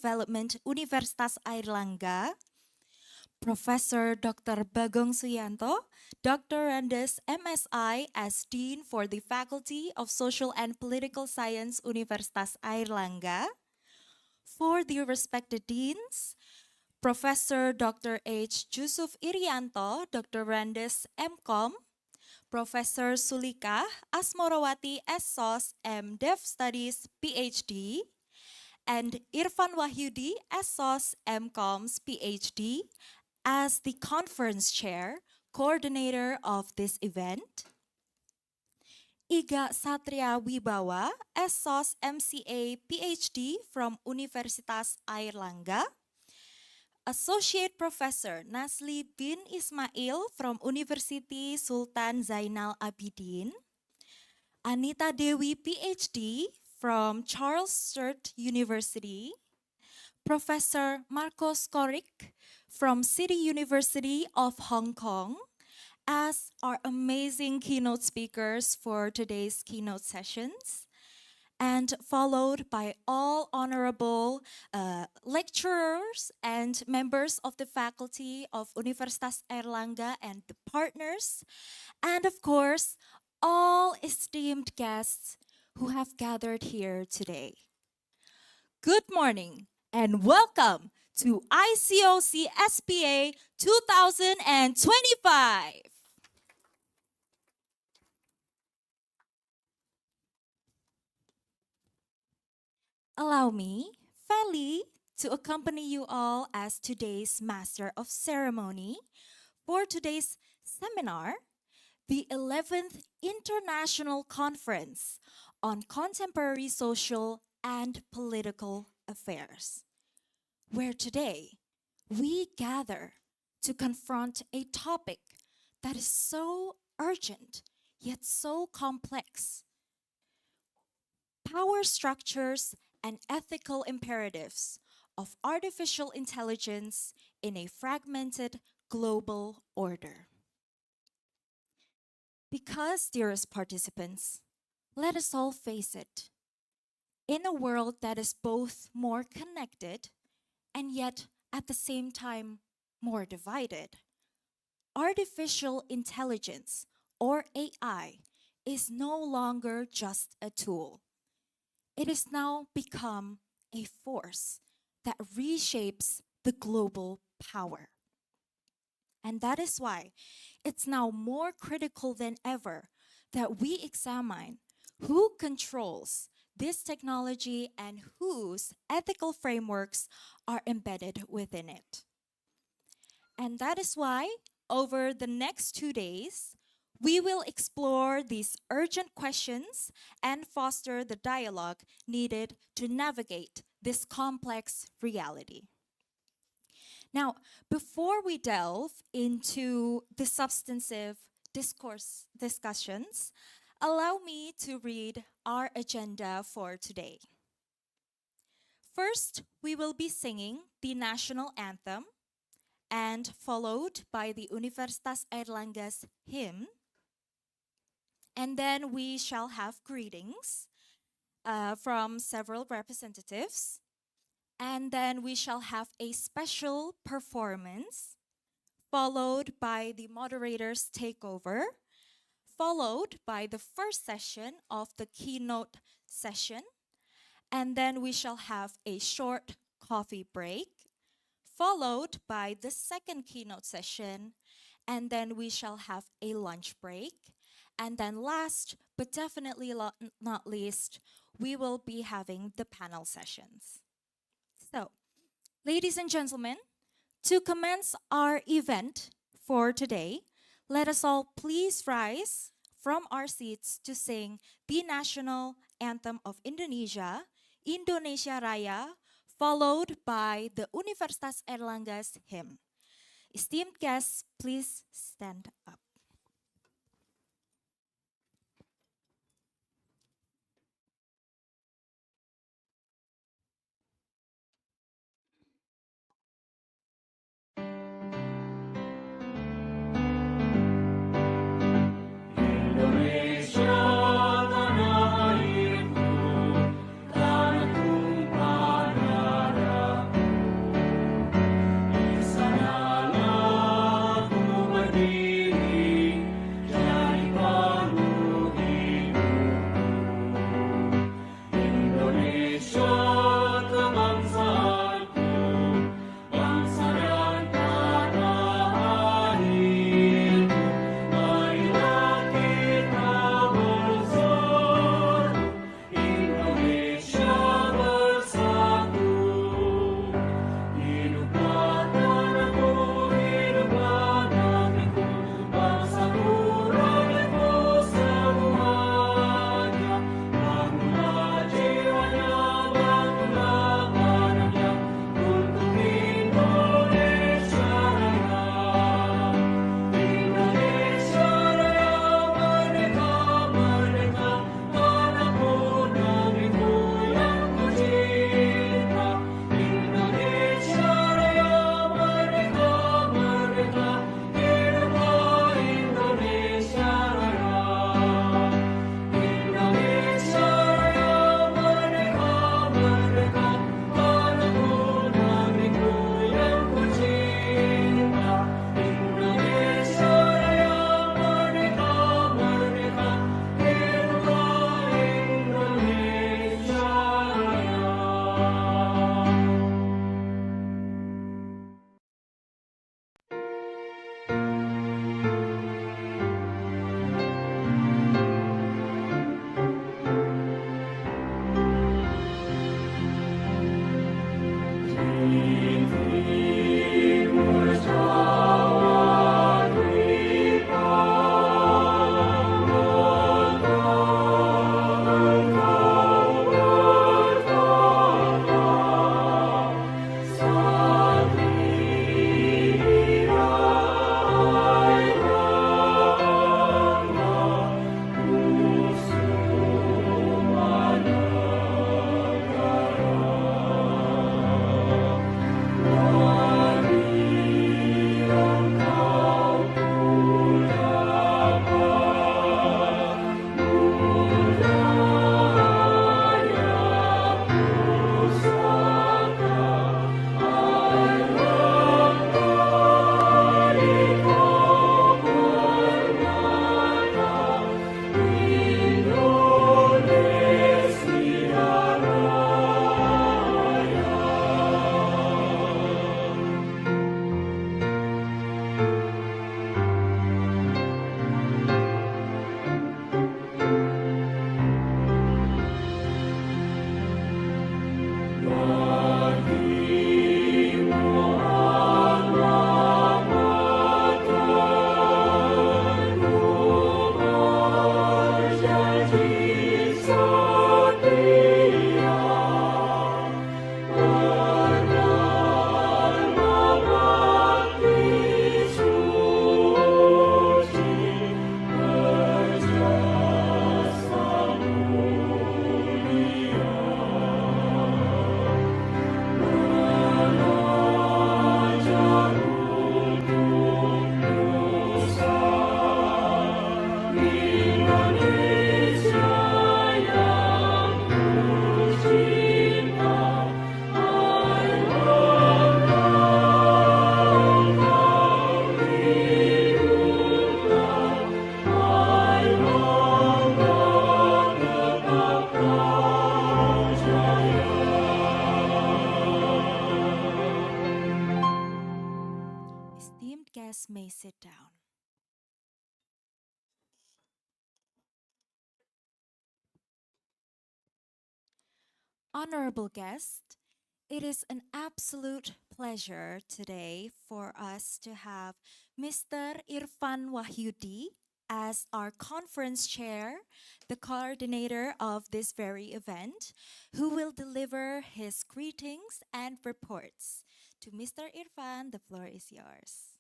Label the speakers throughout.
Speaker 1: Development Universitas Airlangga, Professor Dr. Bagong Suyanto, Dr. Randes MSI as Dean for the Faculty of Social and Political Science Universitas Airlangga. For the respected deans, Professor Dr. H. Jusuf Irianto, Dr. Randes MCom, Professor Sulika Asmorawati SSOS M. Dev Studies PhD, and Irfan Wahyudi SSOS MComs PhD as the conference chair, coordinator of this event. Iga Satria Wibawa SSOS MCA PhD from Universitas Airlangga. Associate Professor Nasli bin Ismail from University Sultan Zainal Abidin. Anita Dewi PhD from Charles Sturt University. Professor Marcos Korik from City University of Hong Kong as our amazing keynote speakers for today's keynote sessions, and followed by all honorable lecturers and members of the faculty of Universitas Airlangga and the partners, and of course, all esteemed guests who have gathered here today. Good morning and welcome to ICOC SPA 2025. Allow me, Feli, to accompany you all as today's Master of Ceremony for today's seminar, the 11th International Conference on Contemporary Social and Political Affairs, where today we gather to confront a topic that is so urgent yet so complex: power structures and ethical imperatives of artificial intelligence in a fragmented global order. Because, dearest participants, let us all face it. In a world that is both more connected and yet at the same time more divided, artificial intelligence, or AI, is no longer just a tool. It has now become a force that reshapes the global power. And that is why it's now more critical than ever that we examine who controls this technology and whose ethical frameworks are embedded within it. And that is why, over the next 2 days, we will explore these urgent questions and foster the dialogue needed to navigate this complex reality. Now, before we delve into the substantive discussions, allow me to read our agenda for today. First, we will be singing the national anthem, and followed by the Universitas Airlangga's hymn. And then we shall have greetings from several representatives. And then we shall have a special performance, followed by the moderator's takeover, followed by the first session of the keynote session. And then we shall have a short coffee break, followed by the second keynote session. And then we shall have a lunch break. And then last, but definitely not least, we will be having the panel sessions. So, ladies and gentlemen, to commence our event for today, let us all please rise from our seats to sing the national anthem of Indonesia, Indonesia Raya, followed by the Universitas Airlangga's hymn. Esteemed guests, please stand up. honored guests may sit down. Honorable guest, it is an absolute pleasure today for us to have Mr. Irfan Wahyudi as our conference chair, the coordinator of this very event, who will deliver his greetings and reports. To Mr. Irfan, the floor is yours.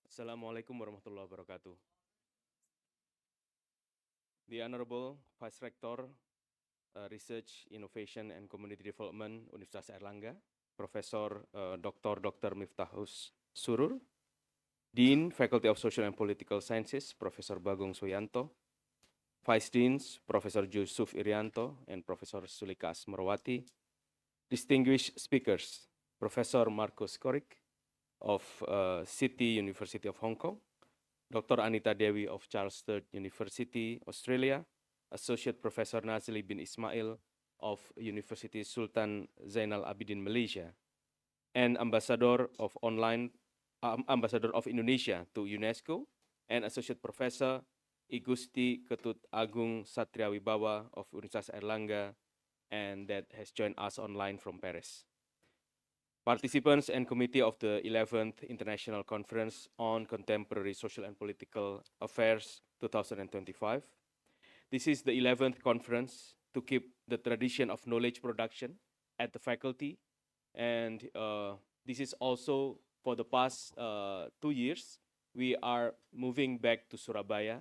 Speaker 2: Assalamualaikum warahmatullahi wabarakatuh. The Honorable Vice Rector, Research, Innovation and Community Development, Universitas Airlangga, Professor Dr. Miftahus Surur, Dean, Faculty of Social and Political Sciences, Professor Bagong Suyanto, Vice Deans, Professor Yusuf Irianto and Professor Sulika Asmarwati, distinguished speakers, Professor Marcus Korik of City University of Hong Kong, Dr. Anita Dewi of Charles III University, Australia, Associate Professor Nazli bin Ismail of University Sultan Zainal Abidin, Malaysia, and Ambassador of Indonesia to UNESCO, and Associate Professor Igusti Ketut Agung Satriawibawa of Universitas Airlangga, and that has joined us online from Paris. Participants and committee of the 11th International Conference on Contemporary Social and Political Affairs 2025. This is the 11th conference to keep the tradition of knowledge production at the faculty. And this is also for the past 2 years, we are moving back to Surabaya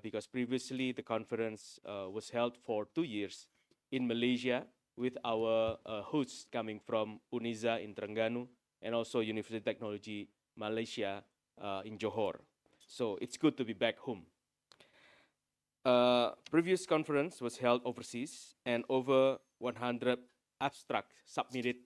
Speaker 2: because previously the conference was held for 2 years in Malaysia with our hosts coming from UNIZA in Terengganu and also University Technology Malaysia in Johor. So it's good to be back home. Previous conference was held overseas and over 100 abstracts submitted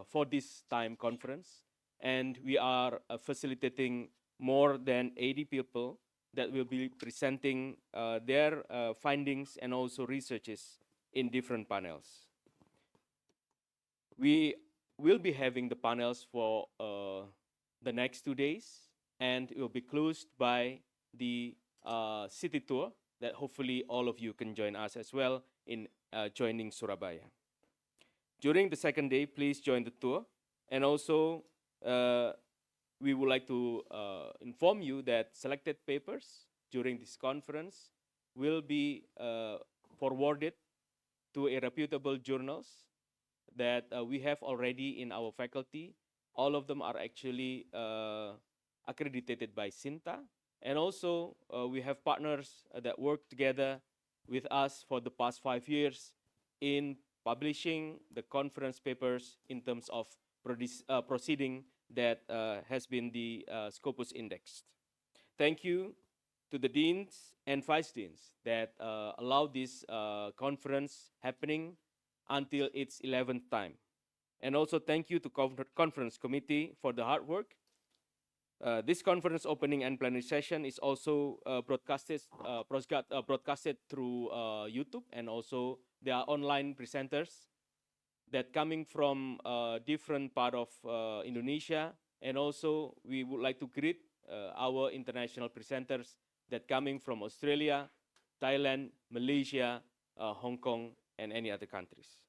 Speaker 2: for this time conference. And we are facilitating more than 80 people that will be presenting their findings and also researches in different panels. We will be having the panels for the next 2 days, and it will be closed by the city tour that hopefully all of you can join us as well in joining Surabaya. During the second day, please join the tour. And also, we would like to inform you that selected papers during this conference will be forwarded to a reputable journals that we have already in our faculty. All of them are actually accredited by CINTA. And also, we have partners that work together with us for the past 5 years in publishing the conference papers in terms of proceeding that has been the Scopus indexed. Thank you to the deans and vice deans that allowed this conference happening until its 11th time. And also thank you to conference committee for the hard work. This conference opening and plenary session is also broadcasted through YouTube, and also there are online presenters that coming from different part of Indonesia. And also we would like to greet our international presenters that coming from Australia, Thailand, Malaysia, Hong Kong, and any other countries.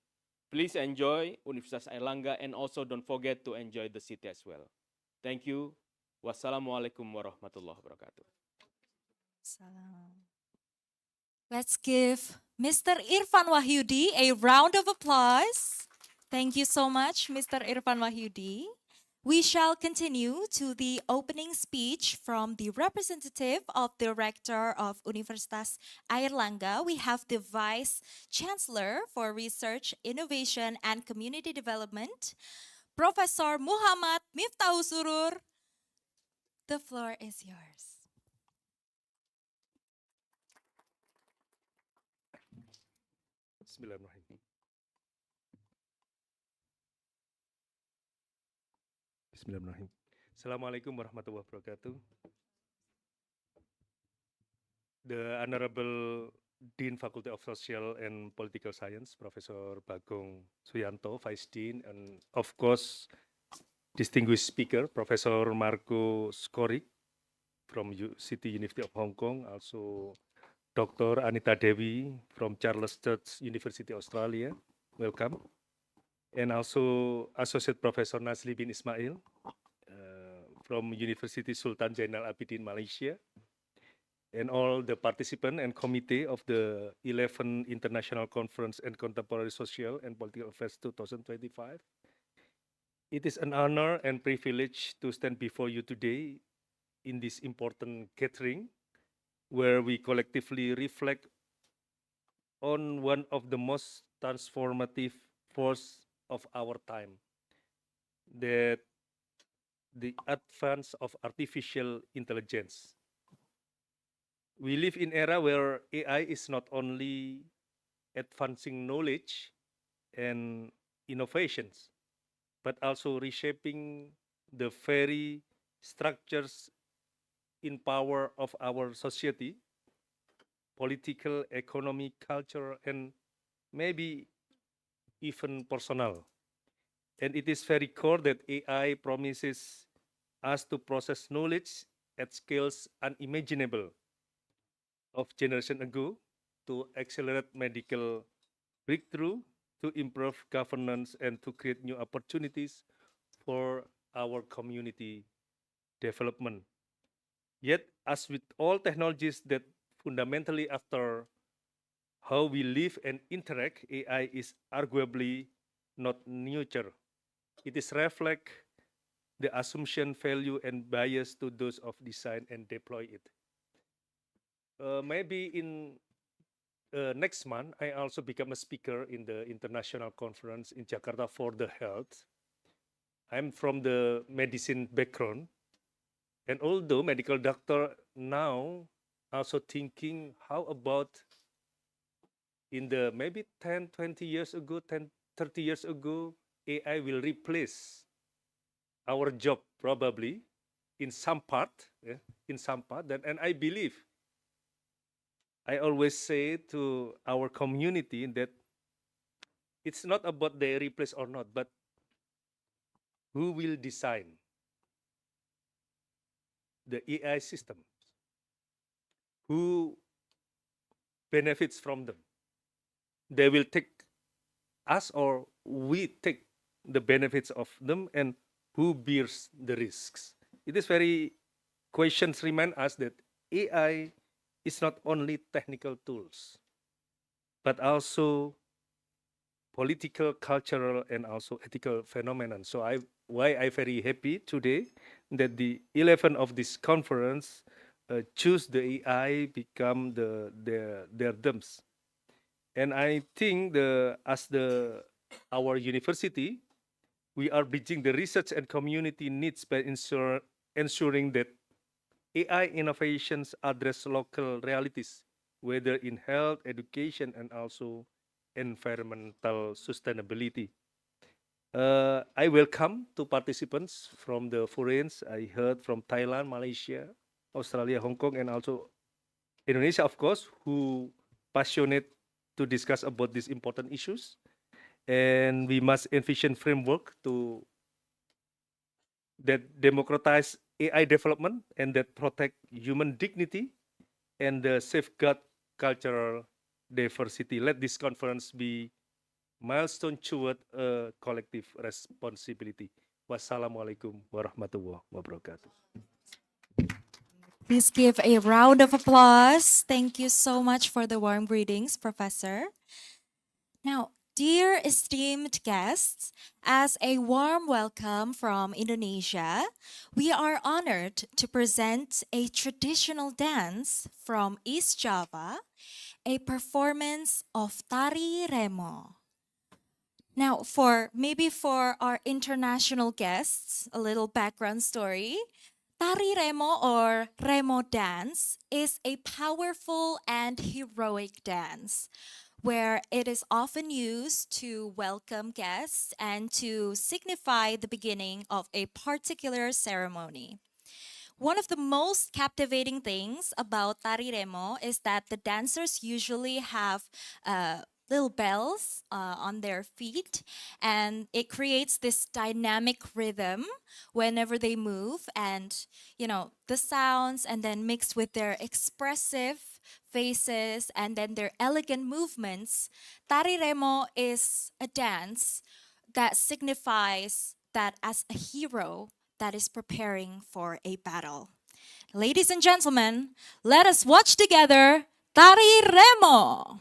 Speaker 2: Please enjoy Universitas Airlangga, and also don't forget to enjoy the city as well. Thank you. Wassalamualaikum warahmatullahi wabarakatuh.
Speaker 1: Salam. Let's give Mr. Irfan Wahyudi a round of applause. Thank you so much, Mr. Irfan Wahyudi. We shall continue to the opening speech from the representative of the Rector of Universitas Airlangga. We have the Vice Chancellor for Research, Innovation, and Community Development, Professor Muhammad Miftahus Surur. The floor is yours.
Speaker 2: Bismillahirrahmanirrahim. Bismillahirrahmanirrahim. Assalamualaikum warahmatullahi wabarakatuh.
Speaker 3: the Honorable Dean Faculty of Social and Political Science, Professor Bagong Suyanto, Vice Dean, and of course, distinguished speaker, Professor Marco Skorik from City University of Hong Kong, also Dr. Anita Dewi from Charles Church University, Australia. Welcome. And also Associate Professor Nazli bin Ismail from University Sultan Zainal Abidin, Malaysia. And all the participant and committee of the 11th International Conference and Contemporary Social and Political Affairs 2025. It is an honor and privilege to stand before you today in this important gathering where we collectively reflect on one of the most transformative force of our time, that the advance of artificial intelligence. We live in era where AI is not only advancing knowledge and innovations, but also reshaping the very structures in power of our society, political, economic, culture, and maybe even personal. And it is very core that AI promises us to process knowledge at scales unimaginable of generation ago, to accelerate medical breakthrough, to improve governance, and to create new opportunities for our community development. Yet, as with all technologies that fundamentally after how we live and interact, AI is arguably not neutral. It is reflect the assumption, value, and bias to those of design and deploy it. Maybe in next month, I also become a speaker in the international conference in Jakarta for the health. I'm from the medicine background, and although medical doctor now also thinking how about in the maybe 10, 20 years ago, 10, 30 years ago, AI will replace our job probably in some part, in some part. And I believe, I always say to our community that it's not about they replace or not, but who will design the AI system, who benefits from them. They will take us or we take the benefits of them, and who bears the risks. It is very questions remind us that AI is not only technical tools, but also political, cultural, and also ethical phenomenon. So why I very happy today that the 11 of this conference choose the AI become their themes. And I think our university, we are bridging the research and community needs by ensuring that AI innovations address local realities, whether in health, education, and also environmental sustainability. I welcome to participants from the foreigners. I heard from Thailand, Malaysia, Australia, Hong Kong, and also Indonesia, of course, who passionate to discuss about these important issues. And we must envision framework to that democratize AI development and that protect human dignity and safeguard cultural diversity. Let this conference be milestone toward a collective responsibility. Wassalamualaikum warahmatullahi wabarakatuh.
Speaker 1: Please give a round of applause. Thank you so much for the warm greetings, Professor. Now, dear esteemed guests, as a warm welcome from Indonesia, we are honored to present a traditional dance from East Java, a performance of Tari Remo. Now, for our international guests, a little background story. Tari Remo or Remo dance is a powerful and heroic dance where it is often used to welcome guests and to signify the beginning of a particular ceremony. One of the most captivating things about Tari Remo is that the dancers usually have little bells on their feet, and it creates this dynamic rhythm whenever they move, and the sounds, and then mixed with their expressive faces and then their elegant movements. Tari Remo is a dance that signifies that as a hero that is preparing for a battle. Ladies and gentlemen, let us watch together Tari Remo.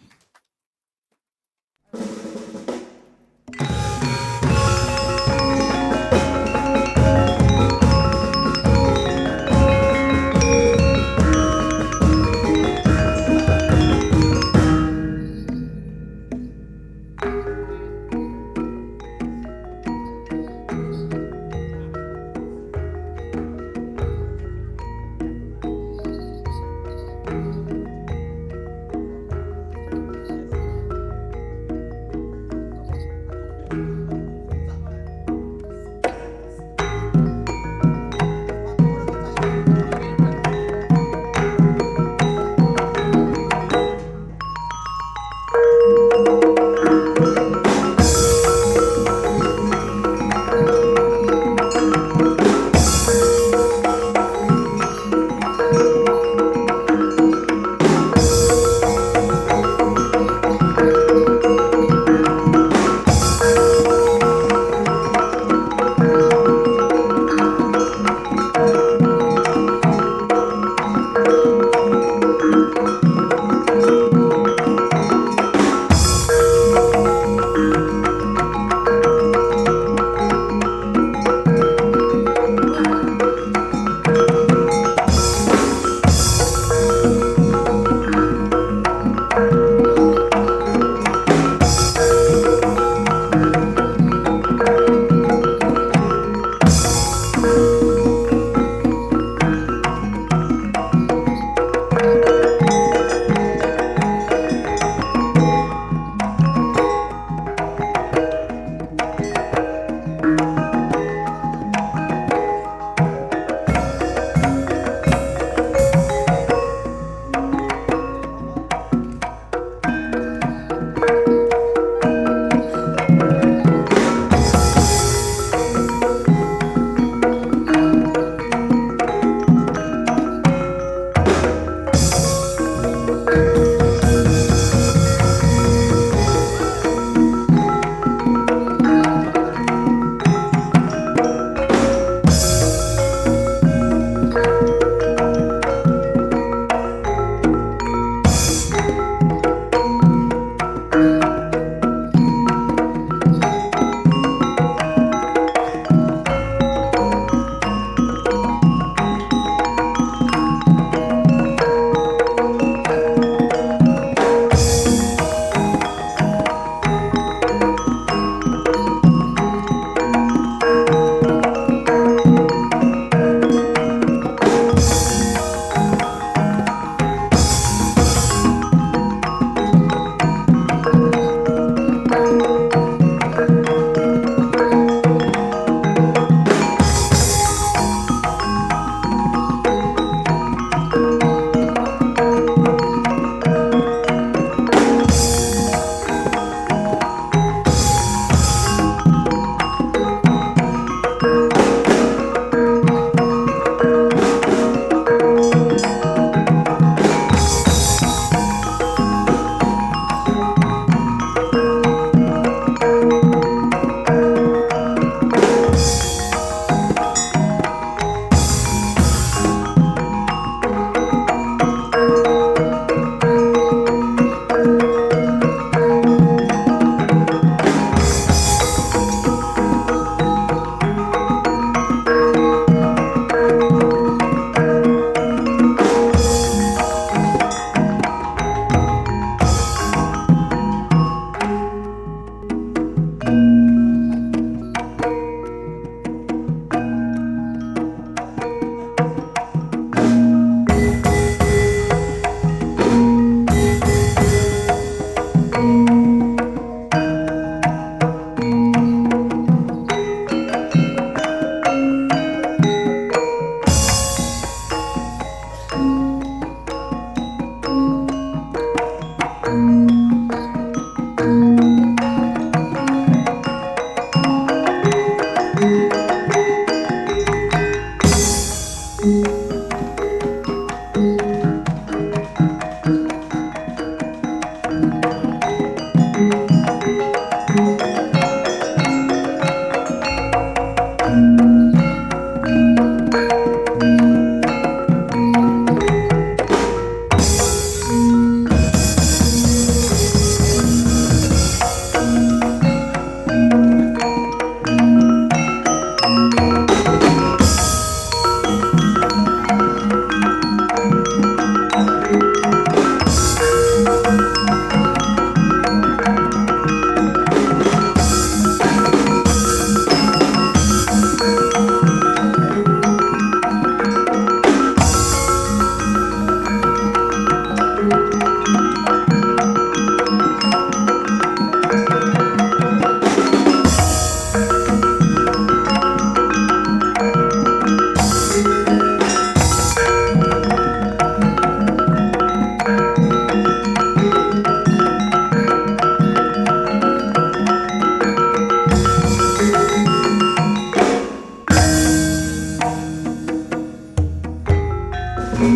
Speaker 1: Let's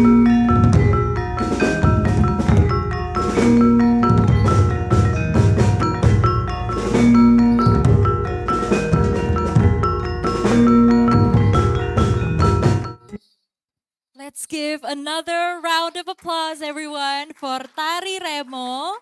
Speaker 1: give another round of applause, everyone, for Tari Remo.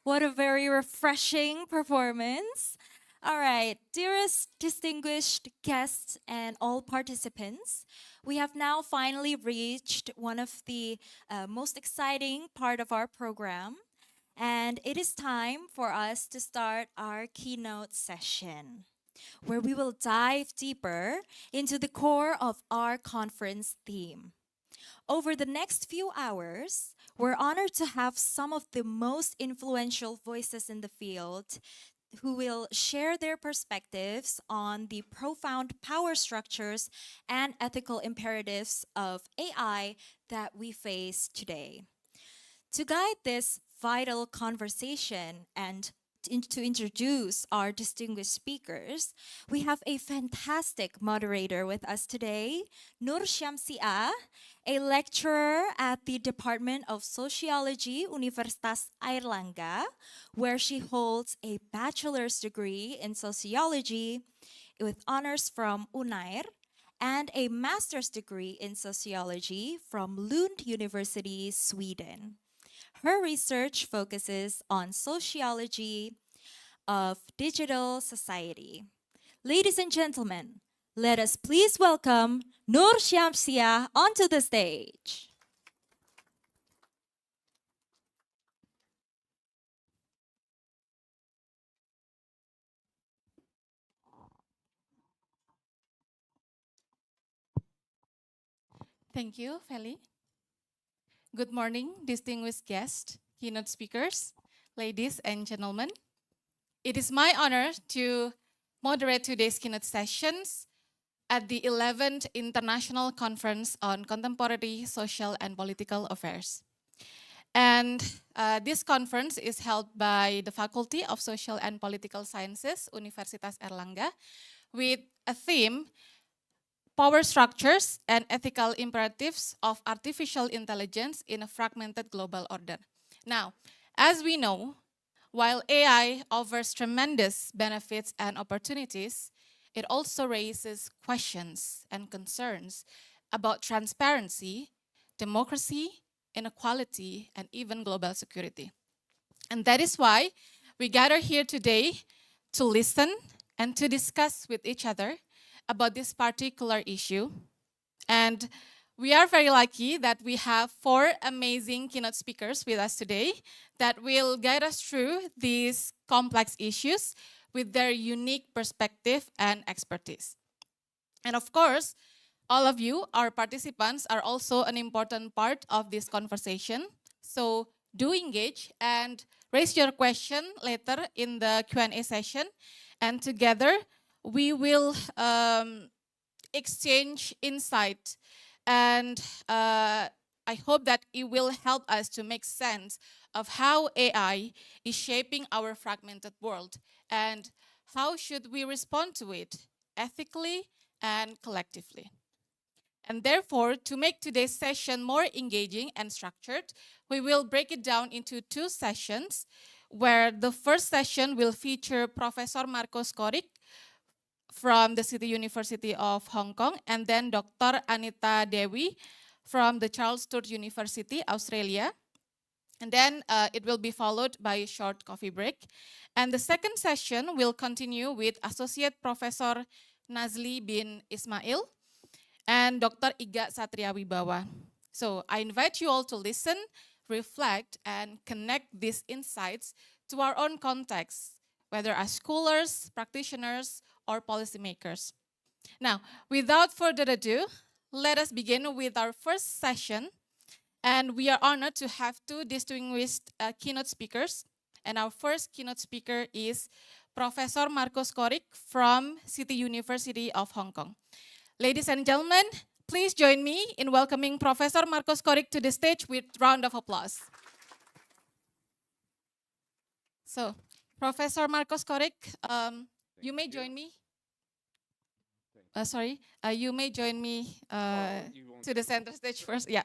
Speaker 1: What a very refreshing performance. All right, dearest distinguished guests and all participants, we have now finally reached one of the most exciting part of our program, and it is time for us to start our keynote session, where we will dive deeper into the core of our conference theme. Over the next few hours, we're honored to have some of the most influential voices in the field who will share their perspectives on the profound power structures and ethical imperatives of AI that we face today. To guide this vital conversation and to introduce our distinguished speakers, we have a fantastic moderator with us today, Nur Syamsiah, a lecturer at the Department of Sociology, Universitas Airlangga, where she holds a bachelor's degree in sociology with honors from UNAIR and a master's degree in sociology from Lund University, Sweden. Her research focuses on sociology of digital society. Ladies and gentlemen, let us please welcome Nur Syamsiah onto the stage.
Speaker 4: Thank you, Feli. Good morning, distinguished guests, keynote speakers, ladies and gentlemen. It is my honor to moderate today's keynote sessions at the 11th International Conference on Contemporary Social and Political Affairs. And this conference is held by the Faculty of Social and Political Sciences, Universitas Airlangga, with a theme, Power Structures and Ethical Imperatives of Artificial Intelligence in a Fragmented Global Order. Now, as we know, while AI offers tremendous benefits and opportunities, it also raises questions and concerns about transparency, democracy, inequality, and even global security. And that is why we gather here today to listen and to discuss with each other about this particular issue. And we are very lucky that we have 4 amazing keynote speakers with us today that will guide us through these complex issues with their unique perspective and expertise. And of course, all of you, our participants, are also an important part of this conversation. So do engage and raise your question later in the Q&A session. And together, we will exchange insight, and I hope that it will help us to make sense of how AI is shaping our fragmented world and how should we respond to it ethically and collectively. And therefore, to make today's session more engaging and structured, we will break it down into 2 sessions, where the first session will feature Professor Marco Skorik from the City University of Hong Kong, and then Dr. Anita Dewi from the Charles Sturt University, Australia. And then it will be followed by a short coffee break. And the second session will continue with Associate Professor Nazli bin Ismail and Dr. Iga Satriawibawa. So I invite you all to listen, reflect, and connect these insights to our own context, whether as scholars, practitioners, or policymakers. Now, without further ado, let us begin with our first session. And we are honored to have 2 distinguished keynote speakers. And our first keynote speaker is Professor Marco Skorik from City University of Hong Kong. Ladies and gentlemen, please join me in welcoming Professor Marco Skorik to the stage with a round of applause. So, Professor Marco Skorik, you may join me. You may join me to the center stage first. Yeah.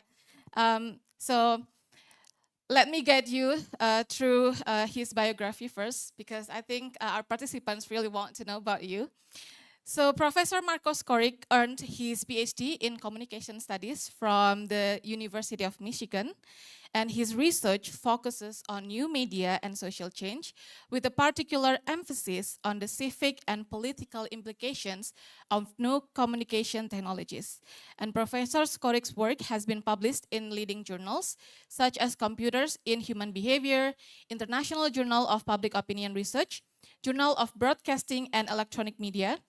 Speaker 4: So let me guide you through his biography first, because I think our participants really want to know about you. So Professor Marco Skorik earned his PhD in Communication Studies from the University of Michigan, and his research focuses on new media and social change, with a particular emphasis on the civic and political implications of new communication technologies. And Professor Skorik's work has been published in leading journals, such as Computers in Human Behavior, International Journal of Public Opinion Research, Journal of Broadcasting and Electronic Media,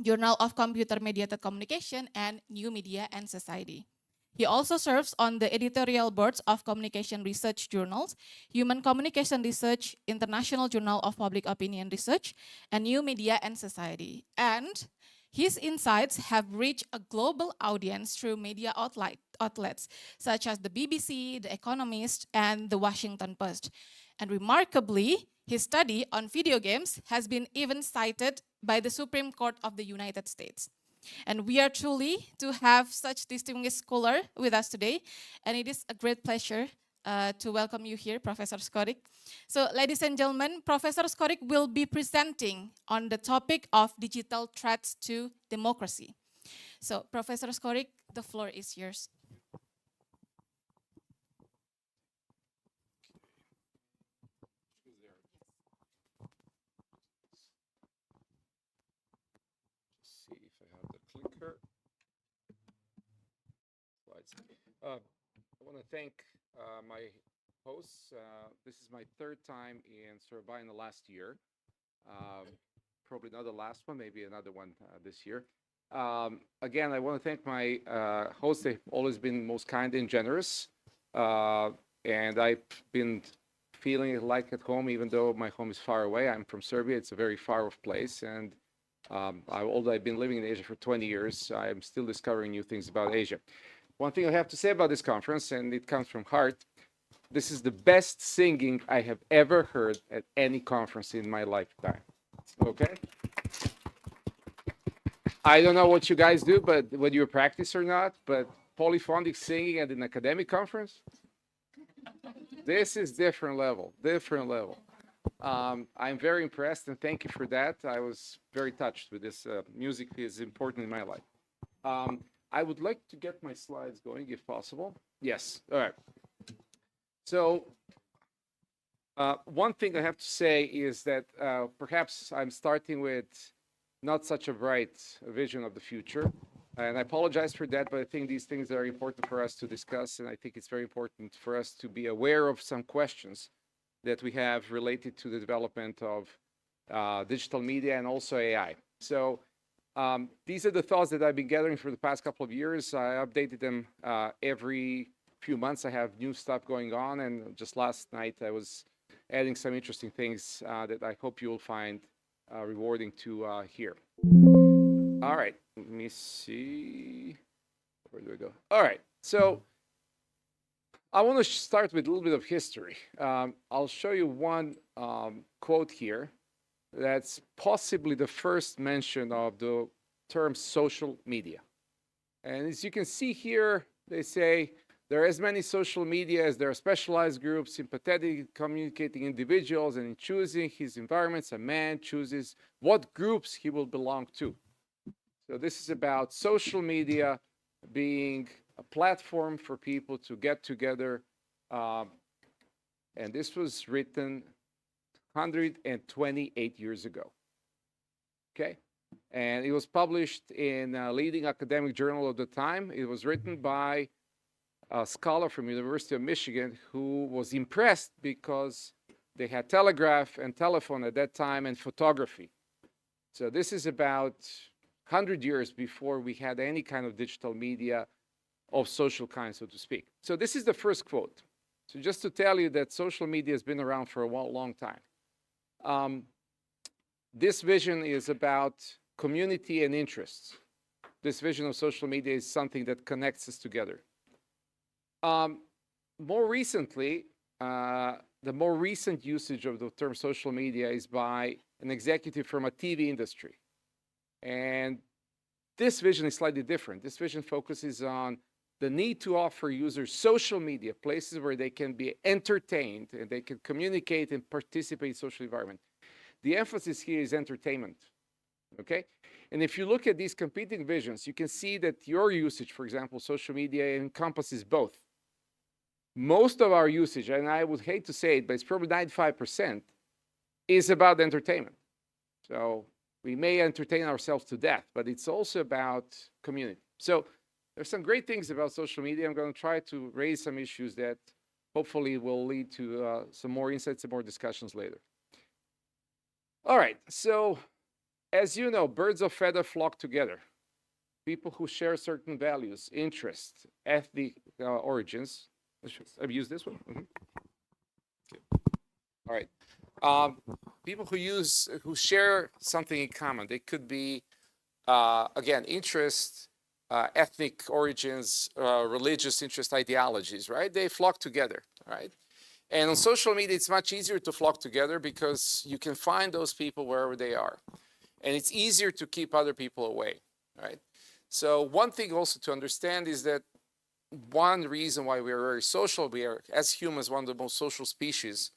Speaker 4: Journal of Computer Mediated Communication, and New Media and Society. He also serves on the editorial boards of communication research journals, Human Communication Research, International Journal of Public Opinion Research, and New Media and Society. And his insights have reached a global audience through media outlets such as the BBC, The Economist, and The Washington Post. And remarkably, his study on video games has been even cited by the Supreme Court of the United States. And we are truly to have such distinguished scholar with us today, and it is a great pleasure to welcome you here, Professor Skorik. So, ladies and gentlemen, Professor Skorik will be presenting on the topic of digital threats to democracy. So, Professor Skorik, the floor is yours.
Speaker 5: See if I have the clicker. Slides. I want to thank my hosts. This is my third time in Surabaya in the last year. Probably not the last one, maybe another one this year. Again, I want to thank my hosts. They've always been most kind and generous. And I've been feeling like at home, even though my home is far away. I'm from Serbia. It's a very far off place. And although I've been living in Asia for 20 years, I'm still discovering new things about Asia. One thing I have to say about this conference, and it comes from heart, this is the best singing I have ever heard at any conference in my lifetime. Okay? I don't know what you guys do, but whether you practice or not, but polyphonic singing at an academic conference, this is different level, different level. I'm very impressed, and thank you for that. I was very touched with this. Music is important in my life. I would like to get my slides going, if possible. Yes, all right. So one thing I have to say is that perhaps I'm starting with not such a bright vision of the future. And I apologize for that, but I think these things are important for us to discuss. And I think it's very important for us to be aware of some questions that we have related to the development of digital media and also AI. So these are the thoughts that I've been gathering for the past couple of years. I updated them every few months. I have new stuff going on. And just last night, I was adding some interesting things that I hope you will find rewarding to hear. All right, let me see. Where do I go? All right, so I want to start with a little bit of history. I'll show you one quote here that's possibly the first mention of the term social media. And as you can see here, they say there are as many social media as there are specialized groups, sympathetic, communicating individuals, and in choosing his environments, a man chooses what groups he will belong to. So this is about social media being a platform for people to get together. And this was written 128 years ago. Okay? And it was published in a leading academic journal of the time. It was written by a scholar from University of Michigan who was impressed because they had telegraph and telephone at that time and photography. So this is about 100 years before we had any kind of digital media of social kind, so to speak. So this is the first quote. So just to tell you that social media has been around for a long time. This vision is about community and interests. This vision of social media is something that connects us together. More recently, the more recent usage of the term social media is by an executive from a TV industry. And this vision is slightly different. This vision focuses on the need to offer users social media, places where they can be entertained and they can communicate and participate in social environment. The emphasis here is entertainment, okay? And if you look at these competing visions, you can see that your usage, for example, social media encompasses both. Most of our usage, and I would hate to say it, but it's probably 95%, is about entertainment. So we may entertain ourselves to death, but it's also about community. So there's some great things about social media. I'm going to try to raise some issues that hopefully will lead to some more insights and more discussions later. All right, so as you know, birds of feather flock together. People who share certain values, interests, ethnic origins. I've used this one. All right. People who share something in common. They could be, again, interests, ethnic origins, religious interest, ideologies, right? They flock together, right? And on social media, it's much easier to flock together because you can find those people wherever they are. And it's easier to keep other people away, right? So one thing also to understand is that one reason why we are very social, we are, as humans, one of the most social species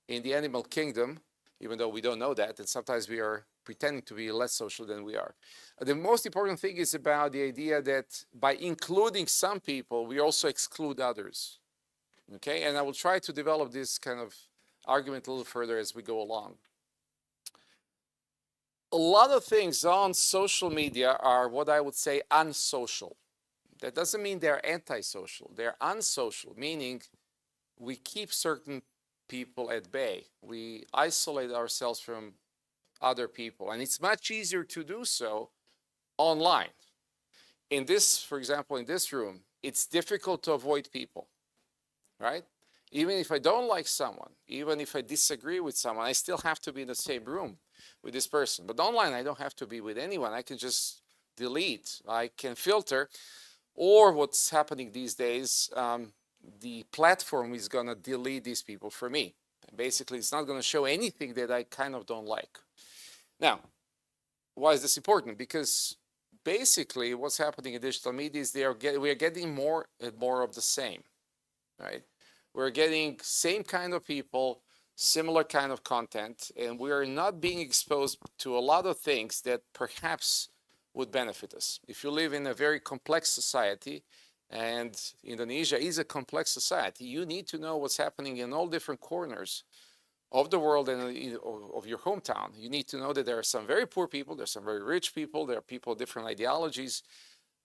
Speaker 5: in the animal kingdom, even though we don't know that, and sometimes we are pretending to be less social than we are. The most important thing is about the idea that by including some people, we also exclude others. Okay, and I will try to develop this kind of argument a little further as we go along. A lot of things on social media are what I would say unsocial. That doesn't mean they're antisocial. They're unsocial, meaning we keep certain people at bay. We isolate ourselves from other people, and it's much easier to do so online. In this, for example, in this room, it's difficult to avoid people. Right? Even if I don't like someone, even if I disagree with someone, I still have to be in the same room with this person. But online, I don't have to be with anyone. I can just delete, I can filter. Or what's happening these days, the platform is going to delete these people for me. Basically, it's not going to show anything that I kind of don't like. Now, why is this important? Because basically, what's happening in digital media is we are getting more and more of the same. Right? We're getting same kind of people, similar kind of content, and we are not being exposed to a lot of things that perhaps would benefit us. If you live in a very complex society, and Indonesia is a complex society, you need to know what's happening in all different corners of the world and of your hometown. You need to know that there are some very poor people, there's some very rich people, there are people with different ideologies.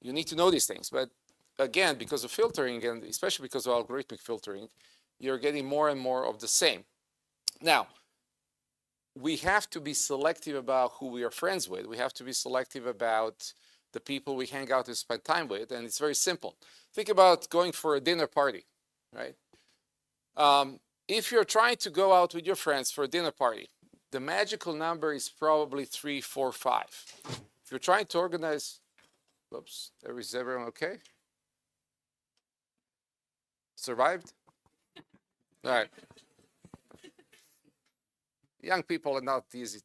Speaker 5: You need to know these things, but again, because of filtering, and especially because of algorithmic filtering, you're getting more and more of the same. Now, we have to be selective about who we are friends with. We have to be selective about the people we hang out and spend time with, and it's very simple. Think about going for a dinner party, right? If you're trying to go out with your friends for a dinner party, the magical number is probably 3, 4, 5. If you're trying to organize, oops, is everyone okay? Survived? All right. Young people are not easy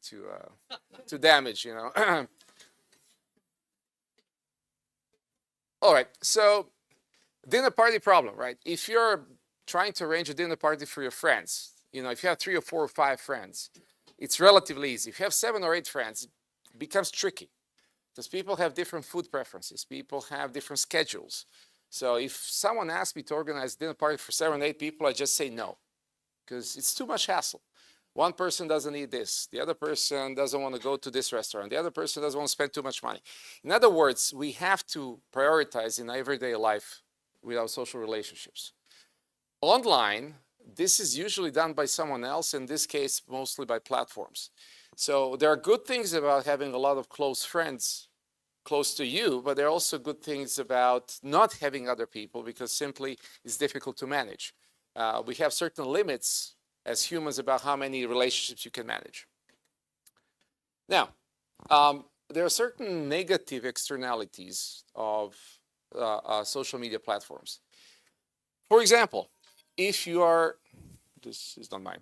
Speaker 5: to damage, you know. All right, so dinner party problem, right? If you're trying to arrange a dinner party for your friends, you know, if you have 3 or 4 or 5 friends, it's relatively easy. If you have 7 or 8 friends, it becomes tricky because people have different food preferences. People have different schedules. So if someone asks me to organize a dinner party for 7 or 8 people, I just say no, because it's too much hassle. One person doesn't eat this. The other person doesn't want to go to this restaurant. The other person doesn't want to spend too much money. In other words, we have to prioritize in everyday life with our social relationships. Online, this is usually done by someone else, in this case, mostly by platforms. So there are good things about having a lot of close friends close to you, but there are also good things about not having other people because simply it's difficult to manage. We have certain limits as humans about how many relationships you can manage. Now, there are certain negative externalities of social media platforms. For example, if you are, this is not mine,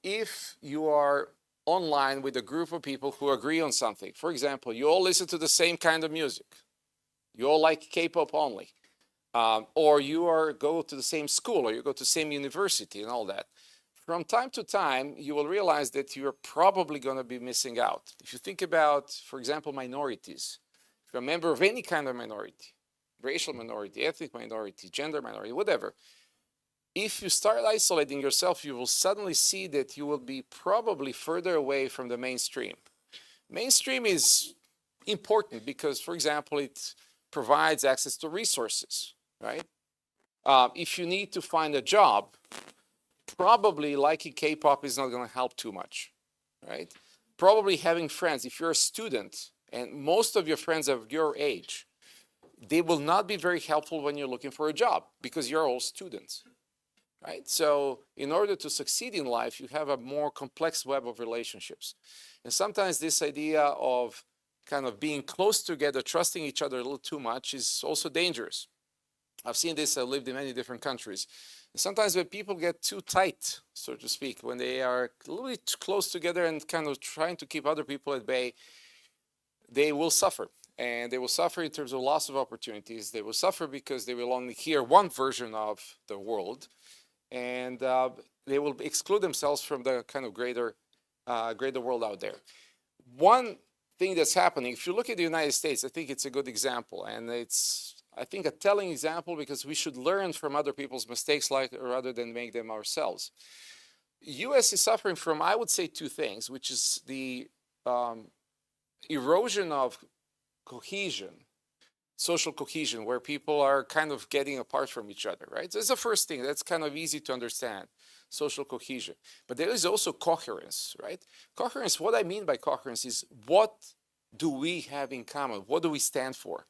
Speaker 5: if you are online with a group of people who agree on something. For example, you all listen to the same kind of music. You all like K-pop only. or you are go to the same school, or you go to the same university and all that. From time to time, you will realize that you're probably going to be missing out. If you think about, for example, minorities, if you're a member of any kind of minority, racial minority, ethnic minority, gender minority, whatever, if you start isolating yourself, you will suddenly see that you will be probably further away from the mainstream. Mainstream is important because, for example, it provides access to resources, right? If you need to find a job, probably liking K-pop is not going to help too much, right? Probably having friends, if you're a student and most of your friends are your age, they will not be very helpful when you're looking for a job because you're all students, right? So in order to succeed in life, you have a more complex web of relationships. And sometimes this idea of kind of being close together, trusting each other a little too much is also dangerous. I've seen this, I've lived in many different countries. And sometimes when people get too tight, so to speak, when they are a little bit close together and kind of trying to keep other people at bay, they will suffer. And they will suffer in terms of loss of opportunities. They will suffer because they will only hear one version of the world. And they will exclude themselves from the kind of greater world out there. One thing that's happening, if you look at the United States, I think it's a good example. And it's, I think, a telling example because we should learn from other people's mistakes rather than make them ourselves. US is suffering from, I would say, two things, which is the erosion of cohesion, social cohesion, where people are kind of getting apart from each other, right? So that's the first thing. That's kind of easy to understand, social cohesion. But there is also coherence, right? Coherence, what I mean by coherence is what do we have in common? What do we stand for?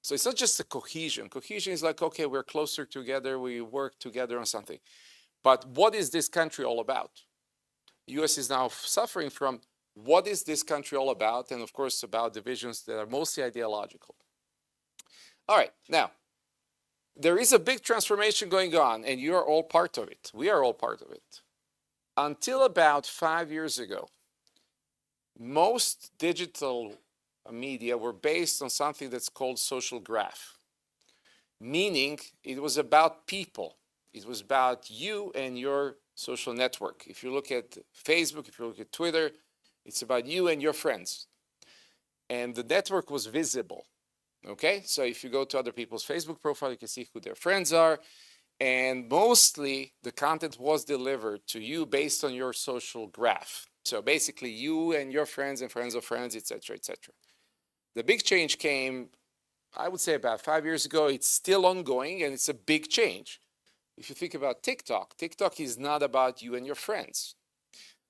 Speaker 5: So it's not just a cohesion. Cohesion is like, okay, we're closer together, we work together on something. But what is this country all about? US is now suffering from what is this country all about? And of course, about divisions that are mostly ideological. All right, now, there is a big transformation going on, and you are all part of it. We are all part of it. Until about 5 years ago, most digital media were based on something that's called social graph, meaning it was about people. It was about you and your social network. If you look at Facebook, if you look at Twitter, it's about you and your friends. And the network was visible. Okay, so if you go to other people's Facebook profile, you can see who their friends are. And mostly the content was delivered to you based on your social graph. So basically you and your friends and friends of friends, etc., etc. The big change came, I would say, about 5 years ago. It's still ongoing and it's a big change. If you think about TikTok, TikTok is not about you and your friends.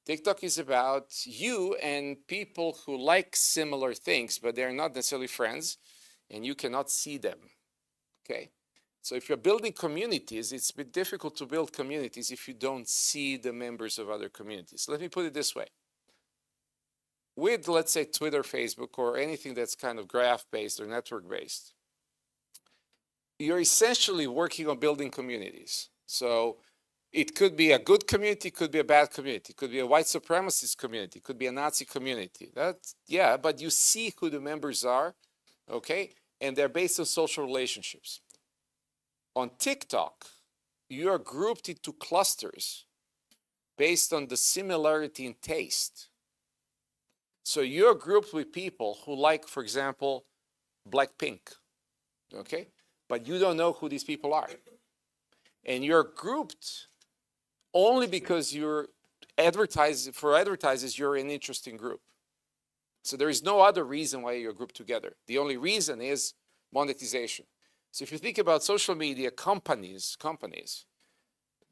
Speaker 5: TikTok is about you and people who like similar things, but they're not necessarily friends, and you cannot see them, okay? So if you're building communities, it's a bit difficult to build communities if you don't see the members of other communities. Let me put it this way. With, let's say, Twitter, Facebook, or anything that's kind of graph-based or network-based, you're essentially working on building communities. So it could be a good community, could be a bad community, could be a white supremacist community, could be a Nazi community. That's, yeah, but you see who the members are, okay? And they're based on social relationships. On TikTok, you are grouped into clusters based on the similarity in taste. So you're grouped with people who like, for example, Blackpink, okay? But you don't know who these people are. And you're grouped only because you're for advertisers, you're an interesting group. So there is no other reason why you're grouped together. The only reason is monetization. So if you think about social media companies,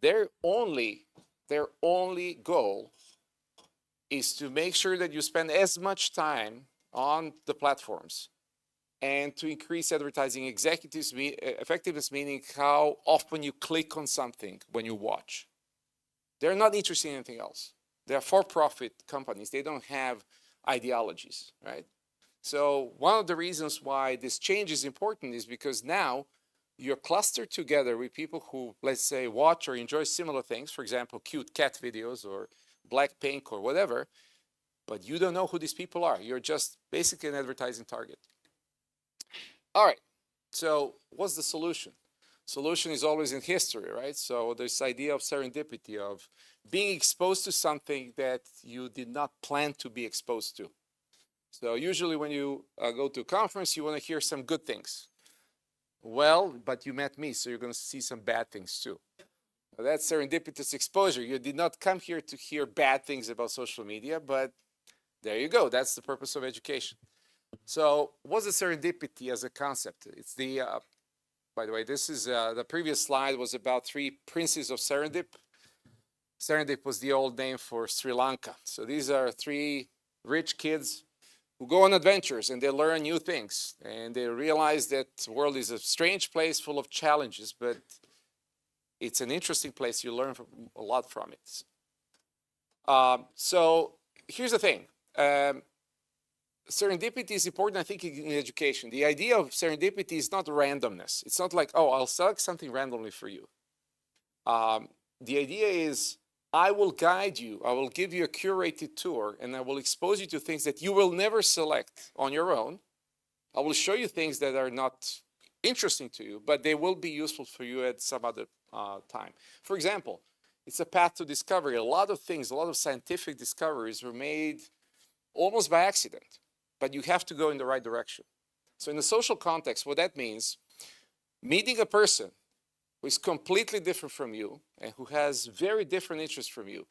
Speaker 5: their only goal is to make sure that you spend as much time on the platforms and to increase advertising effectiveness, meaning how often you click on something when you watch. They're not interested in anything else. They're for-profit companies. They don't have ideologies, right? So one of the reasons why this change is important is because now you're clustered together with people who, let's say, watch or enjoy similar things, for example, cute cat videos or Blackpink or whatever, but you don't know who these people are. You're just basically an advertising target. All right, So what's the solution? Solution is always in history, right? So this idea of serendipity, of being exposed to something that you did not plan to be exposed to. So usually when you go to a conference, you want to hear some good things. Well, but you met me, so you're going to see some bad things too. Now, that's serendipitous exposure. You did not come here to hear bad things about social media, but there you go. That's the purpose of education. So what's the serendipity as a concept? It's the, by the way, this is the previous slide was about 3 princes of Serendip. Serendip was the old name for Sri Lanka. So these are 3 rich kids who go on adventures and they learn new things. And they realize that the world is a strange place full of challenges, but it's an interesting place. You learn a lot from it. So here's the thing. Serendipity is important, I think, in education. The idea of serendipity is not randomness. It's not like, oh, I'll select something randomly for you. The idea is, I will guide you, I will give you a curated tour, and I will expose you to things that you will never select on your own. I will show you things that are not interesting to you, but they will be useful for you at some other time. For example, it's a path to discovery. A lot of things, a lot of scientific discoveries were made almost by accident, but you have to go in the right direction. So in the social context, what that means, meeting a person who is completely different from you and who has very different interests from you,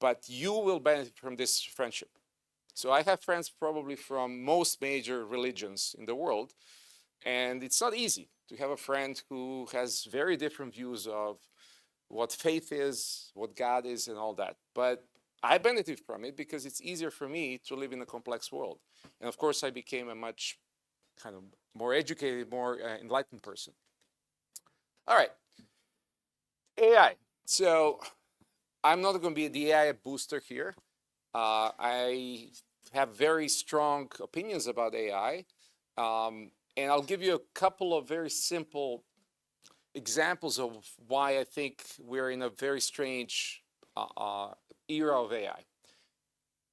Speaker 5: but you will benefit from this friendship. So I have friends probably from most major religions in the world, and it's not easy to have a friend who has very different views of what faith is, what God is, and all that. But I benefit from it because it's easier for me to live in a complex world. And of course, I became a much kind of more educated, more enlightened person. All right, AI. So I'm not going to be the AI booster here. I have very strong opinions about AI. And I'll give you a couple of very simple examples of why I think we're in a very strange era of AI.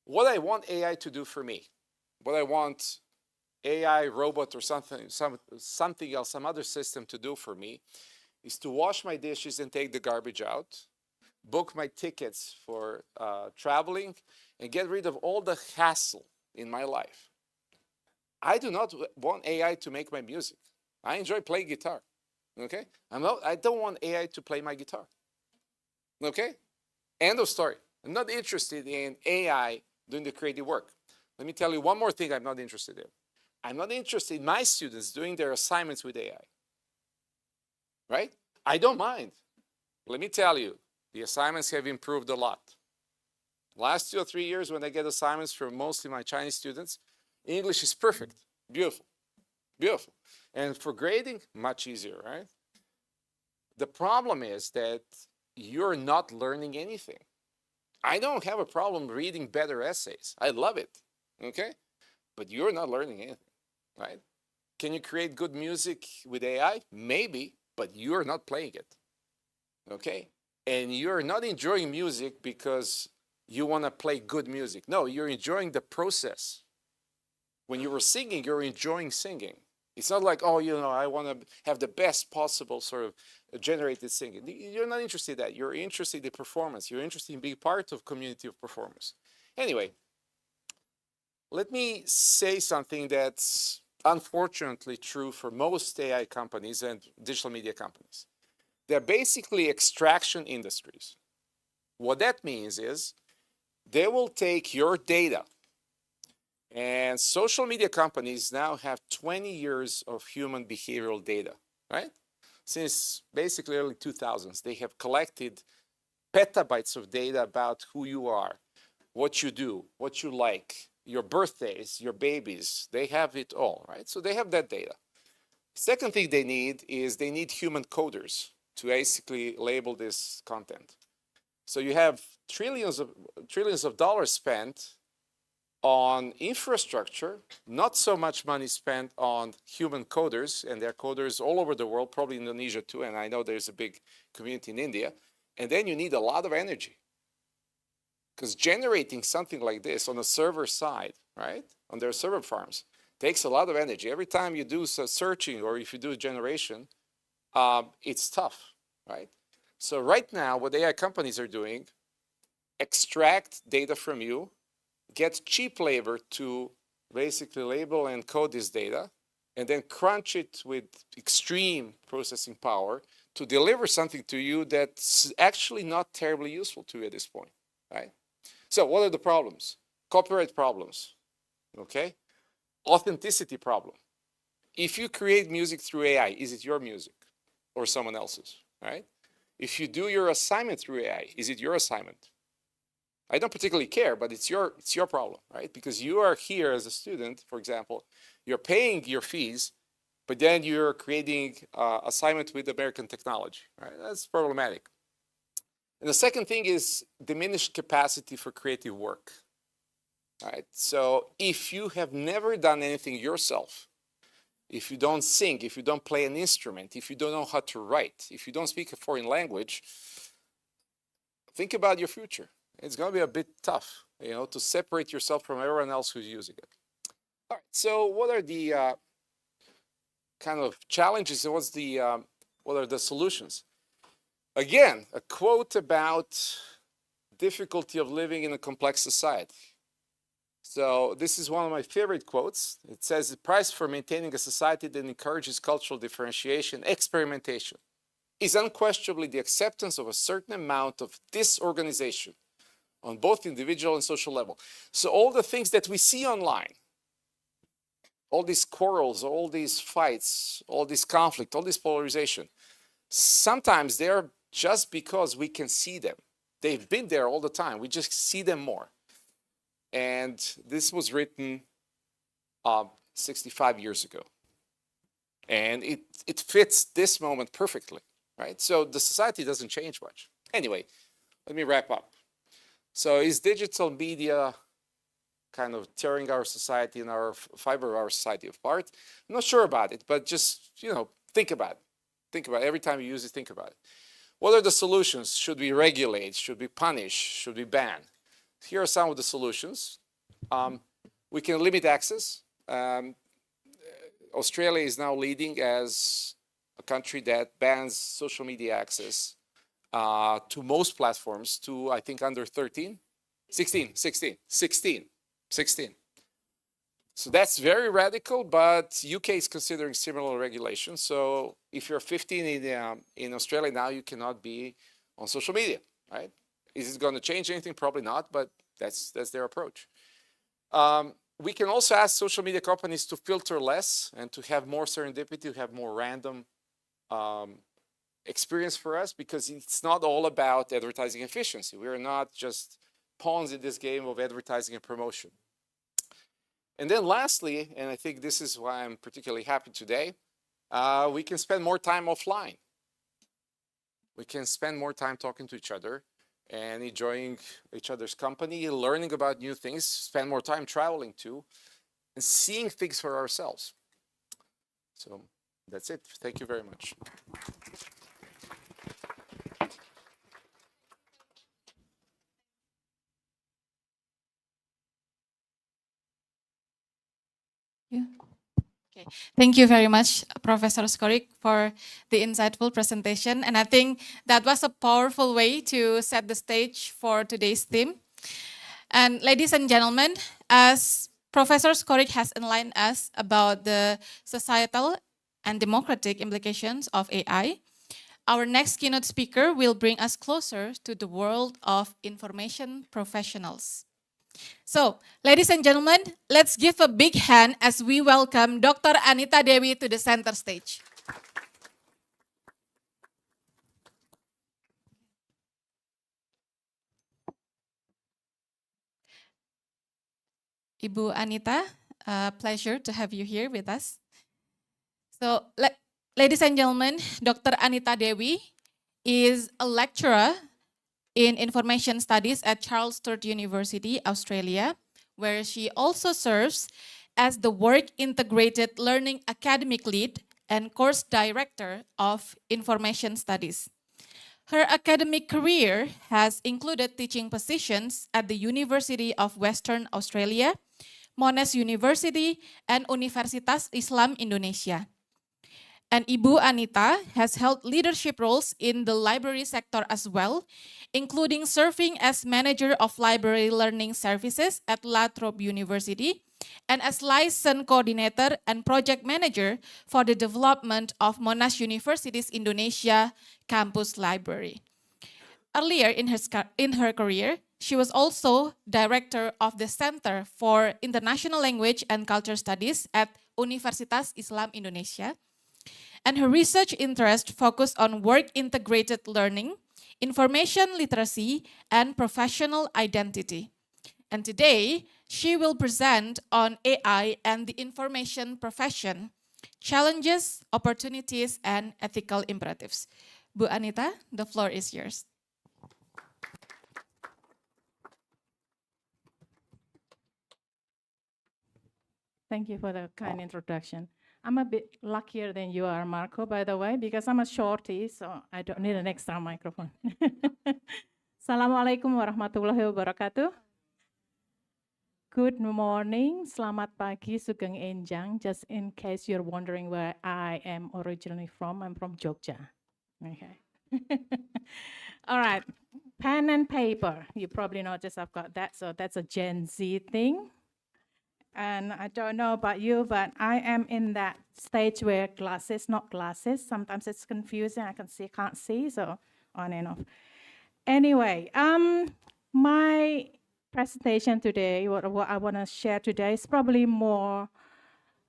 Speaker 5: What I want AI to do for me, what I want AI, robot, or something else, some other system to do for me, is to wash my dishes and take the garbage out, book my tickets for traveling, and get rid of all the hassle in my life. I do not want AI to make my music. I enjoy playing guitar. Okay? I don't want AI to play my guitar. Okay? End of story. I'm not interested in AI doing the creative work. Let me tell you one more thing I'm not interested in. I'm not interested in my students doing their assignments with AI. Right? I don't mind. Let me tell you, the assignments have improved a lot. Last 2 or 3 years when I get assignments from mostly my Chinese students, English is perfect, beautiful, beautiful. And for grading, much easier, right? The problem is that you're not learning anything. I don't have a problem reading better essays. I love it, okay? But you're not learning anything, right? Can you create good music with AI? Maybe, but you're not playing it, okay? And you're not enjoying music because you want to play good music. No, you're enjoying the process. When you were singing, you're enjoying singing. It's not like, oh, you know, I want to have the best possible sort of generated singing. You're not interested in that. You're interested in performance. You're interested in being part of community of performers. Anyway, let me say something that's unfortunately true for most AI companies and digital media companies. They're basically extraction industries. What that means is they will take your data. And social media companies now have 20 years of human behavioral data, right? Since basically early 2000s, they have collected petabytes of data about who you are, what you do, what you like, your birthdays, your babies. They have it all, right? So they have that data. Second thing they need is they need human coders to basically label this content. So you have trillions of dollars spent on infrastructure, not so much money spent on human coders, and there are coders all over the world, probably Indonesia too, and I know there's a big community in India. And then you need a lot of energy. Because generating something like this on a server side, right, on their server farms, Takes a lot of energy. Every time you do searching or if you do a generation, it's tough, right? So right now, what AI companies are doing, extract data from you, get cheap labor to basically label and code this data, and then crunch it with extreme processing power to deliver something to you that's actually not terribly useful to you at this point, right? So what are the problems? Copyright problems, okay? Authenticity problem. If you create music through AI, is it your music or someone else's, right? If you do your assignment through AI, is it your assignment? I don't particularly care, but it's your problem, right? Because you are here as a student, for example, you're paying your fees, but then you're creating assignment with American technology, right? That's problematic. And the second thing is diminished capacity for creative work, right? So if you have never done anything yourself, if you don't sing, if you don't play an instrument, if you don't know how to write, if you don't speak a foreign language, think about your future. It's going to be a bit tough, you know, to separate yourself from everyone else who's using it. All right, so what are the kind of challenges and what are the solutions? Again, a quote about difficulty of living in a complex society. So this is one of my favorite quotes. It says, the price for maintaining a society that encourages cultural differentiation, experimentation, is unquestionably the acceptance of a certain amount of disorganization on both individual and social level. So all the things that we see online, all these quarrels, all these fights, all this conflict, all this polarization, sometimes they're just because we can see them. They've been there all the time. We just see them more. And this was written 65 years ago. And it fits this moment perfectly, right? So the society doesn't change much. Anyway, let me wrap up. So is digital media kind of tearing our society and our fiber of our society apart? I'm not sure about it, but just, you know, think about it. Think about it. Every time you use it, think about it. What are the solutions? Should we regulate? Should we punish? Should we ban? Here are some of the solutions. We can limit access. Australia is now leading as a country that bans social media access to most platforms to, I think, under 16. So that's very radical, but UK is considering similar regulations. So if you're 15 in Australia now, you cannot be on social media, right? Is it going to change anything? Probably not, but that's their approach. We can also ask social media companies to filter less and to have more serendipity, to have more random experience for us, because it's not all about advertising efficiency. We are not just pawns in this game of advertising and promotion. And then lastly, and I think this is why I'm particularly happy today, we can spend more time offline. We can spend more time talking to each other and enjoying each other's company, learning about new things, spend more time traveling too, and seeing things for ourselves. So that's it. Thank you very much.
Speaker 4: Okay. Thank you very much, Professor Skorik, for the insightful presentation. And I think that was a powerful way to set the stage for today's theme. And ladies and gentlemen, as Professor Skorik has enlightened us about the societal and democratic implications of AI, our next keynote speaker will bring us closer to the world of information professionals. So, ladies and gentlemen, let's give a big hand as we welcome Dr. Anita Dewi to the center stage. Ibu Anita, pleasure to have you here with us. So, ladies and gentlemen, Dr. Anita Dewi is a lecturer in Information Studies at Charles Sturt University, Australia, where she also serves as the Work Integrated Learning Academic Lead and Course Director of Information Studies. Her academic career has included teaching positions at the University of Western Australia, Monash University, and Universitas Islam Indonesia. And Ibu Anita has held leadership roles in the library sector as well, including serving as manager of library learning services at La Trobe University and as license coordinator and project manager for the development of Monash University's Indonesia campus library. Earlier in her career, she was also director of the Center for International Language and Culture Studies at Universitas Islam Indonesia. And her research interest focused on work-integrated learning, information literacy, and professional identity. And today, she will present on AI and the information profession, challenges, opportunities, and ethical imperatives. Bu Anita, the floor is yours.
Speaker 6: Thank you for the kind introduction. I'm a bit luckier than you are, Marco, by the way, because I'm a shorty, so I don't need an extra microphone. Assalamualaikum warahmatullahi wabarakatuh. Good morning, selamat pagi, Sugeng Enjang. Just in case you're wondering where I am originally from, I'm from Jogja. Okay. All right, pen and paper. You probably noticed I've got that, so that's a Gen Z thing. And I don't know about you, but I am in that stage where glasses, not glasses. Sometimes it's confusing. I can see, can't see, so on and off. Anyway, my presentation today, what I want to share today is probably more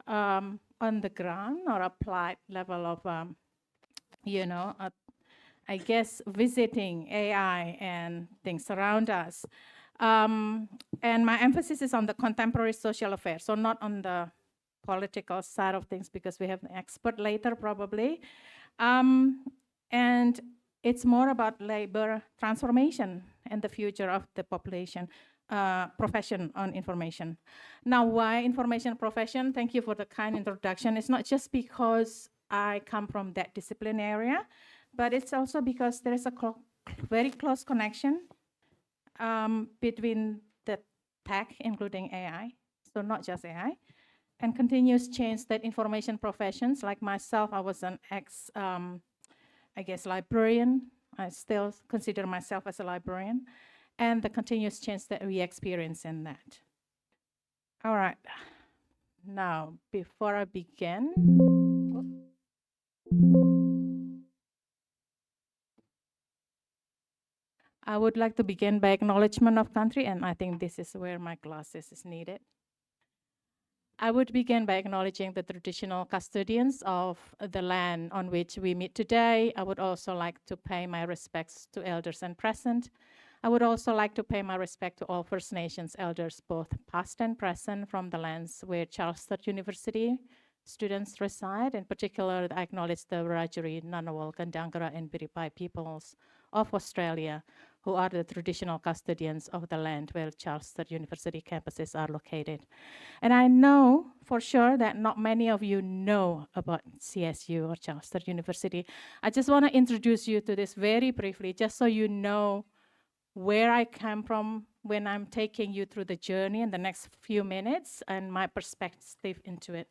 Speaker 6: on the ground or applied level of, I guess visiting AI and things around us. And my emphasis is on the contemporary social affairs, so not on the political side of things, because we have an expert later probably. And it's more about labor transformation and the future of the population, profession on information. Now, why information profession? Thank you for the kind introduction. It's not just because I come from that discipline area, but it's also because there is a very close connection between the tech, including AI, so not just AI, and continuous change that information professions, like myself, I was an librarian. I still consider myself as a librarian, and the continuous change that we experience in that. All right. Now, before I begin, I would like to begin by acknowledgement of country, and I think this is where my glasses is needed. I would begin by acknowledging the traditional custodians of the land on which we meet today. I would also like to pay my respects to elders and present. I would also like to pay my respect to all First Nations elders, both past and present, from the lands where Charles Sturt University students reside. In particular, I acknowledge the Wiradjuri, Ngunnawal, Gandangara, and Biripai peoples of Australia, who are the traditional custodians of the land where Charles Sturt University campuses are located. And I know for sure that not many of you know about CSU or Charles Sturt University. I just want to introduce you to this very briefly, just so you know where I come from when I'm taking you through the journey in the next few minutes and my perspective into it.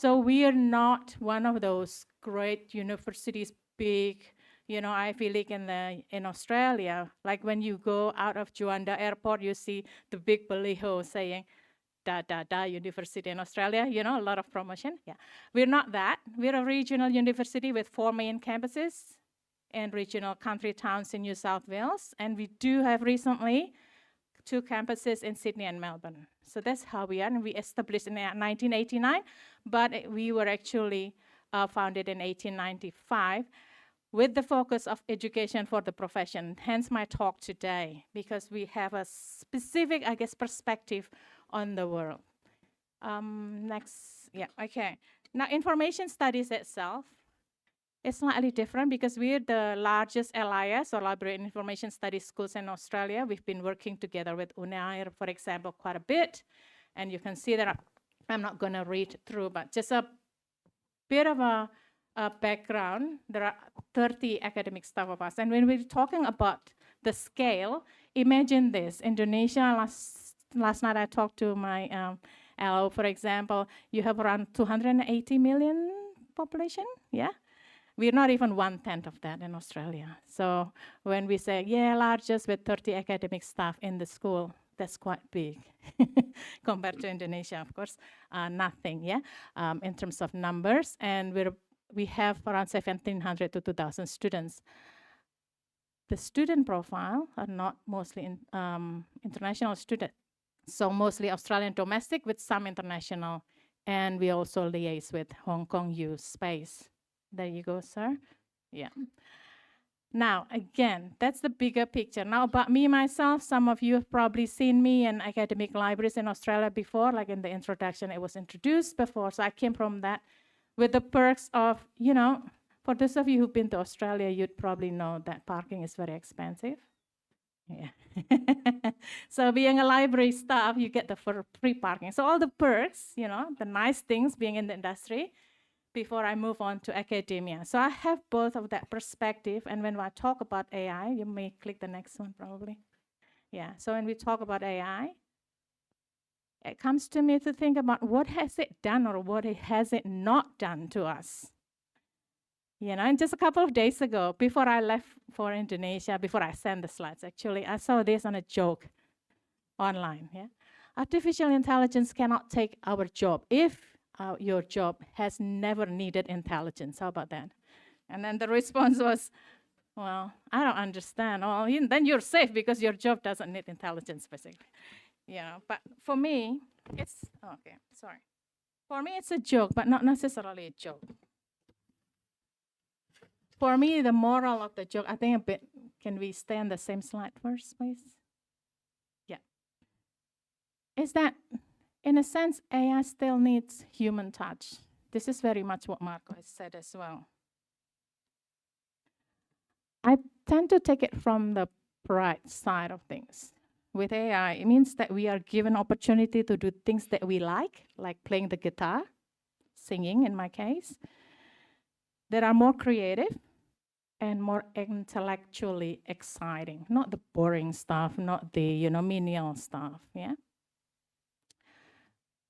Speaker 6: So we are not one of those great universities, big, Ivy League in Australia. Like when you go out of Juanda Airport, you see the big baliho saying, University in Australia, a lot of promotion. Yeah, we're not that. We're a regional university with 4 main campuses and regional country towns in New South Wales. And we do have recently 2 campuses in Sydney and Melbourne. So that's how we are. And we established in 1989, but we were actually founded in 1895 with the focus of education for the profession. Hence my talk today, because we have a specific, perspective on the world. Next, yeah, okay. Now, information studies itself, it's slightly different because we're the largest LIS, or Library and Information Studies schools in Australia. We've been working together with UNAIR, for example, quite a bit. And you can see that I'm not going to read through, but just a bit of a background. There are 30 academic staff of us. And when we're talking about the scale, imagine this. Indonesia, last night I talked to my For example, you have around 280 million population, yeah? We're not even 1/10 of that in Australia. So when we say, yeah, largest with 30 academic staff in the school, that's quite big compared to Indonesia, of course. Nothing, yeah, in terms of numbers. And we have around 1,700 to 2,000 students. The student profile are not mostly international students, so mostly Australian domestic with some international. And we also liaise with Hong Kong U Space. There you go, sir. Yeah. Now, again, that's the bigger picture. Now, about me, myself, some of you have probably seen me in academic libraries in Australia before, like in the introduction, it was introduced before. So I came from that with the perks of, you know, for those of you who've been to Australia, you'd probably know that parking is very expensive. Yeah. So being a library staff, you get the free parking. So all the perks, you know, the nice things being in the industry, before I move on to academia. So I have both of that perspective. And when I talk about AI, you may click the next one probably. Yeah, so when we talk about AI, it comes to me to think about what has it done or what has it not done to us? You know, and just a couple of days ago, before I left for Indonesia, before I sent the slides, actually, I saw this on a joke online, yeah? Artificial intelligence cannot take our job if your job has never needed intelligence. How about that? And then the response was, well, I don't understand. Oh, then you're safe because your job doesn't need intelligence, basically. You know, but for me, it's, okay, sorry. For me, it's a joke, but not necessarily a joke. For me, the moral of the joke, I think a bit, can we stay on the same slide first, please? Yeah. Is that, in a sense, AI still needs human touch. This is very much what Marco has said as well. I tend to take it from the bright side of things. With AI, it means that we are given opportunity to do things that we like playing the guitar, singing in my case, that are more creative and more intellectually exciting, not the boring stuff, not the, you know, menial stuff, yeah?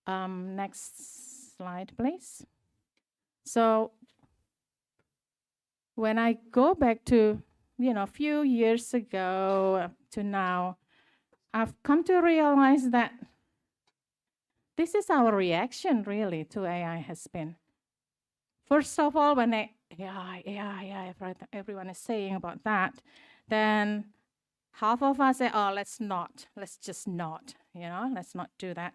Speaker 6: Next slide, please. So when I go back to, you know, a few years ago to now, I've come to realize that this is our reaction really to AI has been. First of all, when AI, everyone is saying about that, then half of us say, oh, let's just not, you know, let's not do that.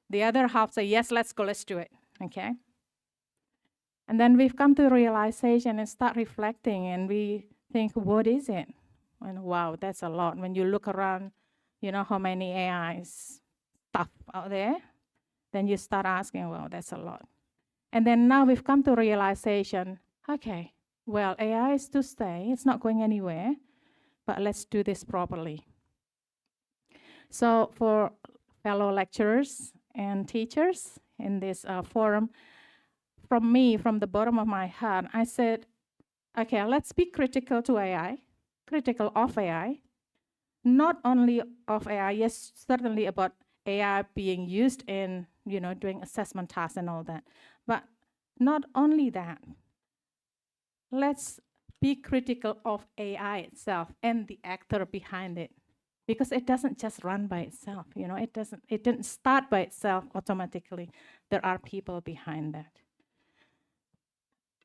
Speaker 6: The other half say, yes, let's go, let's do it, okay? And then we've come to realization and start reflecting and we think, what is it? And wow, that's a lot. When you look around, you know, how many AI stuff out there, then you start asking, well, that's a lot. And then now we've come to realization, okay, well, AI is to stay, it's not going anywhere, but let's do this properly. So for fellow lecturers and teachers in this forum, from me, from the bottom of my heart, I said, okay, let's be critical to AI, critical of AI, not only of AI, yes, certainly about AI being used in, you know, doing assessment tasks and all that, but not only that, let's be critical of AI itself and the actor behind it, because it doesn't just run by itself, you know, it didn't start by itself automatically. There are people behind that.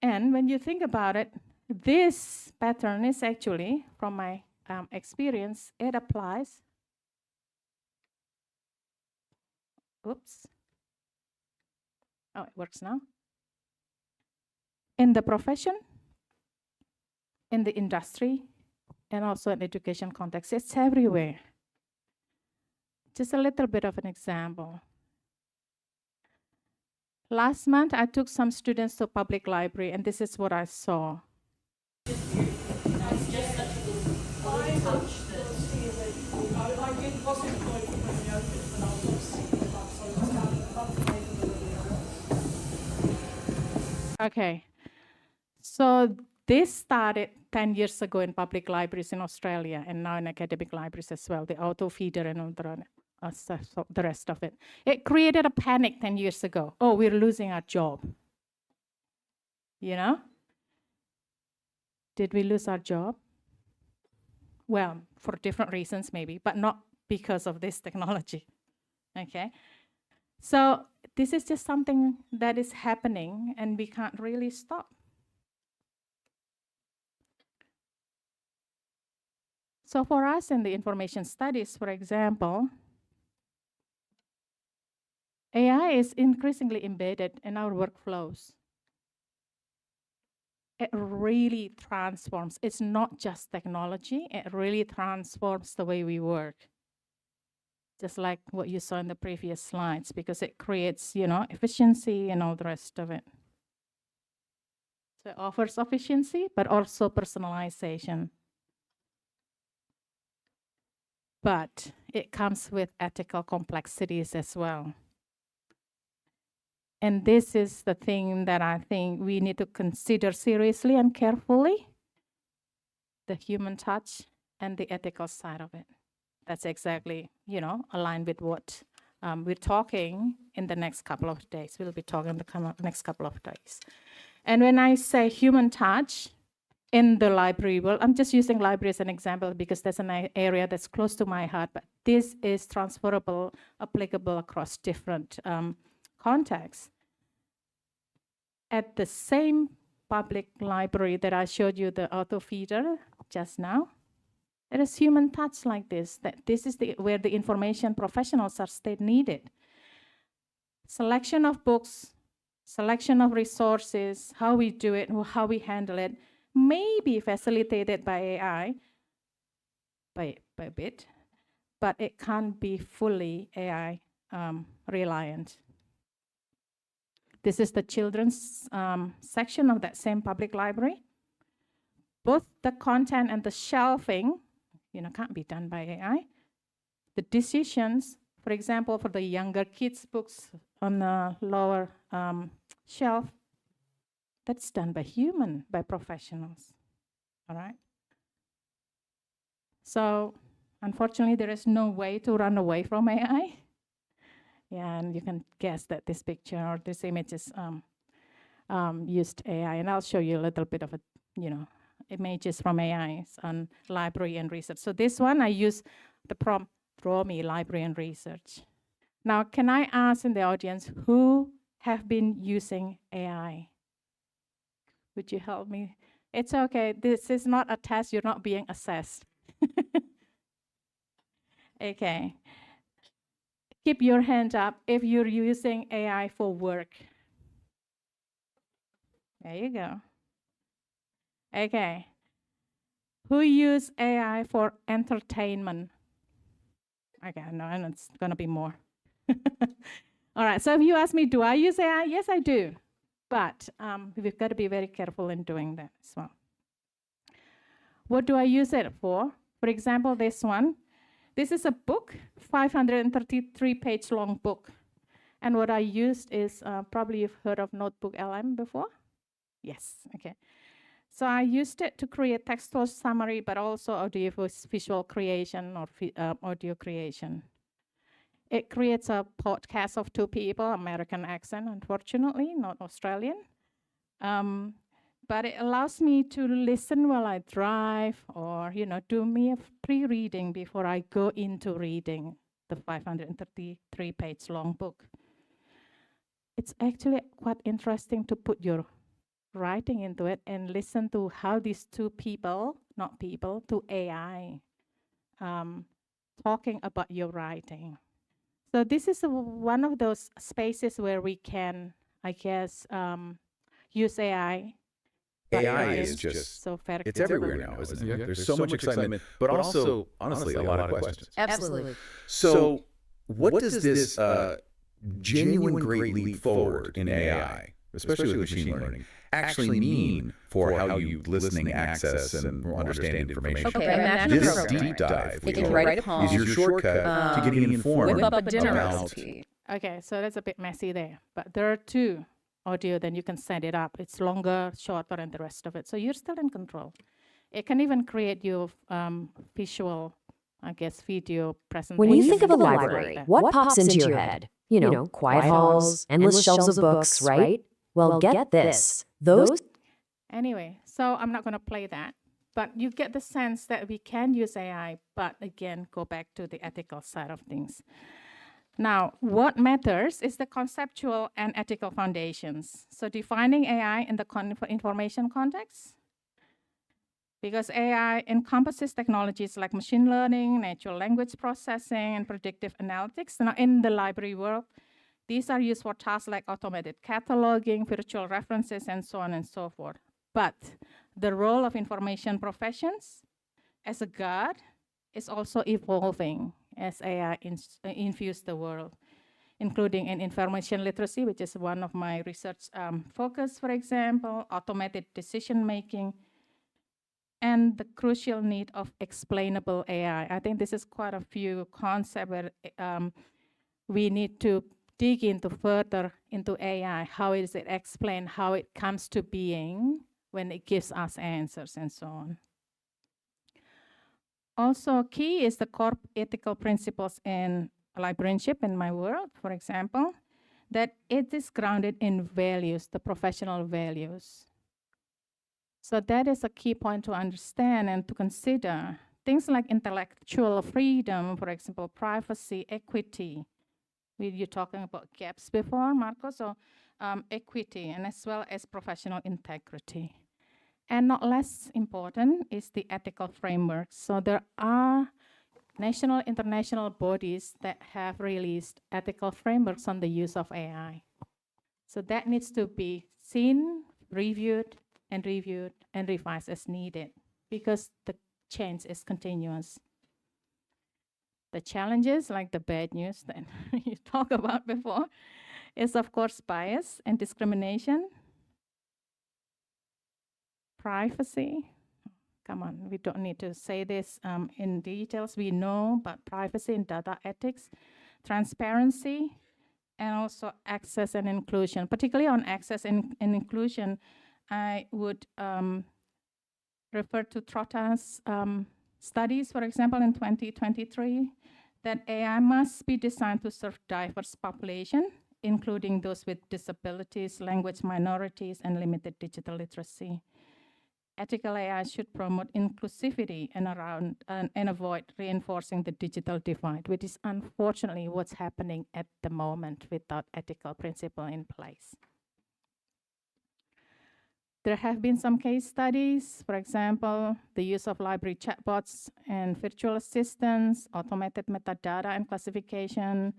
Speaker 6: And when you think about it, this pattern is actually, from my experience, it applies. Oops. Oh, it works now. In the profession, in the industry, and also in education context, it's everywhere. Just a little bit of an example. Last month, I took some students to public library, and this is what I saw. Okay, so this started 10 years ago in public libraries in Australia and now in academic libraries as well, the auto feeder and all that. the rest of it. It created a panic 10 years ago. Oh, we're losing our job. You know? Did we lose our job? Well, for different reasons maybe, but not because of this technology. Okay? So this is just something that is happening and we can't really stop. So for us in the information studies, for example, AI is increasingly embedded in our workflows. It really transforms. It's not just technology, it really transforms the way we work. Just like what you saw in the previous slides, because it creates, efficiency and all the rest of it. So it offers efficiency, but also personalization. But it comes with ethical complexities as well. And this is the thing that I think we need to consider seriously and carefully, the human touch and the ethical side of it. That's exactly, aligned with what we're talking in the next couple of days. We'll be talking the next couple of days. And when I say human touch in the library world, I'm just using library as an example because that's an area that's close to my heart, but this is transferable, applicable across different contexts. At the same public library that I showed you the auto feeder just now, there is human touch like this, that this is where the information professionals are still needed. Selection of books, selection of resources, how we do it, how we handle it, may be facilitated by AI by a bit, but it can't be fully AI reliant. This is the children's section of that same public library. Both the content and the shelving, can't be done by AI. The decisions, for example, for the younger kids' books on the lower shelf, that's done by by professionals, all right? So, unfortunately, there is no way to run away from AI. Yeah, and you can guess that this picture or this image is used AI, and I'll show you a little bit of images from AI on library and research. So this one, I use the prompt, draw me library and research. Now, can I ask in the audience who have been using AI? Would you help me? It's okay, this is not a test, you're not being assessed. Okay. Keep your hand up if you're using AI for work. There you go. Okay. Who use AI for entertainment? Okay, no, and it's gonna be more. All right, so if you ask me, do I use AI? Yes, I do. But we've got to be very careful in doing that as well. What do I use it for? For example, this one. This is a book, 533-page long book. And what I used is, probably you've heard of Notebook LM before? Yes, okay. So I used it to create textual summary, but also audio-visual creation or audio creation. It creates a podcast of 2 people, American accent, unfortunately, not Australian. But it allows me to listen while I drive or, do me a pre-reading before I go into reading the 533-page long book. It's actually quite interesting to put your writing into it and listen to how these 2 people, not people, to AI, talking about your writing. So this is one of those spaces where we can, I guess, use AI.
Speaker 7: AI is just,
Speaker 6: so very
Speaker 7: it's everywhere now, isn't it? There's so much excitement, but also, honestly, a lot of questions.
Speaker 8: Absolutely.
Speaker 7: So what does this genuine great leap forward in AI, especially with machine learning, actually mean for how you listening, access, and understand information?
Speaker 8: Okay, imagine a
Speaker 7: This
Speaker 8: program.
Speaker 7: deep dive
Speaker 8: They can write a poem,
Speaker 7: is your shortcut to getting informed
Speaker 8: whip up a dinner
Speaker 7: about
Speaker 8: recipe.
Speaker 6: Okay, so that's a bit messy there, but there are 2 audio, then you can set it up. It's longer, shorter, and the rest of it. So you're still in control. It can even create your visual I guess, video presentation.
Speaker 8: When you think of a
Speaker 6: and things like
Speaker 8: library,
Speaker 6: that.
Speaker 8: what pops into your head? Quiet halls, endless shelves of books, right? Well, get this. Those
Speaker 6: Anyway, so I'm not going to play that, but you get the sense that we can use AI, but again, go back to the ethical side of things. Now, what matters is the conceptual and ethical foundations. So defining AI in the information context, because AI encompasses technologies like machine learning, natural language processing, and predictive analytics. Now, in the library world, these are used for tasks like automated cataloging, virtual references, and so on and so forth. But the role of information professions as a guard is also evolving as AI infuse the world, including in information literacy, which is one of my research focus, for example, automated decision-making, and the crucial need of explainable AI. I think this is quite a few concepts where we need to dig into further into AI. How is it explained, how it comes to being when it gives us answers and so on. Also key is the core ethical principles in librarianship in my world, for example, that it is grounded in values, the professional values. So that is a key point to understand and to consider. Things like intellectual freedom, for example, privacy, equity. You're talking about gaps before, Marco, so equity, and as well as professional integrity. And not less important is the ethical framework. So there are national, international bodies that have released ethical frameworks on the use of AI. So that needs to be seen, reviewed, and revised as needed, because the change is continuous. The challenges, like the bad news that you talked about before, is of course bias and discrimination. Privacy, come on, we don't need to say this in details, we know, but privacy and data ethics, transparency, and also access and inclusion. Particularly on access and inclusion, I would refer to Trotta's studies, for example, in 2023, that AI must be designed to serve diverse population, including those with disabilities, language minorities, and limited digital literacy. Ethical AI should promote inclusivity and avoid reinforcing the digital divide, which is unfortunately what's happening at the moment without ethical principle in place. There have been some case studies, for example, the use of library chatbots and virtual assistants, automated metadata and classification,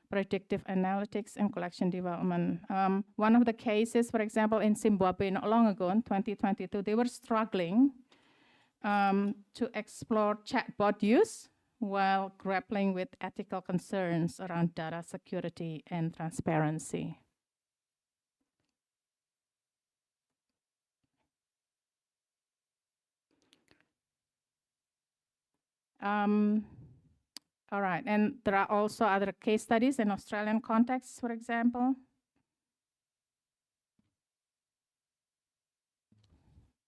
Speaker 6: predictive analytics, and collection development. One of the cases, for example, in Zimbabwe not long ago, in 2022, they were struggling to explore chatbot use while grappling with ethical concerns around data security and transparency. All right, and there are also other case studies in Australian contexts, for example.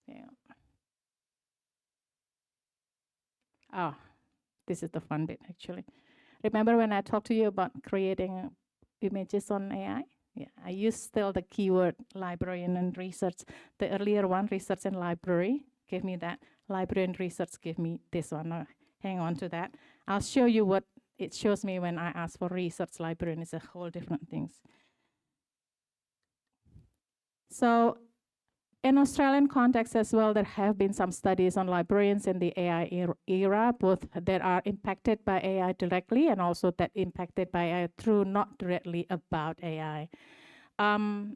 Speaker 6: Yeah. Oh, this is the fun bit, actually. Remember when I talked to you about creating images on AI? Yeah, I use still the keyword librarian and research. The earlier one, research and library, gave me that. Library and research gave me this one. Hang on to that. I'll show you what it shows me when I ask for research librarian. It's a whole different things. So in Australian context as well, there have been some studies on librarians in the AI era, both that are impacted by AI directly and also that impacted by AI through not directly about AI.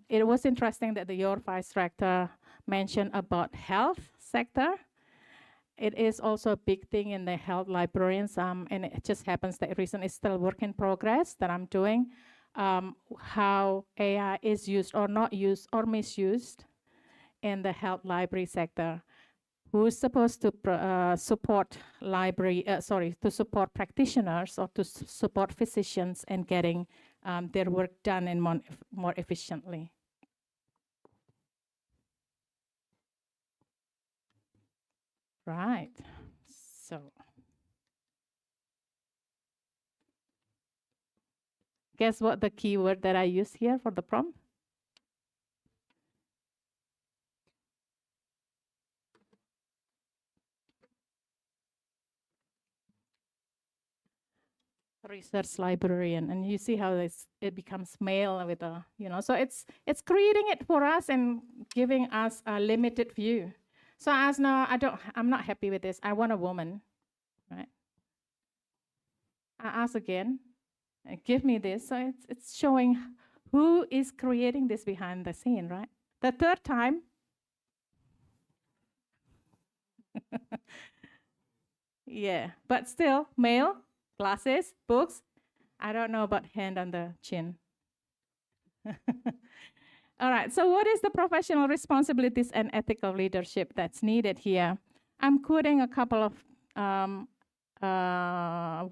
Speaker 6: It was interesting that your vice rector mentioned about health sector. It is also a big thing in the health librarians, and it just happens that recently it's still work in progress that I'm doing, how AI is used or not used or misused in the health library sector. Who's supposed to support to support practitioners or to support physicians in getting their work done and more efficiently. Right, so Guess what the keyword that I use here for the prompt? Research librarian, and you see how it becomes male with a, so it's creating it for us and giving us a limited view. So I asked, no, I'm not happy with this. I want a woman, right? I ask again, give me this. So it's showing who is creating this behind the scene, right? The third time, yeah, but still male, glasses, books. I don't know about hand on the chin. All right, so what is the professional responsibilities and ethical leadership that's needed here? I'm quoting a couple of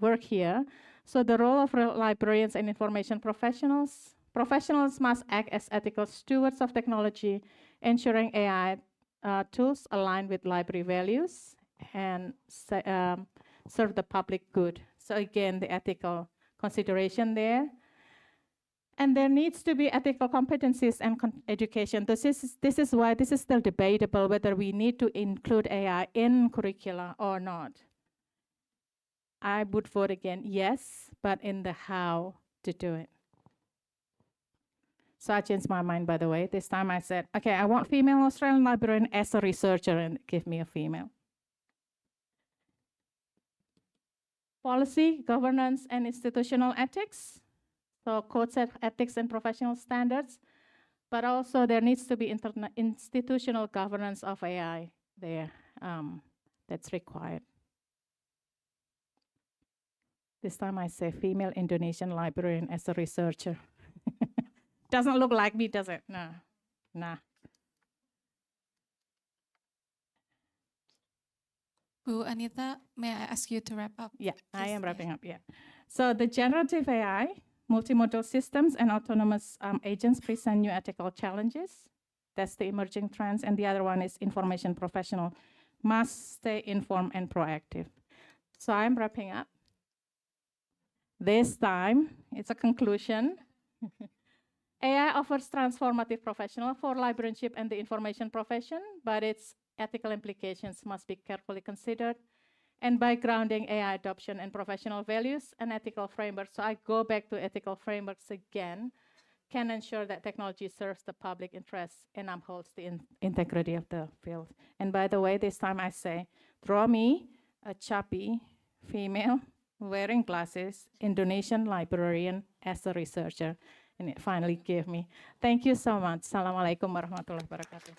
Speaker 6: work here. So the role of librarians and information professionals. Professionals must act as ethical stewards of technology, ensuring AI tools align with library values and serve the public good. So again, the ethical consideration there. And there needs to be ethical competencies and education. This is why this is still debatable whether we need to include AI in curricula or not. I would vote again, yes, but in the how to do it. So I changed my mind, by the way. This time I said, okay, I want female Australian librarian as a researcher, and give me a female. Policy, governance, and institutional ethics. So code set ethics and professional standards, but also there needs to be institutional governance of AI there. That's required. This time I say female Indonesian librarian as a researcher. Doesn't look like me, does it? No, nah.
Speaker 4: Bu Anita, may I ask you to wrap up?
Speaker 6: Yeah, I
Speaker 4: please?
Speaker 6: am wrapping up, yeah. So the generative AI, multimodal systems and autonomous agents present new ethical challenges. That's the emerging trends. And the other one is information professional must stay informed and proactive. So I'm wrapping up. This time, it's a conclusion. AI offers transformative professional for librarianship and the information profession, but its ethical implications must be carefully considered. And by grounding AI adoption and professional values and ethical frameworks, so I go back to ethical frameworks again, can ensure that technology serves the public interest and upholds the integrity of the field. And by the way, this time I say, draw me a chubby female wearing glasses, Indonesian librarian as a researcher. And it finally gave me. Thank you so much. Assalamualaikum warahmatullahi wabarakatuh.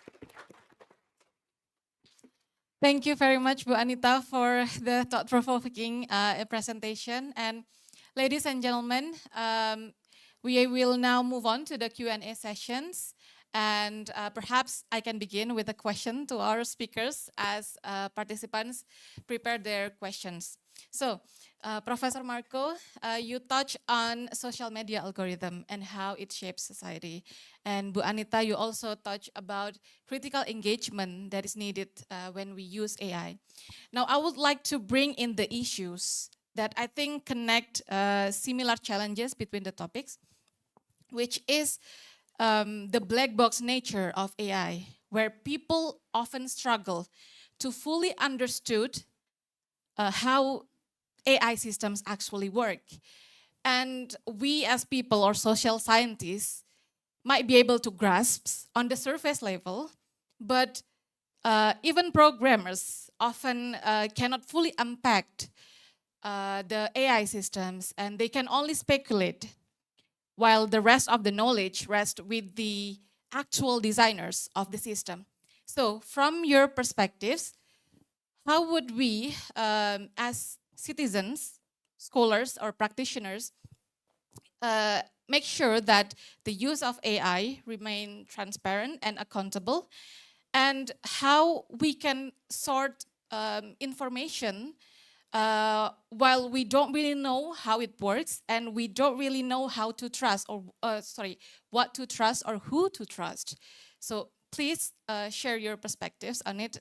Speaker 4: Thank you very much, Bu Anita, for the thought-provoking presentation. And ladies and gentlemen, we will now move on to the Q&A sessions. And perhaps I can begin with a question to our speakers as participants prepare their questions. So, Professor Marco, you touched on social media algorithm and how it shapes society. And Bu Anita, you also touched about critical engagement that is needed when we use AI. Now, I would like to bring in the issues that I think connect similar challenges between the topics, which is the black box nature of AI, where people often struggle to fully understood how AI systems actually work. And we as people or social scientists might be able to grasp on the surface level, but even programmers often cannot fully unpack the AI systems, and they can only speculate, while the rest of the knowledge rests with the actual designers of the system. So from your perspectives, how would we, as citizens, scholars, or practitioners, make sure that the use of AI remain transparent and accountable, and how we can sort information while we don't really know how it works, and we don't really know how to trust, or what to trust or who to trust. So please share your perspectives on it.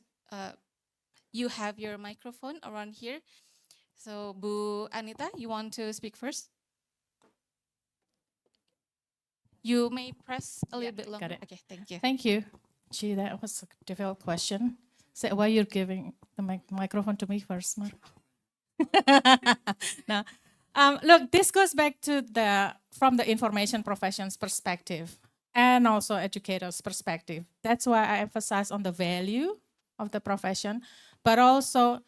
Speaker 4: You have your microphone around here. So Bu Anita, you want to speak first? You may press a
Speaker 6: Yeah,
Speaker 4: little bit
Speaker 6: got
Speaker 4: longer.
Speaker 6: it.
Speaker 4: Okay, thank you.
Speaker 6: Thank you. Gee, that was a difficult question. So why you're giving the microphone to me first, Mark? No. Look, this goes back to from the information profession's perspective and also educators' perspective. That's why I emphasize on the value of the profession, but also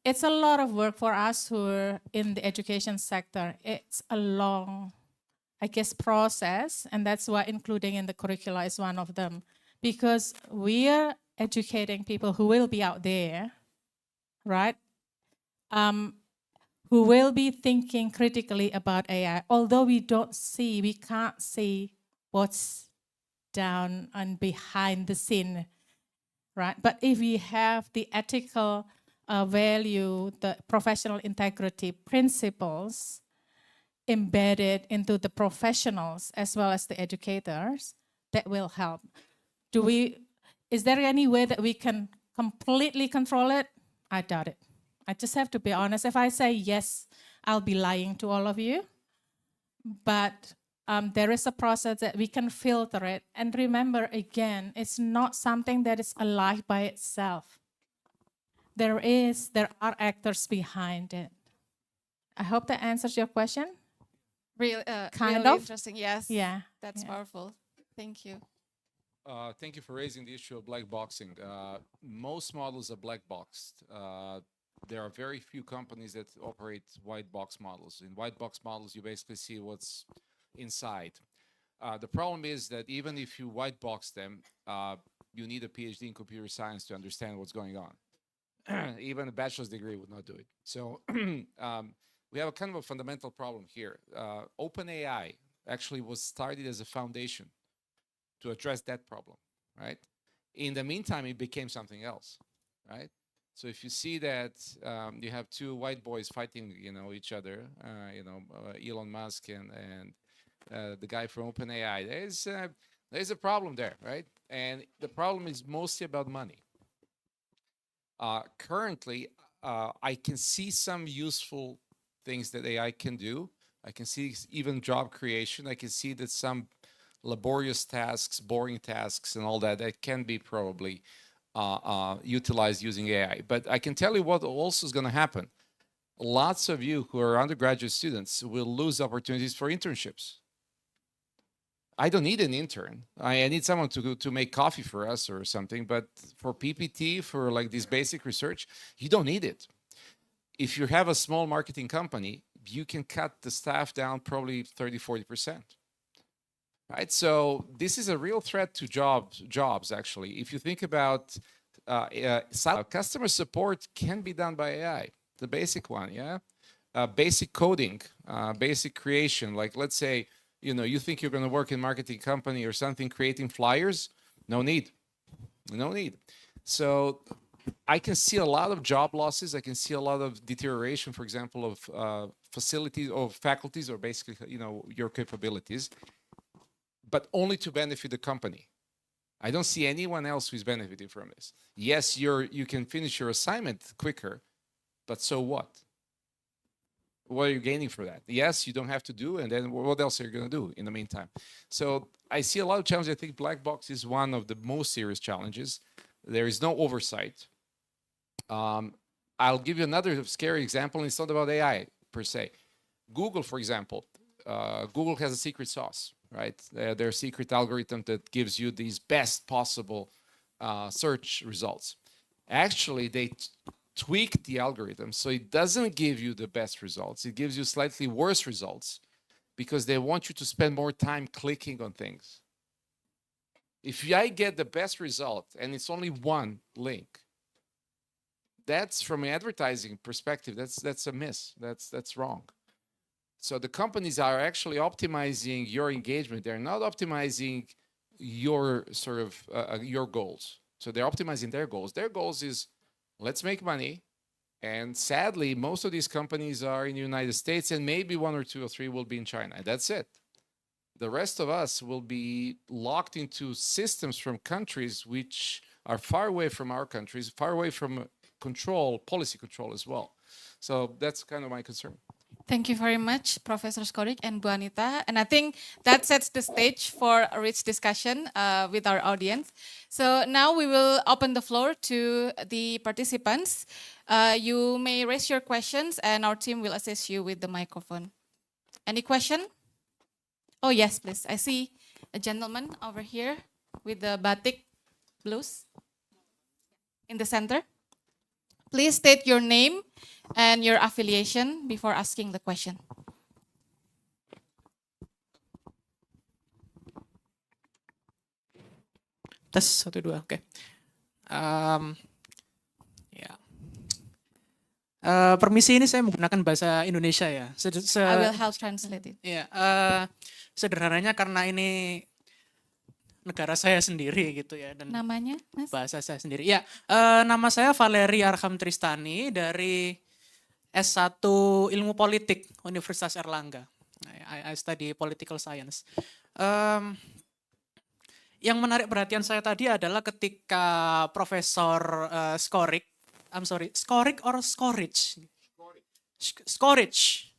Speaker 6: it's a lot of work for us who are in the education sector. It's a long, I guess, process, and that's why including in the curricula is one of them, because we are educating people who will be out there, right? Who will be thinking critically about AI, although we can't see what's down and behind the scene, right? But if we have the ethical value, the professional integrity principles embedded into the professionals as well as the educators, that will help. Is there any way that we can completely control it? I doubt it. I just have to be honest. If I say yes, I'll be lying to all of you. But there is a process that we can filter it. And remember, again, it's not something that is alive by itself. There are actors behind it. I hope that answers your question.
Speaker 4: Really,
Speaker 6: Kind
Speaker 4: really
Speaker 6: of.
Speaker 4: interesting. Yes.
Speaker 6: Yeah.
Speaker 4: That's
Speaker 6: yeah.
Speaker 4: powerful. Thank you.
Speaker 9: Thank you for raising the issue of black boxing. Most models are black boxed. There are very few companies that operate white box models. In white box models, you basically see what's inside. The problem is that even if you white box them, you need a PhD in computer science to understand what's going on. Even a bachelor's degree would not do it. So we have a kind of a fundamental problem here. OpenAI actually was started as a foundation to address that problem, right? In the meantime, it became something else, right? So if you see that you have two white boys fighting, each other, Elon Musk and the guy from OpenAI, there's a problem there, right? And the problem is mostly about money. Currently, I can see some useful things that AI can do. I can see even job creation. I can see that some laborious tasks, boring tasks, and all that can be probably utilized using AI. But I can tell you what also is going to happen. Lots of you who are undergraduate students will lose opportunities for internships. I don't need an intern. I need someone to make coffee for us or something. But for PPT, for like this basic research, you don't need it. If you have a small marketing company, you can cut the staff down probably 30, 40%. Right, so this is a real threat to jobs. Actually, if you think about customer support, can be done by AI. The basic one, yeah, basic coding, basic creation. Like let's say, you think you're going to work in marketing company or something, creating flyers. No need. So I can see a lot of job losses. I can see a lot of deterioration, for example, of facilities or faculties, or basically, your capabilities. But only to benefit the company. I don't see anyone else who's benefiting from this. Yes, you can finish your assignment quicker, but so what? What are you gaining for that? Yes, you don't have to do, and then what else are you going to do in the meantime? So I see a lot of challenges. I think black box is one of the most serious challenges. There is no oversight. I'll give you another scary example. It's not about AI per se. Google, for example, Google has a secret sauce. Right, their secret algorithm that gives you these best possible search results. Actually, they tweak the algorithm so it doesn't give you the best results. It gives you slightly worse results because they want you to spend more time clicking on things. If I get the best result and it's only one link, that's from an advertising perspective. That's a miss. That's wrong. So the companies are actually optimizing your engagement. They're not optimizing your sort of your goals. So they're optimizing their goals. Their goals is let's make money. And sadly, most of these companies are in the United States, and maybe one or two or three will be in China. That's it. The rest of us will be locked into systems from countries which are far away from our countries, far away from control, policy control as well. So that's kind of my concern.
Speaker 4: Thank you very much, Professor Skorik and Bu Anita. And I think that sets the stage for a rich discussion with our audience. So now we will open the floor to the participants. You may raise your questions and our team will assist you with the microphone. Any question? Oh, yes, please. I see a gentleman over here with the batik blues in the center. Please state your name and your affiliation before asking the question.
Speaker 10: Tes 1 2, oke. Ya. Permisi, ini saya menggunakan bahasa Indonesia ya.
Speaker 4: I will help translate it.
Speaker 10: Ya, sederhananya karena ini negara saya sendiri gitu ya, dan
Speaker 4: Namanya, Mas?
Speaker 10: bahasa saya sendiri. Ya, nama saya Valeri Arham Tristani dari S1 Ilmu Politik Universitas Erlangga. I study political science. Yang menarik perhatian saya tadi adalah ketika Profesor Skorik, I'm sorry, Skorik or Skorich? Skorich.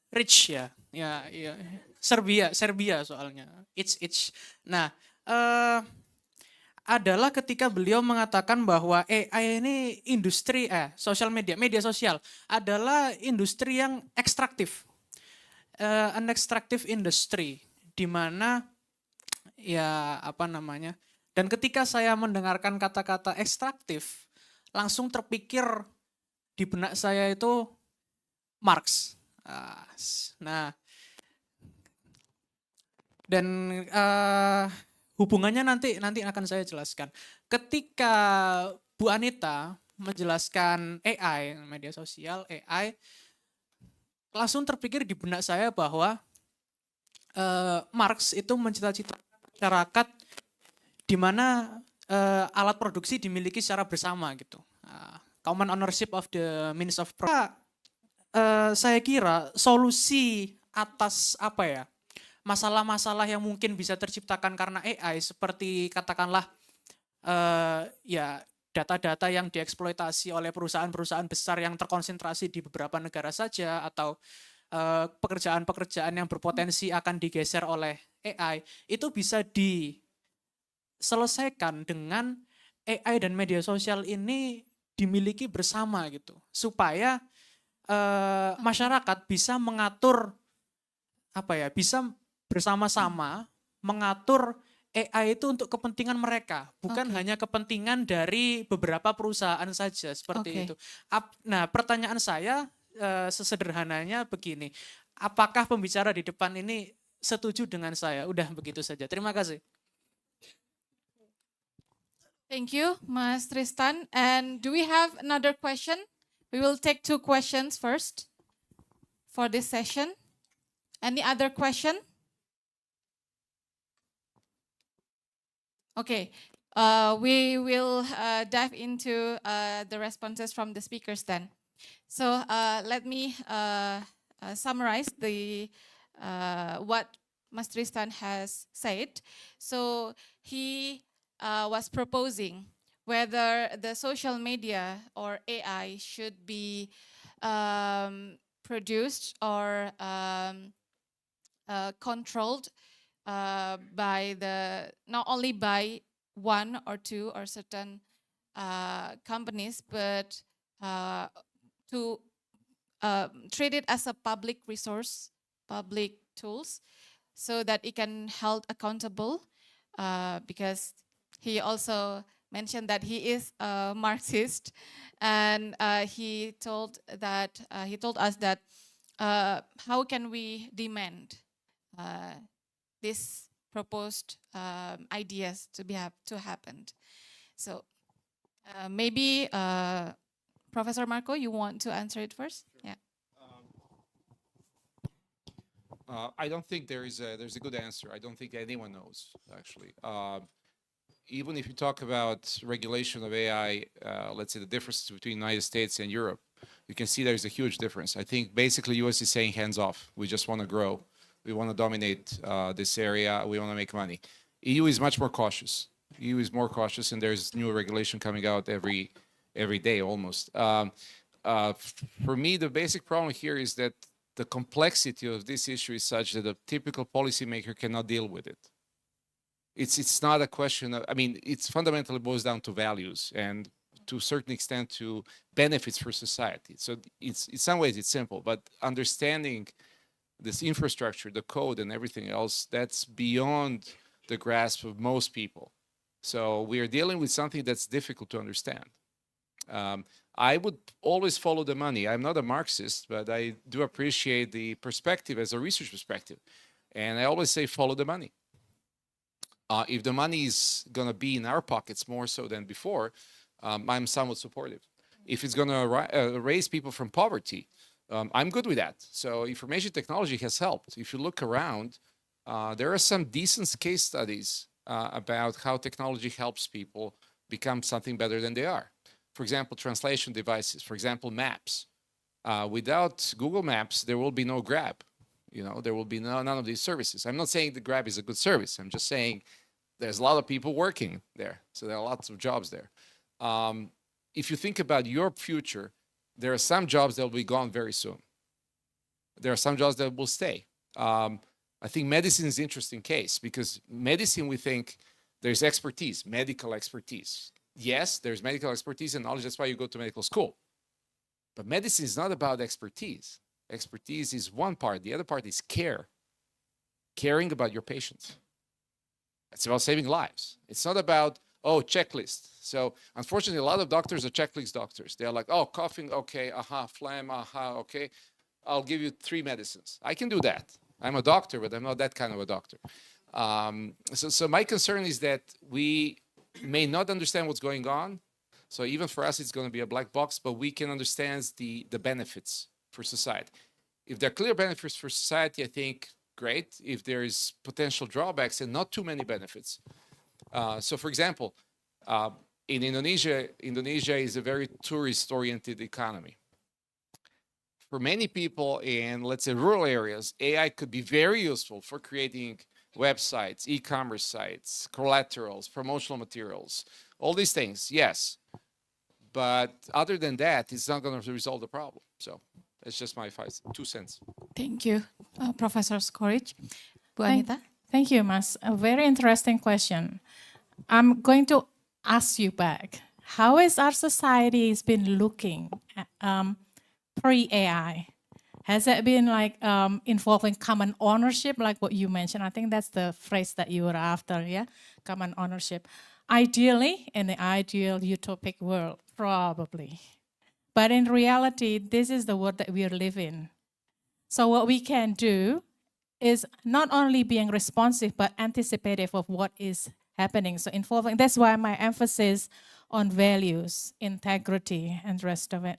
Speaker 10: Rich ya. Ya, ya. Serbia soalnya. It's. Nah, adalah ketika beliau mengatakan bahwa AI ini industri sosial media sosial adalah industri yang ekstraktif. An extractive industry, di mana ya apa namanya? Dan ketika saya mendengarkan kata-kata ekstraktif, langsung terpikir di benak saya itu Marx. Nah, dan hubungannya nanti akan saya jelaskan. Ketika Bu Anita menjelaskan AI, media sosial, AI, langsung terpikir di benak saya bahwa Marx itu mencita-citakan masyarakat di mana alat produksi dimiliki secara bersama gitu. Common ownership of the means of production. Saya kira solusi atas apa ya? Masalah-masalah yang mungkin bisa terciptakan karena AI seperti katakanlah ya data-data yang dieksploitasi oleh perusahaan-perusahaan besar yang terkonsentrasi di beberapa negara saja, atau pekerjaan-pekerjaan yang berpotensi akan digeser oleh AI, itu bisa diselesaikan dengan AI dan media sosial ini dimiliki bersama gitu, supaya masyarakat bisa mengatur apa ya, bisa bersama-sama mengatur AI itu untuk kepentingan mereka, bukan hanya kepentingan dari beberapa perusahaan saja seperti itu. Nah, pertanyaan saya sesederhananya begini, apakah pembicara di depan ini setuju dengan saya? Udah begitu saja. Terima kasih.
Speaker 4: Thank you, Mas Tristan. And do we have another question? We will take 2 questions first for this session. Any other question? Okay, we will dive into the responses from the speakers then. So let me summarize what Mas Tristan has said. So he was proposing whether the social media or AI should be produced or controlled by not only by 1 or 2 or certain companies, but to treat it as a public resource, public tools, so that it can held accountable, because he also mentioned that he is a Marxist, and he told us that how can we demand this proposed ideas to happen. So maybe Professor Marco, you want to answer it first? Yeah.
Speaker 9: I don't think there's a good answer. I don't think anyone knows, actually. Even if you talk about regulation of AI, let's say the differences between the United States and Europe, you can see there's a huge difference. I think basically US is saying hands off. We just want to grow. We want to dominate this area. We want to make money. EU is much more cautious. EU is more cautious, and there's new regulation coming out every day almost. For me, the basic problem here is that the complexity of this issue is such that a typical policymaker cannot deal with it. It's not a question of, I mean, it's fundamentally boils down to values and to a certain extent to benefits for society. So it's in some ways it's simple, but understanding this infrastructure, the code and everything else, that's beyond the grasp of most people. So we are dealing with something that's difficult to understand. I would always follow the money. I'm not a Marxist, but I do appreciate the perspective as a research perspective. And I always say, follow the money. If the money is going to be in our pockets more so than before, I'm somewhat supportive. If it's going to raise people from poverty, I'm good with that. So information technology has helped. If you look around, there are some decent case studies about how technology helps people become something better than they are. For example, translation devices, for example, maps. Without Google Maps, there will be no Grab. You know, there will be none of these services. I'm not saying the Grab is a good service. I'm just saying there's a lot of people working there. So there are lots of jobs there. If you think about your future, there are some jobs that will be gone very soon. There are some jobs that will stay. I think medicine is an interesting case because medicine, we think there's expertise, medical expertise. Yes, there's medical expertise and knowledge. That's why you go to medical school. But medicine is not about expertise. Expertise is one part. The other part is care. Caring about your patients. It's about saving lives. It's not about, oh, checklist. So unfortunately, a lot of doctors are checklist doctors. They're like, oh, coughing, okay, phlegm, okay. I'll give you 3 medicines. I can do that. I'm a doctor, but I'm not that kind of a doctor. So my concern is that we may not understand what's going on. So even for us, it's going to be a black box, but we can understand the benefits for society. If there are clear benefits for society, I think great. If there is potential drawbacks and not too many benefits. So for example, in Indonesia is a very tourist-oriented economy. For many people in, let's say, rural areas, AI could be very useful for creating websites, e-commerce sites, collaterals, promotional materials, all these things, yes. But other than that, it's not going to resolve the problem. So that's just my 2 cents.
Speaker 4: Thank you, Professor Skoric. Bu
Speaker 6: Thank-
Speaker 4: Anita?
Speaker 6: Thank you, Mas. A very interesting question. I'm going to ask you back. How has our society has been looking at, pre-AI? Has it been like involving common ownership, like what you mentioned? I think that's the phrase that you were after, yeah? Common ownership. Ideally, in the ideal utopic world, probably. But in reality, this is the world that we live in. So what we can do is not only being responsive, but anticipative of what is happening. So involving, that's why my emphasis on values, integrity, and the rest of it.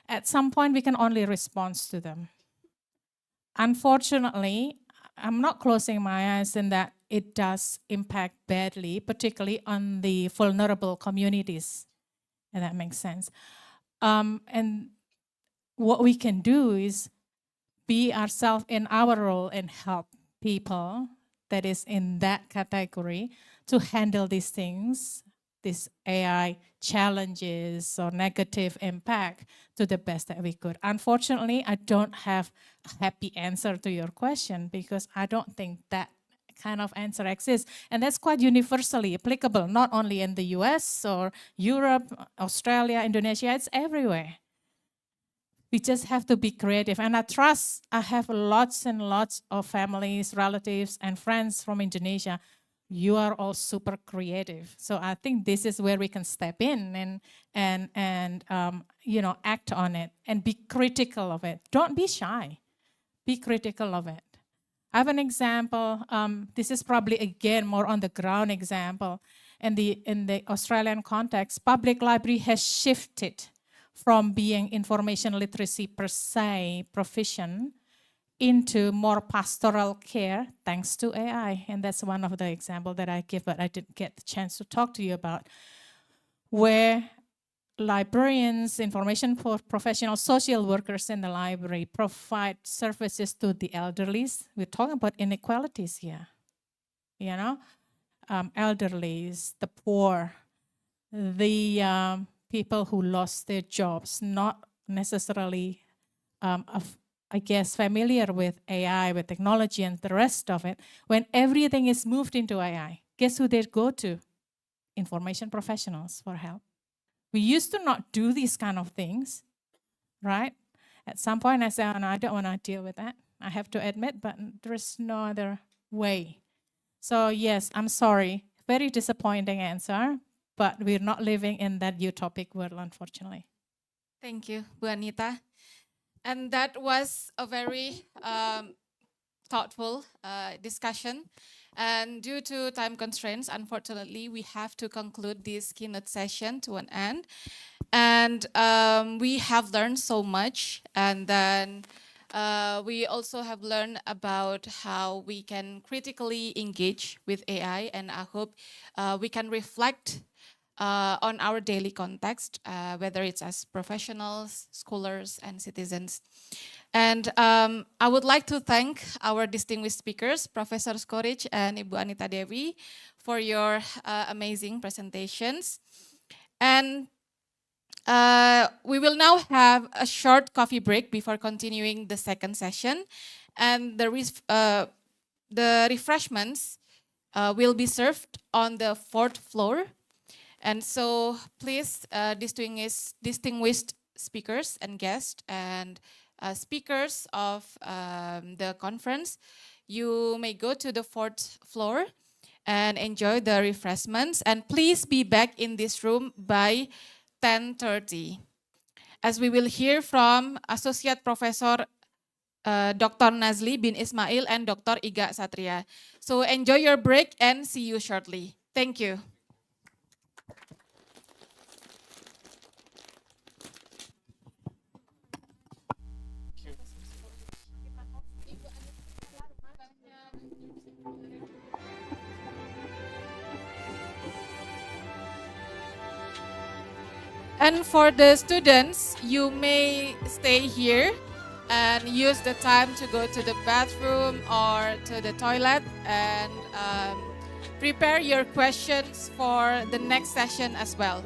Speaker 6: At some point, we can only respond to them. Unfortunately, I'm not closing my eyes in that it does impact badly, particularly on the vulnerable communities, and that makes sense. And what we can do is be ourselves in our role and help people that is in that category to handle these things, these AI challenges or negative impact to the best that we could. Unfortunately, I don't have a happy answer to your question because I don't think that kind of answer exists. And that's quite universally applicable, not only in the US or Europe, Australia, Indonesia, it's everywhere. We just have to be creative. And I trust I have lots and lots of families, relatives, and friends from Indonesia. You are all super creative. So I think this is where we can step in and act on it and be critical of it. Don't be shy. Be critical of it. I have an example. This is probably, again, more on the ground example. In the Australian context, public library has shifted from being information literacy per se profession into more pastoral care thanks to AI. And that's one of the examples that I give, but I didn't get the chance to talk to you about, where librarians, information for professional social workers in the library provide services to the elderly. We're talking about inequalities here, you know, elderlies, the poor, the people who lost their jobs, not necessarily I guess, familiar with AI, with technology and the rest of it, when everything is moved into AI, guess who they go to? Information professionals for help. We used to not do these kind of things, right? At some point I said, oh, no, I don't want to deal with that. I have to admit, but there's no other way. So yes, I'm sorry. Very disappointing answer, but we're not living in that utopic world, unfortunately.
Speaker 4: Thank you, Bu Anita. And that was a very thoughtful discussion. And due to time constraints, unfortunately, we have to conclude this keynote session to an end. And we have learned so much. And then we also have learned about how we can critically engage with AI. And I hope we can reflect on our daily context, whether it's as professionals, scholars, and citizens. And I would like to thank our distinguished speakers, Professor Skorich and Ibu Anita Dewi, for your amazing presentations. And we will now have a short coffee break before continuing the second session. And the refreshments will be served on the fourth floor. And so please, distinguished speakers and guests and speakers of the conference, you may go to the fourth floor and enjoy the refreshments. And please be back in this room by 10:30. As we will hear from Associate Professor Dr. Nazli bin Ismail and Dr. Iga Satria. So enjoy your break and see you shortly. Thank you. And for the students, you may stay here and use the time to go to the bathroom or to the toilet and prepare your questions for the next session as well.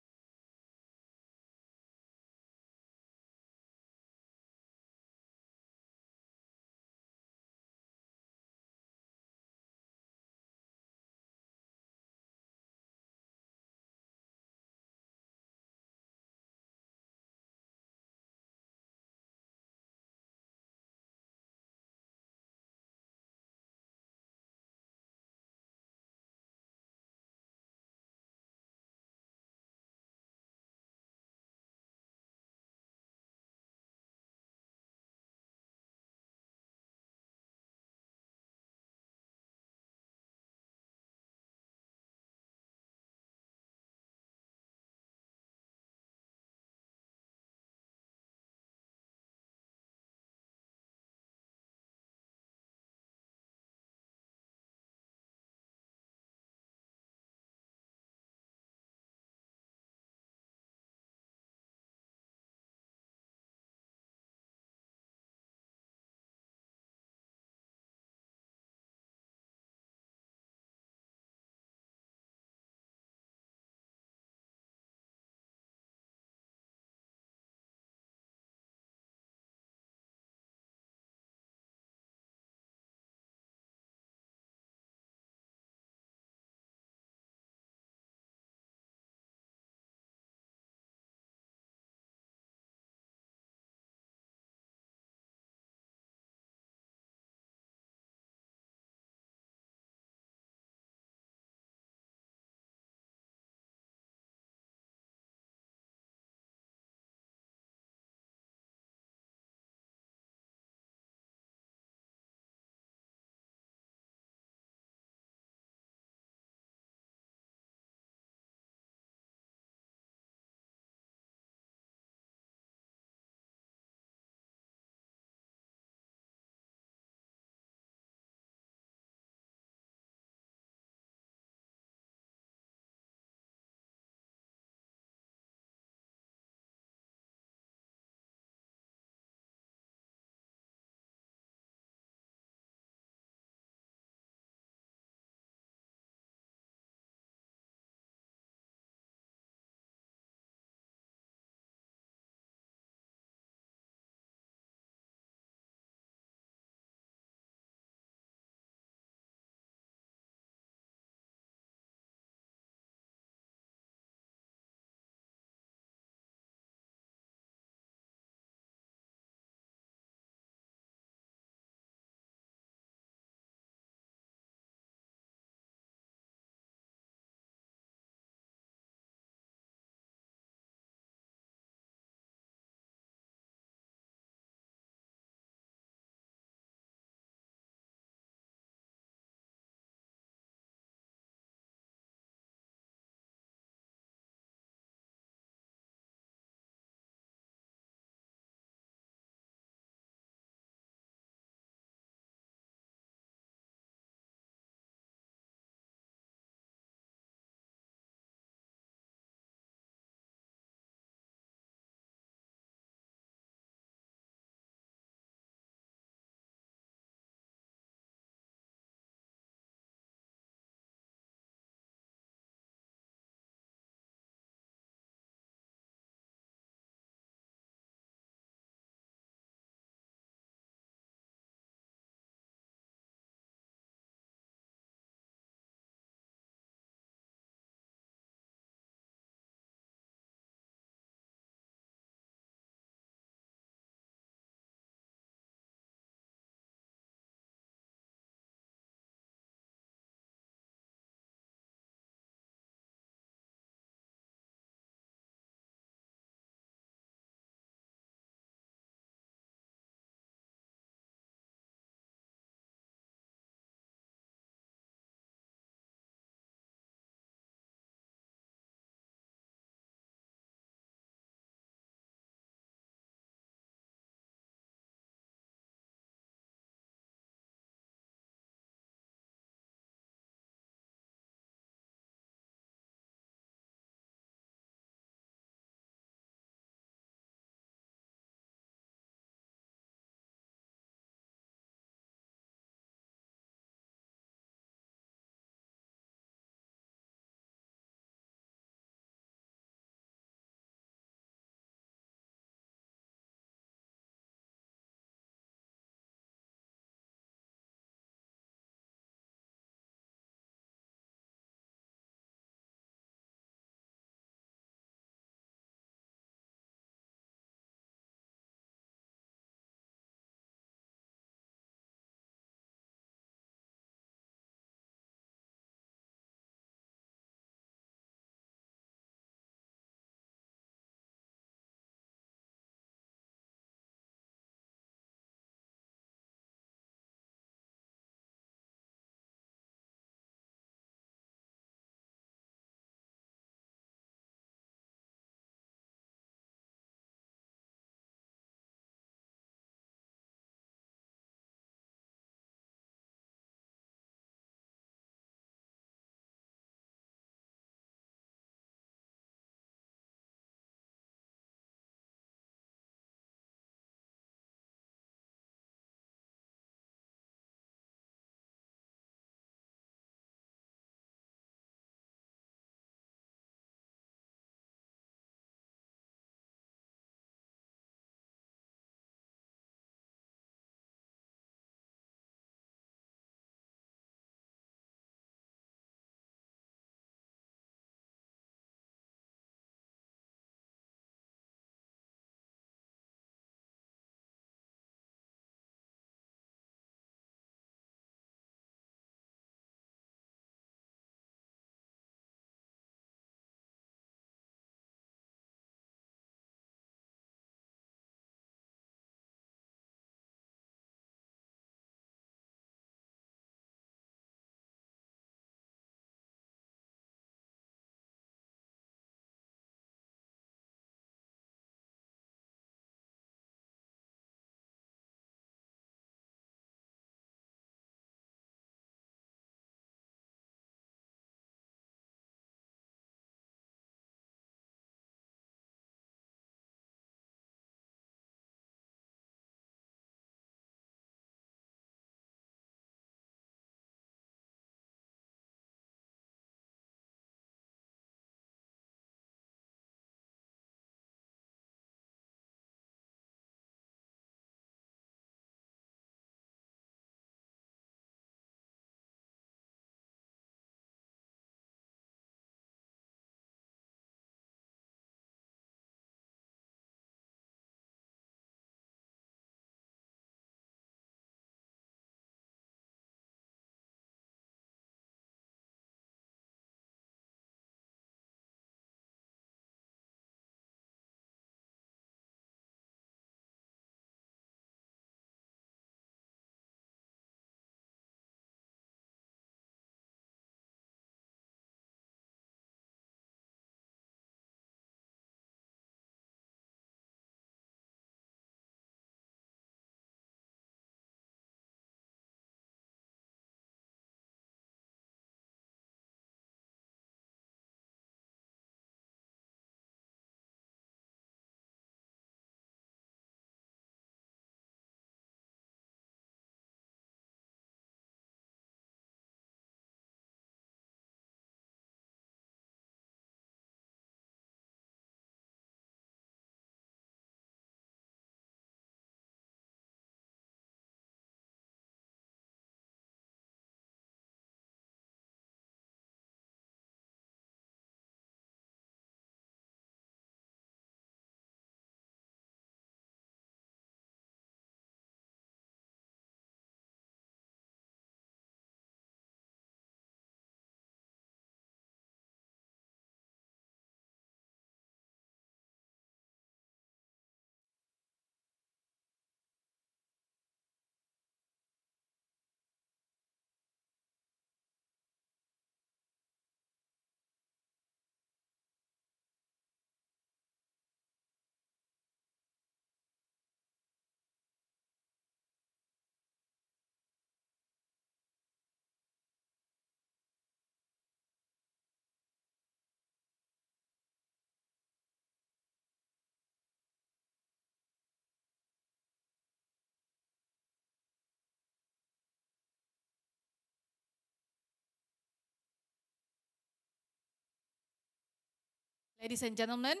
Speaker 4: Ladies and gentlemen,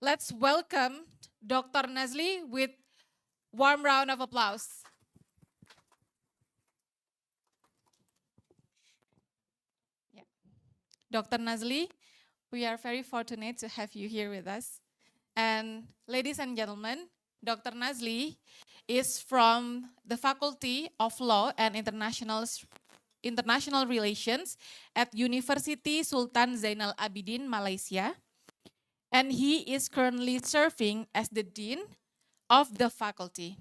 Speaker 4: let's welcome Dr. Nazli with warm round of applause. Yeah. Dr. Nazli, we are very fortunate to have you here with us. And ladies and gentlemen, Dr. Nazli is from the Faculty of Law and International Relations at University Sultan Zainal Abidin, Malaysia. And he is currently serving as the Dean of the faculty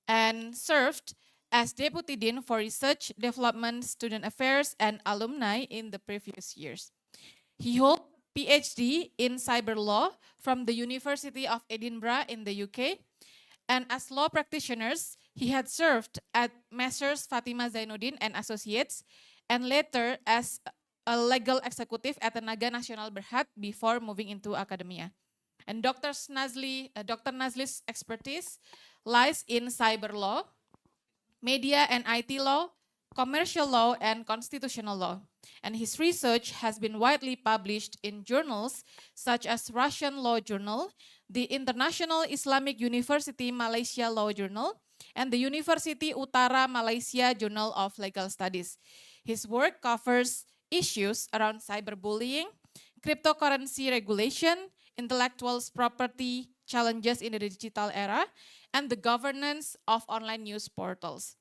Speaker 4: and served as Deputy Dean for Research, Development, Student Affairs, and Alumni in the previous years. He holds PhD in cyber law from the University of Edinburgh in the UK. And as law practitioners, he had served at Messrs. Fatima Zainuddin and Associates, and later as a legal executive at Tenaga Nasional Berhad before moving into academia. And Dr. Nazli's expertise lies in cyber law, media and IT law, commercial law, and constitutional law. And his research has been widely published in journals such as Russian Law Journal, the International Islamic University Malaysia Law Journal, and the University Utara Malaysia Journal of Legal Studies. His work covers issues around cyberbullying, cryptocurrency regulation, intellectual property challenges in the digital era, and the governance of online news portals.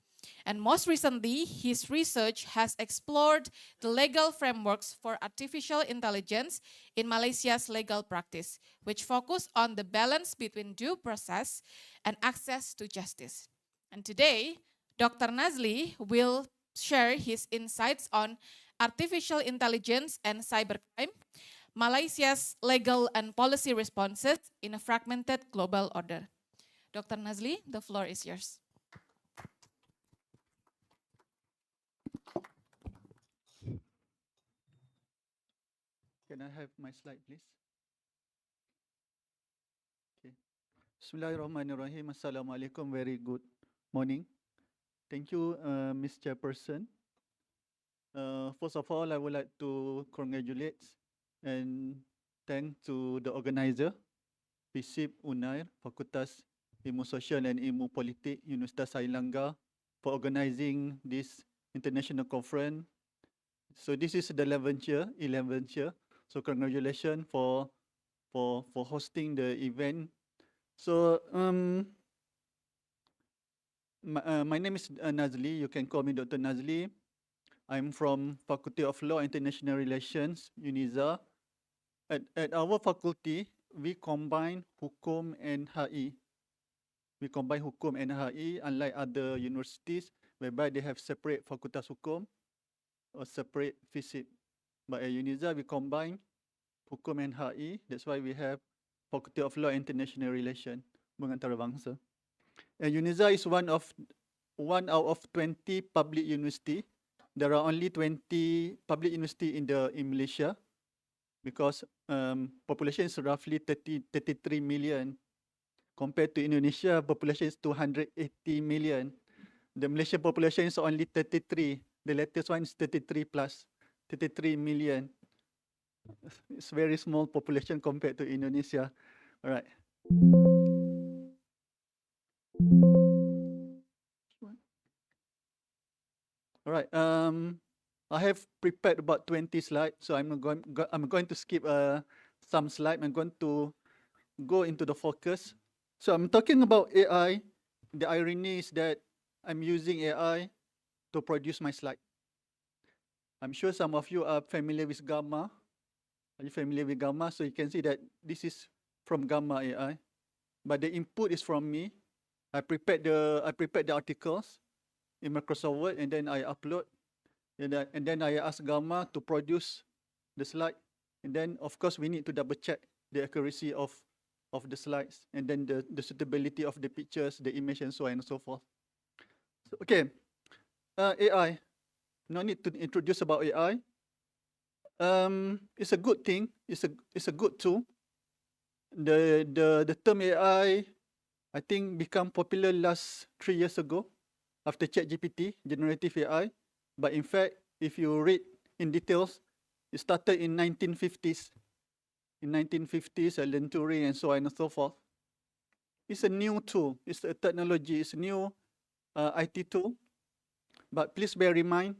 Speaker 4: And most recently, his research has explored the legal frameworks for artificial intelligence in Malaysia's legal practice, which focus on the balance between due process and access to justice. And today, Dr. Nazli will share his insights on artificial intelligence and cybercrime, Malaysia's legal and policy responses in a fragmented global order. Dr. Nazli, the floor is yours.
Speaker 11: Can I have my slide, please? Okay. Bismillahirrahmanirrahim. Assalamualaikum. Very good morning. Thank you, Ms. Chairperson. First of all, I would like to congratulate and thank to the organizer, FISIP Unair, Fakultas Ilmu Sosial and Ilmu Politik, Universitas Airlangga, for organizing this international conference. So this is the 11th year. So congratulations for hosting the event. So my name is Nazli. You can call me Dr. Nazli. I'm from Faculty of Law and International Relations, UNIZA. At our faculty, we combine Hukum and HI. We combine Hukum and HI, unlike other universities, whereby they have separate Fakultas Hukum or separate FISIP. But at UNIZA, we combine Hukum and HI. That's why we have Faculty of Law and International Relations, Antarabangsa. And UNIZA is one out of 20 public university. There are only 20 public university in Malaysia, because population is roughly 33 million. Compared to Indonesia, population is 280 million. The Malaysian population is only 33. The latest one is 33 plus, 33 million. It's very small population compared to Indonesia. All right. All right. I have prepared about 20 slides, so I'm going to skip some slides. I'm going to go into the focus. So I'm talking about AI. The irony is that I'm using AI to produce my slide. I'm sure some of you are familiar with Gamma. Are you familiar with Gamma? So you can see that this is from Gamma AI, but the input is from me. I prepared the articles in Microsoft Word, and then I upload, and then I ask Gamma to produce the slide, and then of course we need to double check the accuracy of the slides, and then the suitability of the pictures, the image, and so on and so forth. So, okay, AI. No need to introduce about AI. It's a good thing. It's a good tool. The term AI, I think, become popular last 3 years ago after ChatGPT, generative AI. But in fact, if you read in details, it started in 1950s. in 1950s, Alan Turing, and so on and so forth. It's a new tool. It's a technology. It's a new IT tool. But please bear in mind,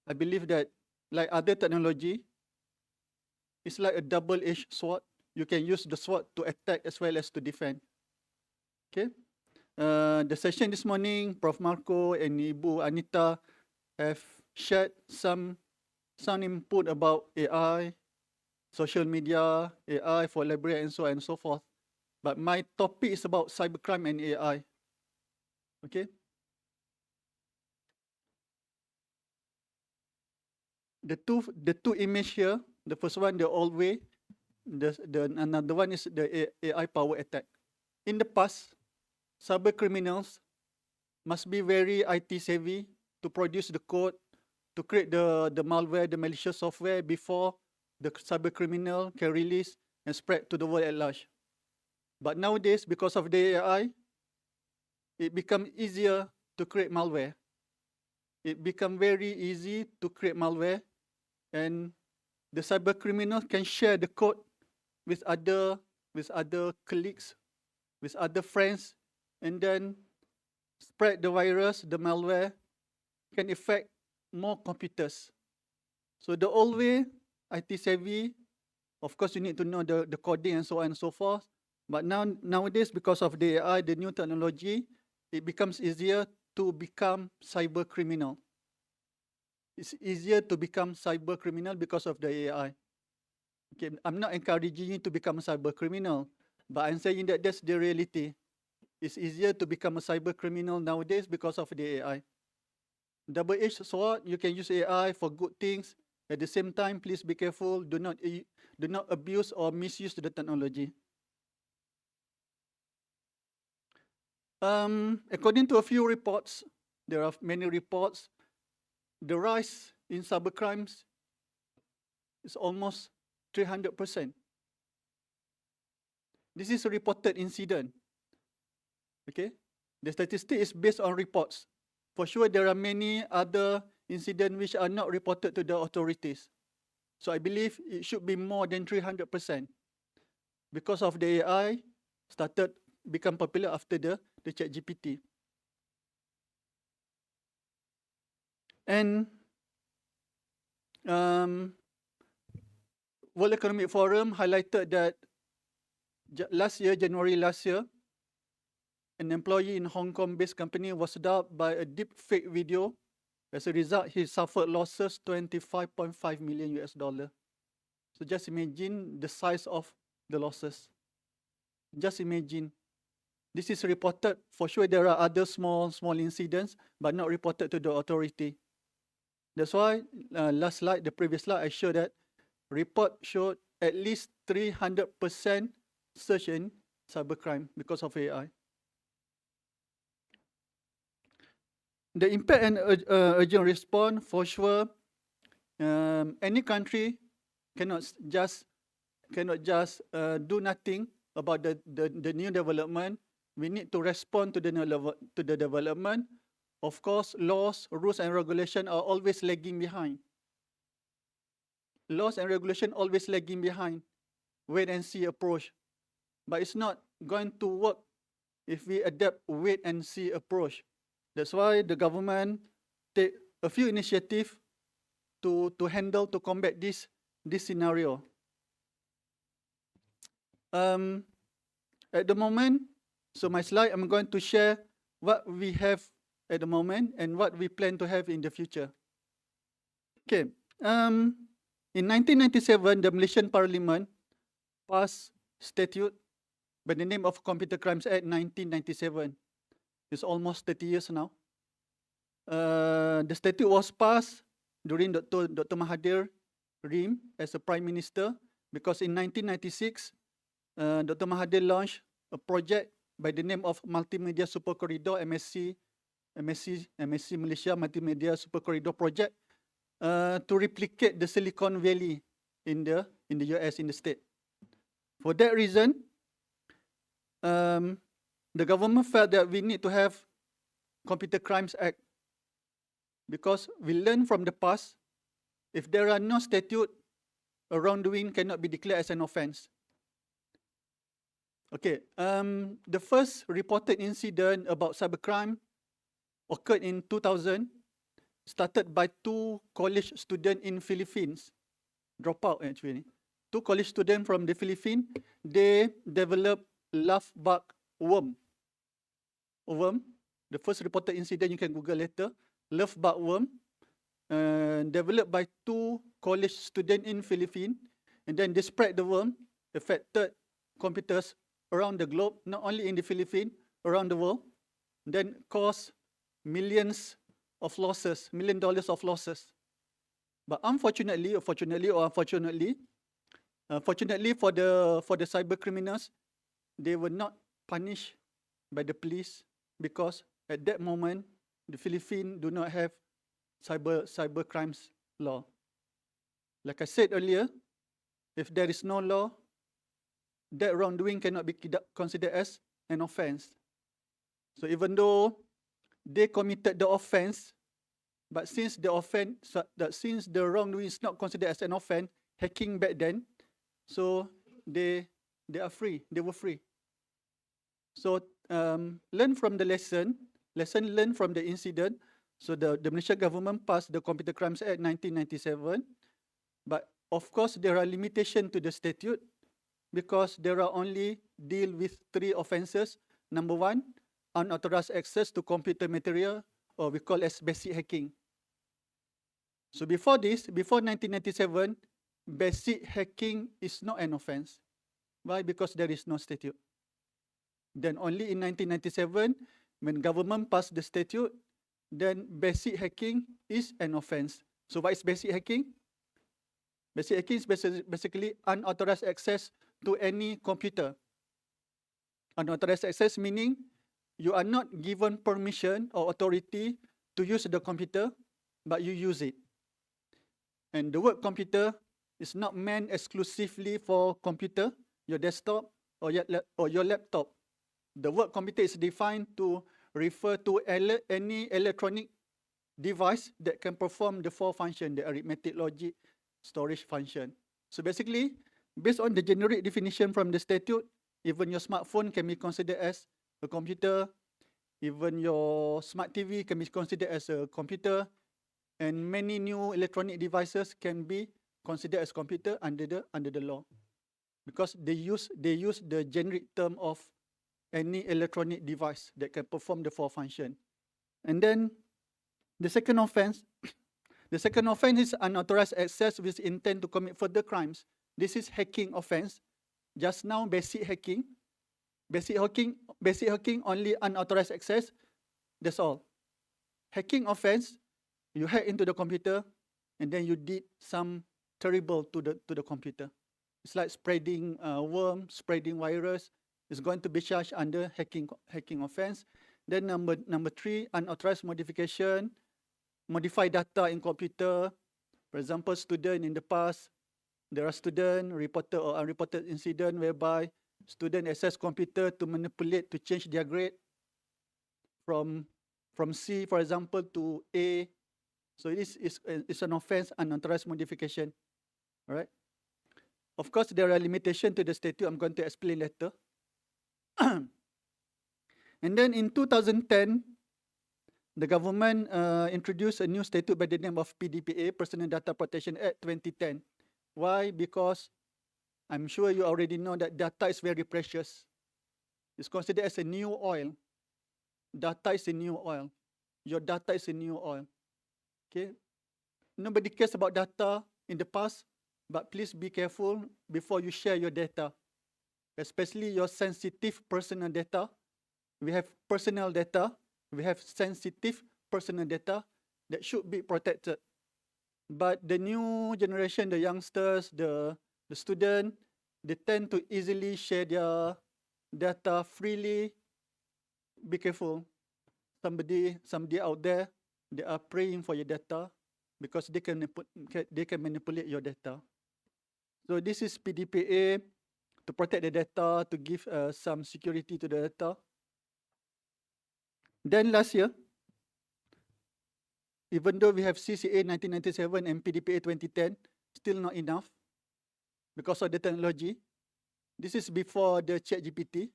Speaker 11: I believe that like other technology, it's like a double-edged sword. You can use the sword to attack as well as to defend. Okay. The session this morning, Prof. Marco and Ibu Anita have shared some input about AI, social media, AI for library, and so on and so forth. But my topic is about cybercrime and AI. Okay. The two image here, the first one, the old way, the another one is the AI power attack. In the past, cyber criminals must be very IT savvy to produce the code, to create the malware, the malicious software before the cyber criminal can release and spread to the world at large. But nowadays, because of the AI, it becomes easier to create malware. It becomes very easy to create malware, and the cyber criminal can share the code with other colleagues, with other friends, and then spread the virus, the malware, can affect more computers. So the old way, IT savvy, of course you need to know the coding and so on and so forth. But nowadays, because of the AI, the new technology, it becomes easier to become cyber criminal. It's easier to become cyber criminal because of the AI. Okay, I'm not encouraging you to become a cyber criminal, but I'm saying that that's the reality. It's easier to become a cyber criminal nowadays because of the AI. Double-edged sword, you can use AI for good things. At the same time, please be careful. Do not abuse or misuse the technology. According to a few reports, there are many reports, the rise in cybercrimes is almost 300%. This is a reported incident. Okay, the statistic is based on reports. For sure, there are many other incidents which are not reported to the authorities. So I believe it should be more than 300%. Because of the AI started become popular after the ChatGPT. And World Economic Forum highlighted that January last year, an employee in Hong Kong-based company was dubbed by a deep fake video. As a result, he suffered losses $25.5 million US. So just imagine the size of the losses. Just imagine. This is reported. For sure, there are other small incidents, but not reported to the authority. That's why last slide, the previous slide, I showed that report showed at least 300% surge in cybercrime because of AI. The impact and urgent response, for sure, any country cannot just do nothing about the new development. We need to respond to the development. Of course, laws, rules, and regulation are always lagging behind. Laws and regulation always lagging behind. Wait and see approach. But it's not going to work if we adapt wait and see approach. That's why the government take a few initiatives to combat this scenario. At the moment, so my slide, I'm going to share what we have at the moment and what we plan to have in the future. Okay. In 1997, the Malaysian Parliament passed statute by the name of Computer Crimes Act 1997. It's almost 30 years now. The statute was passed during Dr. Mahathir Ream as a Prime Minister, because in 1996, Dr. Mahathir launched a project by the name of Multimedia Super Corridor, MSC Malaysia Multimedia Super Corridor Project, to replicate the Silicon Valley in the US, in the state. For that reason, the government felt that we need to have Computer Crimes Act, because we learn from the past, if there are no statute, a wrongdoing cannot be declared as an offense. Okay, the first reported incident about cybercrime occurred in 2000, started by 2 college students in Philippines, drop out actually. 2 college students from the Philippines, they developed love-bug worm. The first reported incident, you can Google later, love-bug worm, developed by 2 college students in Philippines, and then they spread the worm, affected computers around the globe, not only in the Philippines, around the world, then caused millions of losses, $1 million of losses. But unfortunately, fortunately for the cyber criminals, they were not punished by the police because at that moment, the Philippines do not have cyber crimes law. Like I said earlier, if there is no law, that wrongdoing cannot be considered as an offense. So even though they committed the offense, but since the wrongdoing is not considered as an offense, hacking back then, so they are free. They were free. So learn from the lesson learned from the incident. So the Malaysian government passed the Computer Crimes Act 1997, but of course there are limitations to the statute because there are only deal with 3 offenses. Number 1, unauthorized access to computer material, or we call as basic hacking. So before this, before 1997, basic hacking is not an offense. Why? Because there is no statute. Then only in 1997, when government passed the statute, then basic hacking is an offense. So what is basic hacking? Basic hacking is basically unauthorized access to any computer. Unauthorized access meaning you are not given permission or authority to use the computer, but you use it. And the word computer is not meant exclusively for computer, your desktop or your laptop. The word computer is defined to refer to any electronic device that can perform the 4 functions, the arithmetic, logic, storage function. So basically, based on the generic definition from the statute, even your smartphone can be considered as a computer, even your smart TV can be considered as a computer, and many new electronic devices can be considered as computer under the law, because they use the generic term of any electronic device that can perform the 4 functions. And then the second offense is unauthorized access with intent to commit further crimes. This is hacking offense. Just now, basic hacking only unauthorized access. That's all. Hacking offense, you hack into the computer and then you did some terrible to the computer. It's like spreading worm, spreading virus. It's going to be charged under hacking offense. Then number 3, unauthorized modification, modify data in computer. For example, student in the past, there are student reported or unreported incident whereby student access computer to manipulate, to change their grade from C, for example, to A. So it's an offense, unauthorized modification. All right. Of course, there are limitations to the statute. I'm going to explain later. And then in 2010, the government introduced a new statute by the name of PDPA, Personal Data Protection Act 2010. Why? Because I'm sure you already know that data is very precious. It's considered as a new oil. Data is a new oil. Your data is a new oil. Okay? Nobody cares about data in the past, but please be careful before you share your data, especially your sensitive personal data. We have personal data. We have sensitive personal data that should be protected. But the new generation, the youngsters, the student, they tend to easily share their data freely. Be careful. Somebody out there, they are praying for your data because they can manipulate your data. So this is PDPA to protect the data, to give some security to the data. Then last year, even though we have CCA 1997 and PDPA 2010, still not enough. because of the technology. This is before the ChatGPT.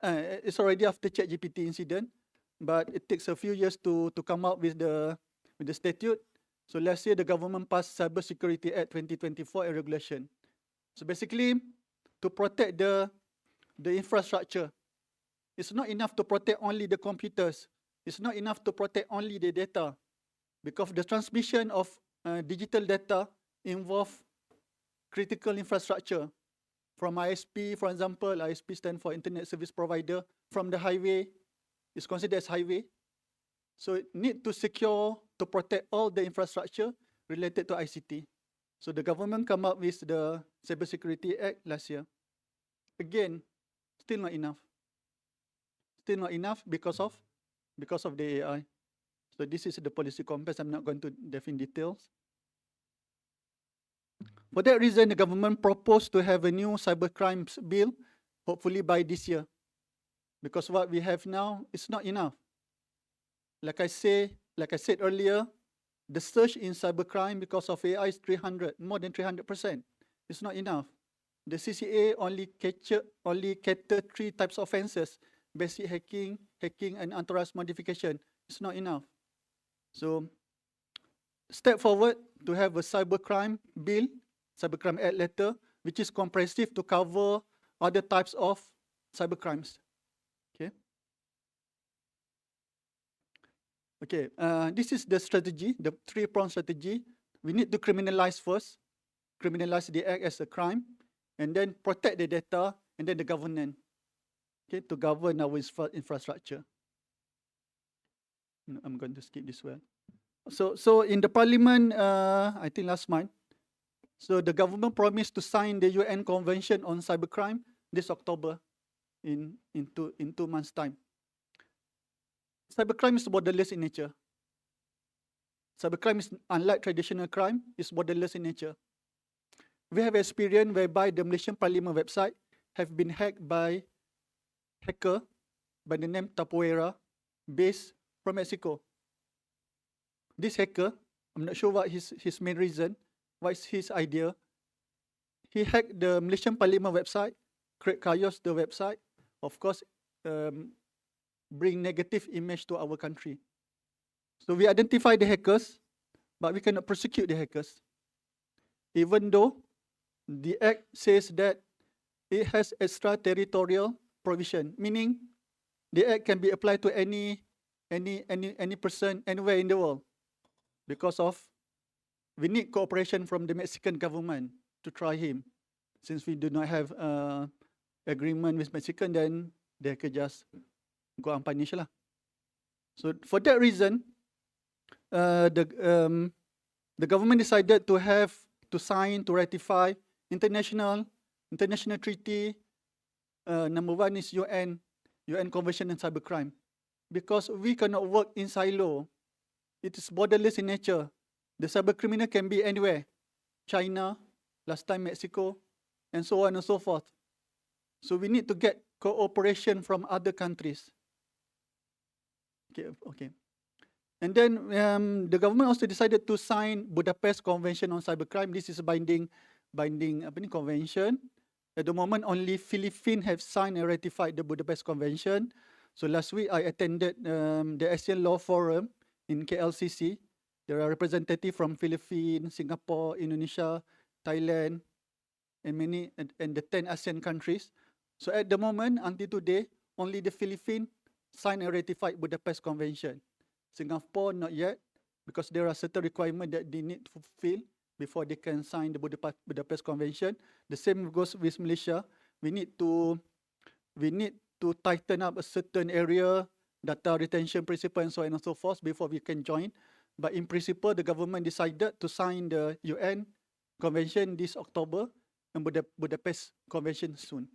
Speaker 11: It's already after ChatGPT incident, but it takes a few years to come up with the statute. So last year, the government passed Cybersecurity Act 2024, a regulation. So basically, to protect the infrastructure, it's not enough to protect only the computers. It's not enough to protect only the data, because the transmission of digital data involve critical infrastructure. From ISP, for example, ISP stands for Internet Service Provider, from the highway, is considered as highway. So it need to secure, to protect all the infrastructure related to ICT. So the government come up with the Cybersecurity Act last year. Again, still not enough. Still not enough because of the AI. So this is the policy compass. I'm not going to dive in details. For that reason, the government proposed to have a new cybercrime bill, hopefully by this year. Because what we have now is not enough. Like I said earlier, the surge in cybercrime because of AI is more than 300%. It's not enough. The CCA only cater 3 types of offenses: basic hacking, and unauthorized modification. It's not enough. So, step forward to have a cybercrime bill, cybercrime act letter, which is comprehensive to cover other types of cybercrimes. Okay, this is the strategy, the 3-pronged strategy. We need to criminalize first, criminalize the act as a crime, and then protect the data, and then the governance, okay, to govern our infrastructure. No, I'm going to skip this one. So in the parliament, I think last month, so the government promised to sign the UN Convention on Cybercrime this October, in 2 months' time. Cybercrime is borderless in nature. Cybercrime is, unlike traditional crime, is borderless in nature. We have experience whereby the Malaysian Parliament website have been hacked by hacker by the name Tapoera, based from Mexico. This hacker, I'm not sure what his main reason, what is his idea. He hacked the Malaysian Parliament website, create chaos the website, of course, bring negative image to our country. So we identify the hackers, but we cannot prosecute the hackers. Even though the act says that it has extraterritorial provision, meaning the act can be applied to any person anywhere in the world. Because of, we need cooperation from the Mexican government to try him. Since we do not have agreement with Mexican, then they could just go unpunished lah. So for that reason, the government decided to sign, to ratify international treaty. Number 1 is UN Convention on Cybercrime, because we cannot work in silo. It is borderless in nature. The cyber criminal can be anywhere, China, last time Mexico, and so on and so forth. So we need to get cooperation from other countries. Okay. And then the government also decided to sign Budapest Convention on Cybercrime. This is a binding convention. At the moment, only Philippines have signed and ratified the Budapest Convention. So last week, I attended the ASEAN Law Forum in KLCC. There are representatives from Philippines, Singapore, Indonesia, Thailand, and the 10 ASEAN countries. So at the moment, until today, only the Philippines signed and ratified Budapest Convention. Singapore, not yet, because there are certain requirements that they need to fulfill before they can sign the Budapest Convention. The same goes with Malaysia. We need to tighten up a certain area, data retention principle, and so on and so forth before we can join. But in principle, the government decided to sign the UN Convention this October and Budapest Convention soon.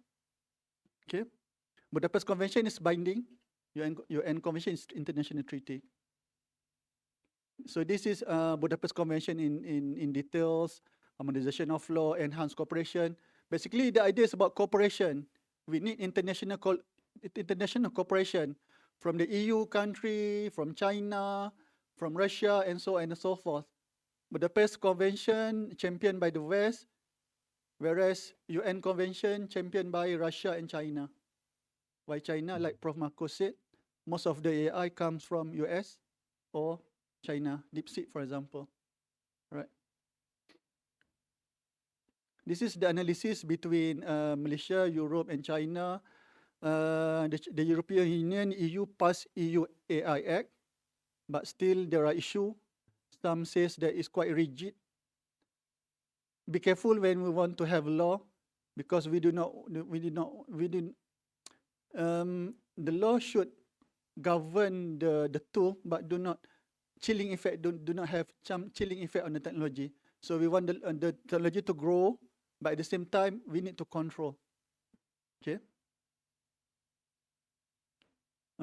Speaker 11: Okay, Budapest Convention is binding. UN Convention is international treaty. So this is Budapest Convention in details, harmonization of law, enhanced cooperation. Basically, the idea is about cooperation. We need international cooperation from the EU country, from China, from Russia, and so on and so forth. Budapest Convention, championed by the West, whereas UN Convention championed by Russia and China. Why China? Like Prof. Marcos said, most of the AI comes from US or China, DeepSeek, for example. Right. This is the analysis between Malaysia, Europe, and China. The European Union, EU passed EU AI Act, but still there are issues. Some says that it's quite rigid. Be careful when we want to have law, because the law should govern the tool, but do not chilling effect. Do not have some chilling effect on the technology. So we want the technology to grow, but at the same time we need to control. Okay.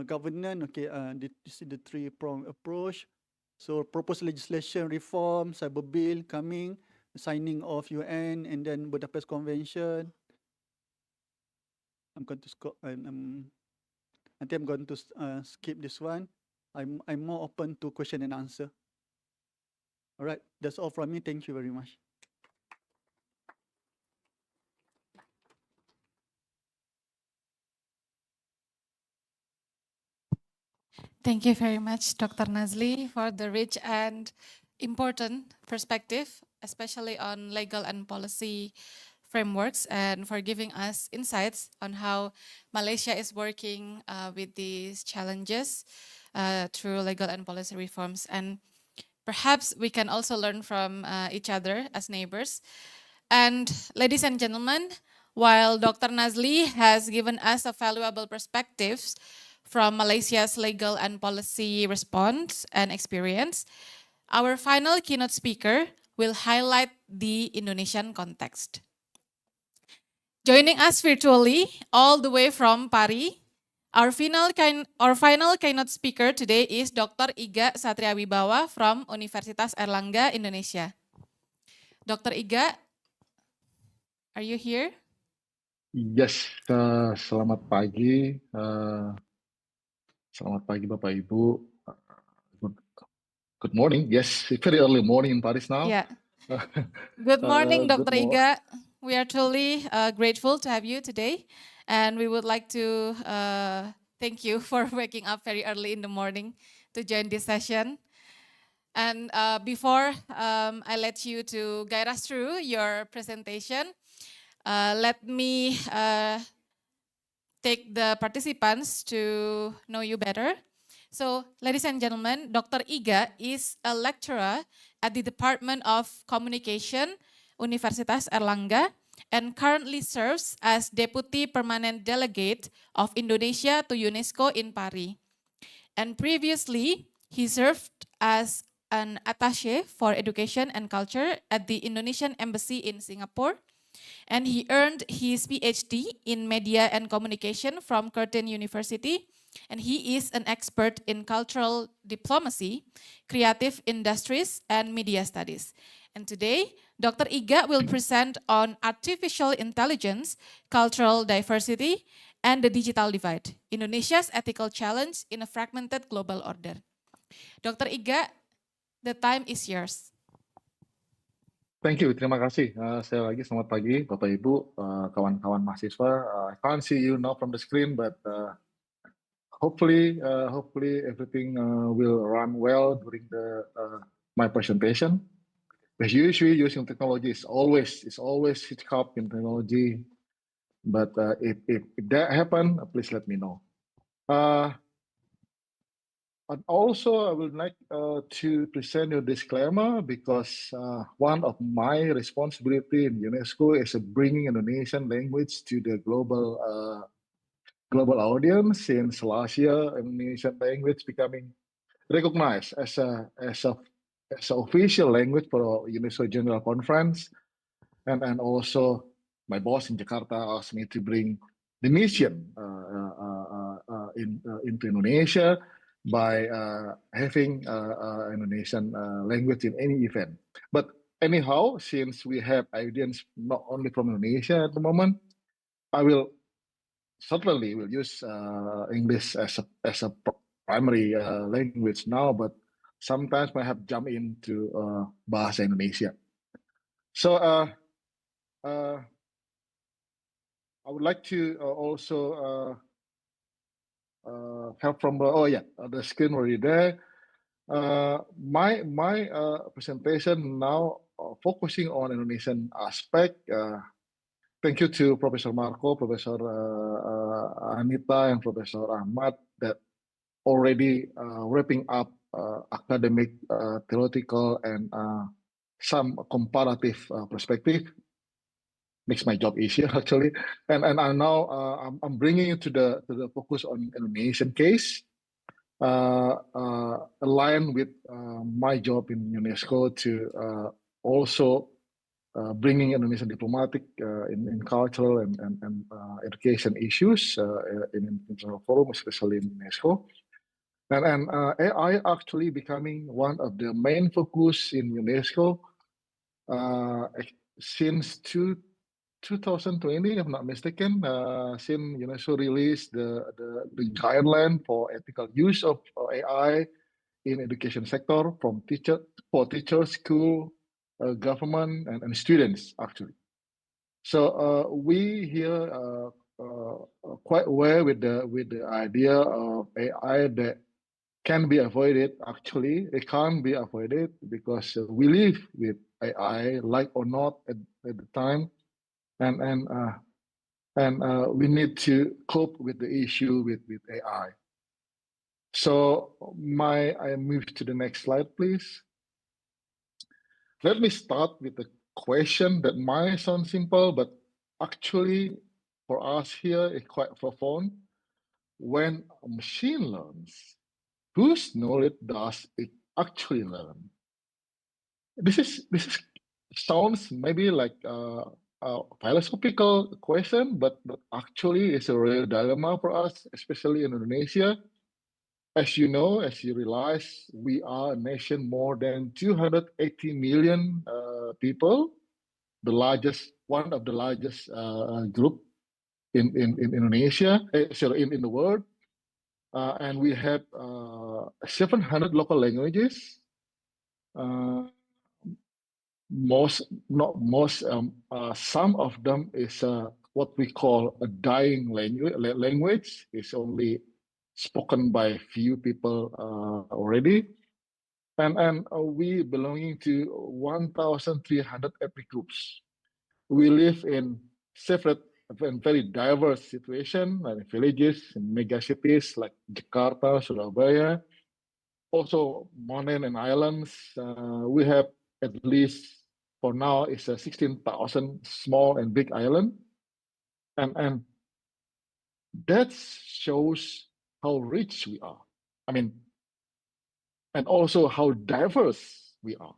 Speaker 11: Governance. Okay. This is the three-pronged approach. So proposed legislation reform, cyber bill coming, signing of UN, and then Budapest Convention. I'm going to I think I'm going to skip this one. I'm more open to question and answer. All right, that's all from me. Thank you very much.
Speaker 4: Thank you very much, Dr. Nazli, for the rich and important perspective, especially on legal and policy frameworks, and for giving us insights on how Malaysia is working with these challenges through legal and policy reforms. And perhaps we can also learn from each other as neighbors. And ladies and gentlemen, while Dr. Nazli has given us a valuable perspectives from Malaysia's legal and policy response and experience, our final keynote speaker will highlight the Indonesian context. Joining us virtually all the way from Pari, our final keynote speaker today is Dr. Iga Satriawibawa from Universitas Airlangga, Indonesia. Dr. Iga, are you here?
Speaker 12: Yes, selamat pagi. Selamat pagi Bapak Ibu. Good morning. Yes, it's very early morning in Paris now.
Speaker 4: Yeah. Good morning, Dr.
Speaker 12: Good
Speaker 4: Iga. We are truly grateful to have you today. And we would like to thank you for waking up very early in the morning to join this session. And before I let you to guide us through your presentation, let me take the participants to know you better. So, ladies and gentlemen, Dr. Iga is a lecturer at the Department of Communication, Universitas Airlangga, and currently serves as Deputy Permanent Delegate of Indonesia to UNESCO in Paris. And previously, he served as an attaché for education and culture at the Indonesian Embassy in Singapore. And he earned his PhD in media and communication from Curtin University. And he is an expert in cultural diplomacy, creative industries, and media studies. And today, Dr. Iga will present on artificial intelligence, cultural diversity, and the digital divide, Indonesia's ethical challenge in a fragmented global order. Dr. Iga, the time is yours.
Speaker 12: Thank you, terima kasih. Sekali lagi selamat pagi Bapak Ibu, kawan-kawan mahasiswa. I can't see you now from the screen, but hopefully everything will run well during my presentation. As usually, using technology is always hiccup in technology, but if that happen, please let me know. And also, I would like to present a disclaimer because one of my responsibility in UNESCO is bringing Indonesian language to the global audience. Since last year, Indonesian language becoming recognized as a official language for UNESCO General Conference, and also my boss in Jakarta asked me to bring the mission into Indonesia by having Indonesian language in any event. But anyhow, since we have audience not only from Indonesia at the moment, I will certainly use English as a primary language now, but sometimes I have jump into Bahasa Indonesia. So I would like to also help from the screen already there. My presentation now focusing on Indonesian aspect. Thank you to Professor Marco, Professor Anita, and Professor Ahmad that already wrapping up academic, theoretical, and some comparative perspective. Makes my job easier actually. And I now I'm bringing you to the focus on Indonesian case, aligned with my job in UNESCO to also bringing Indonesian diplomatic in cultural and education issues in international forum, especially in UNESCO. And AI actually becoming one of the main focus in UNESCO since 2020, if I'm not mistaken, since UNESCO released the guideline for ethical use of AI in education sector from teachers, school, government, and students actually. So we here quite aware with the idea of AI that can be avoided. Actually, it can't be avoided because we live with AI, like or not, at the time. And we need to cope with the issue with AI. So I move to the next slide, please. Let me start with a question that might sound simple, but actually for us here it's quite profound. When a machine learns, whose knowledge does it actually learn? This sounds maybe like a philosophical question, but actually it's a real dilemma for us, especially in Indonesia. As you know, as you realize, we are a nation more than 280 million people, one of the largest group in Indonesia, in the world, and we have 700 local languages. Some of them is what we call a dying language. It's only spoken by few people already. And we belonging to 1,300 ethnic groups. We live in separate and very diverse situation, like villages in mega cities like Jakarta, Surabaya, also mountain and islands. We have at least for now it's 16,000 small and big island, and that shows how rich we are. I mean, and also how diverse we are.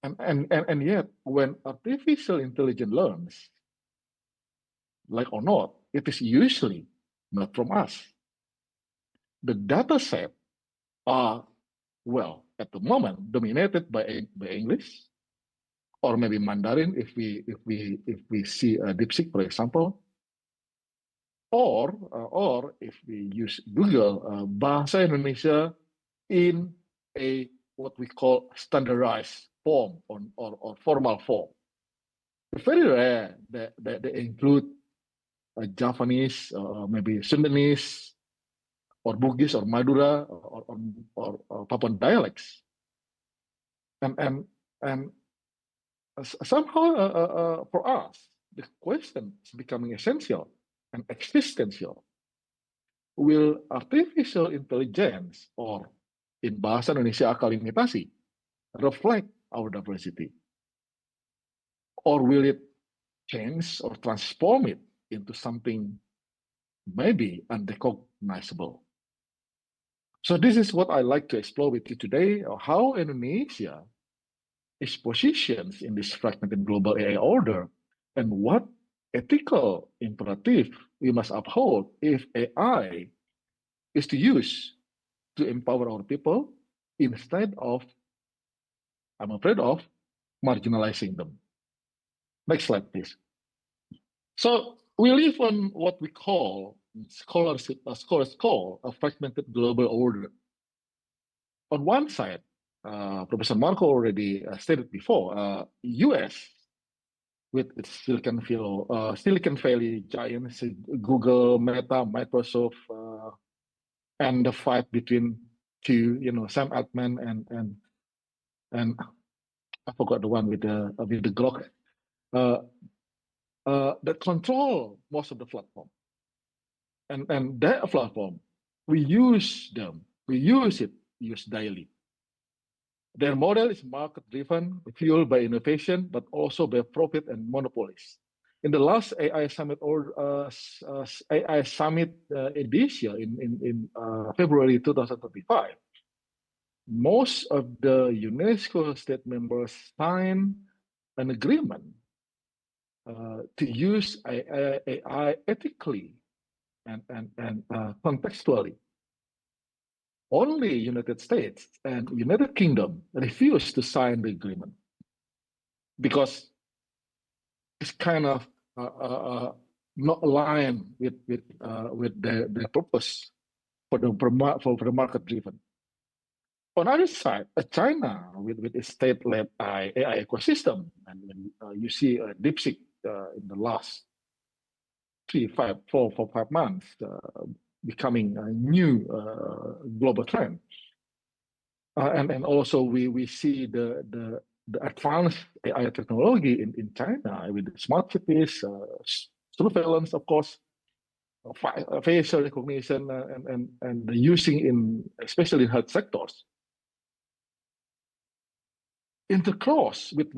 Speaker 12: And yet, when artificial intelligence learns, like or not, it is usually not from us. The data set are, well, at the moment, dominated by English, or maybe Mandarin if we see DeepSeek, for example, or if we use Google, Bahasa Indonesia in a what we call standardized form or formal form. It's very rare that they include Javanese, maybe Sundanese, or Bugis, or Madura, or Papuan dialects. And somehow for us, the question is becoming essential and existential. Will artificial intelligence, or in Bahasa Indonesia akal imitasi, reflect our diversity? Or will it change or transform it into something maybe unrecognizable? So this is what I like to explore with you today, how Indonesia is positioned in this fragmented global AI order, and what ethical imperative we must uphold if AI is to use to empower our people instead of, I'm afraid of, marginalizing them. Next slide, please. So we live on what we call, scholars call, a fragmented global order. On one side, Professor Marco already stated before, US with its Silicon Valley giants, Google, Meta, Microsoft, and the fight between two, Sam Altman and I forgot the one with the Glock, that control most of the platform. And that platform, we use daily. Their model is market-driven, fueled by innovation, but also by profit and monopolies. In the last AI summit in this year, in February 2025, most of the UNESCO state members signed an agreement to use AI ethically and contextually. Only United States and United Kingdom refused to sign the agreement because it's kind of not aligned with the purpose for the market driven. On the other side, China with its state-led AI ecosystem, and you see DeepSeek in the last 4 or 5 months becoming a new global trend, and also we see the advanced AI technology in China with smart cities, surveillance, of course, facial recognition, and the using especially in health sectors. Intercross with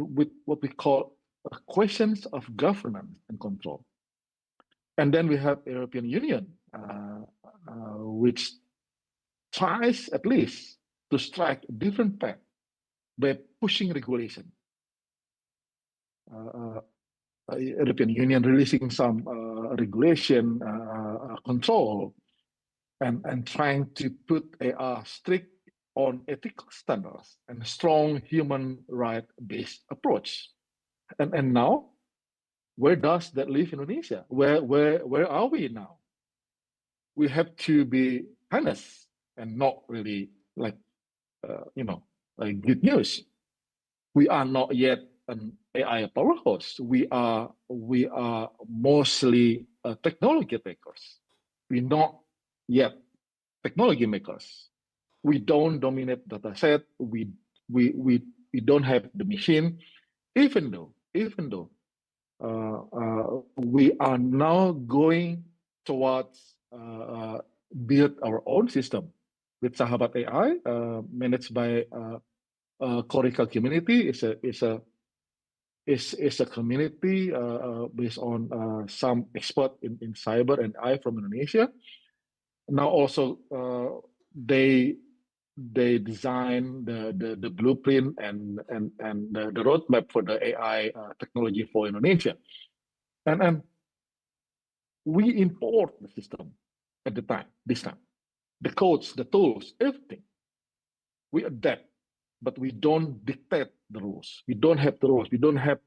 Speaker 12: what we call questions of governance and control. And then we have European Union, which tries at least to strike a different path by pushing regulation. European Union releasing some regulation control and trying to put a strict on ethical standards and strong human right-based approach. And now, where does that leave Indonesia? Where are we now? We have to be honest and not really like good news. We are not yet an AI powerhouse. We are mostly technology makers. We're not yet technology makers. We don't dominate data set. We don't have the machine, even though we are now going towards build our own system with Sahabat AI, managed by Corical community. Is a community based on some expert in cyber and AI from Indonesia. Now also they design the blueprint and the roadmap for the AI technology for Indonesia, and we import the system at this time, the codes, the tools, everything. We adapt, but we don't dictate the rules. We don't have the rules. We don't have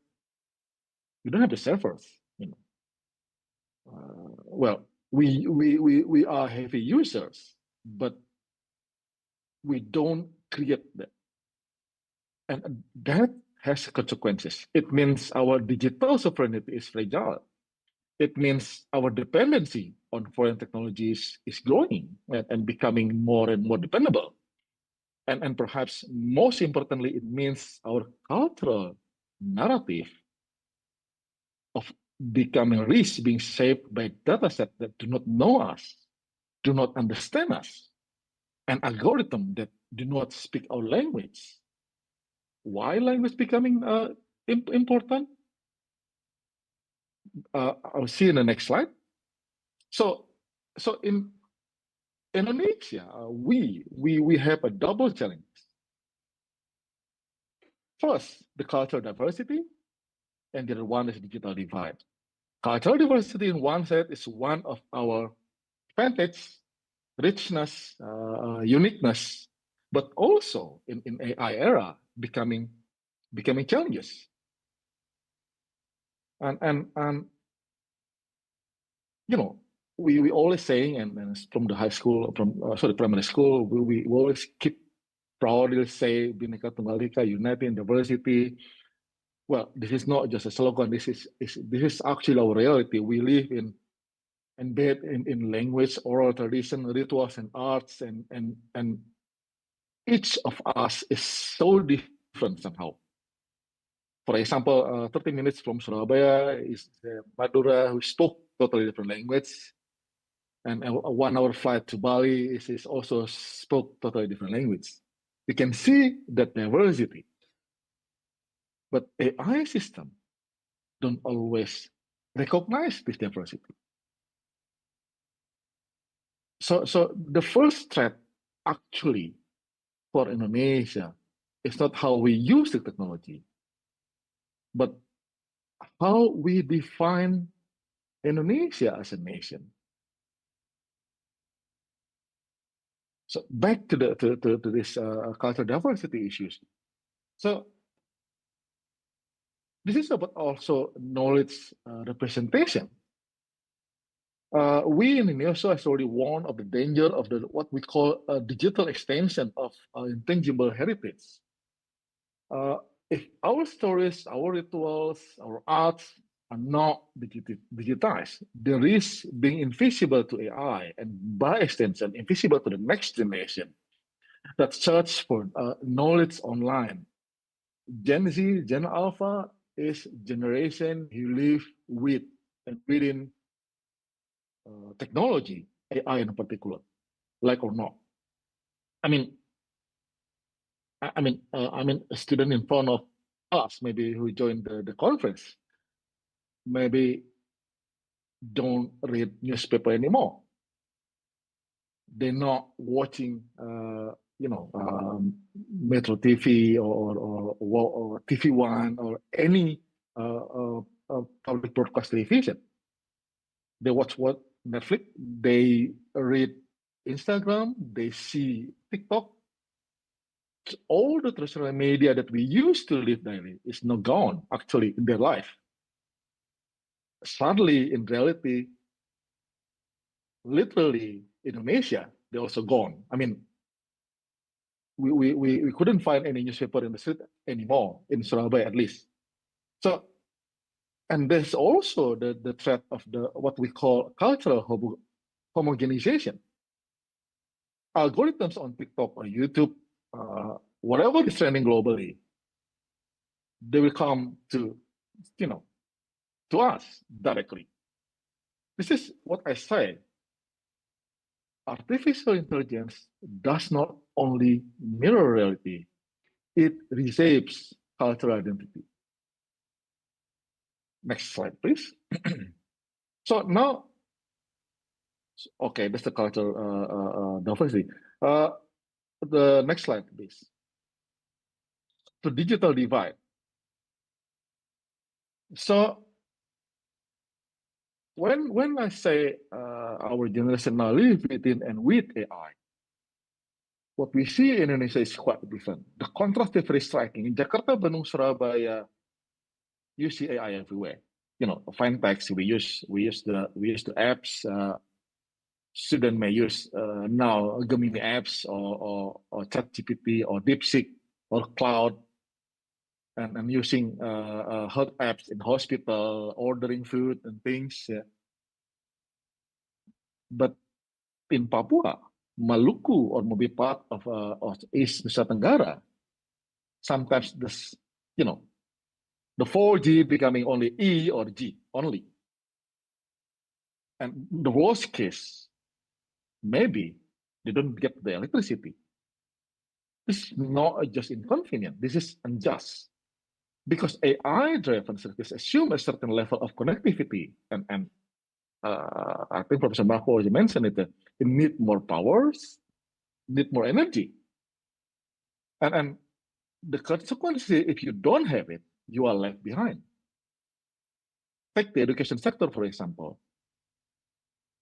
Speaker 12: the servers. Well, we are heavy users, but we don't create that, and that has consequences. It means our digital sovereignty is fragile. It means our dependency on foreign technologies is growing and becoming more and more dependable. And perhaps most importantly, it means our cultural narrative of becoming rich being shaped by data sets that do not know us, do not understand us, and algorithms that do not speak our language. Why language becoming important? I'll see in the next slide. So in Indonesia, we have a double challenge. First, the cultural diversity, and the other one is digital divide. Cultural diversity in one side is one of our advantage, richness, uniqueness, but also in AI era becoming challenges. And we always saying, and from the high school, primary school, we always keep proudly say Bhinneka Tunggal Ika, unity in diversity. well, this is not just a slogan. This is actually our reality. We live in embed in language, oral tradition, rituals, and arts, and each of us is so different somehow. For example, 30 minutes from Surabaya is Madura, who spoke totally different language, and a 1 hour flight to Bali is also spoke totally different language. You can see that diversity, but AI system don't always recognize this diversity. So the first threat actually for Indonesia is not how we use the technology, but how we define Indonesia as a nation. So back to this cultural diversity issues. So this is about also knowledge representation. We in Indonesia is already warned of the danger of what we call a digital extension of intangible heritage. If our stories, our rituals, our arts are not digitized, they risk being invisible to AI and by extension, invisible to the next generation that search for knowledge online. Gen Z, Gen Alpha is generation who live with and within technology, AI in particular, like or not. I mean, a student in front of us, maybe who joined the conference, maybe don't read newspaper anymore. They're not watching, Metro TV or TV One or any public broadcast television. They watch what Netflix. They read Instagram. They see TikTok. All the traditional media that we used to live daily is now gone, actually, in their life. Sadly, in reality, literally, Indonesia, they're also gone. I mean, we couldn't find any newspaper in the street anymore, in Surabaya at least. So, and there's also the threat of what we call cultural homogenization. Algorithms on TikTok or YouTube, whatever is trending globally, they will come to us directly. This is what I say. Artificial intelligence does not only mirror reality, it reshapes cultural identity. Next slide, please. So now, okay, that's the cultural diversity. The next slide, please. The digital divide. So when I say our generation now live within and with AI, what we see in Indonesia is quite different. The contrast is very striking. In Jakarta, Bandung, Surabaya, you see AI everywhere. Find text. We use the apps. Student may use now Gemini apps or ChatGPT or DeepSeek or Cloud, and using health apps in hospital, ordering food and things. Yeah. But in Papua, Maluku, or maybe part of East Nusa Tenggara, sometimes the 4G becoming only E or G only. And the worst case, maybe they don't get the electricity. This is not just inconvenient, this is unjust. Because AI-driven services assume a certain level of connectivity, and I think Professor Marco already mentioned it. You need more powers, need more energy, and the consequence is if you don't have it, you are left behind. Take the education sector, for example.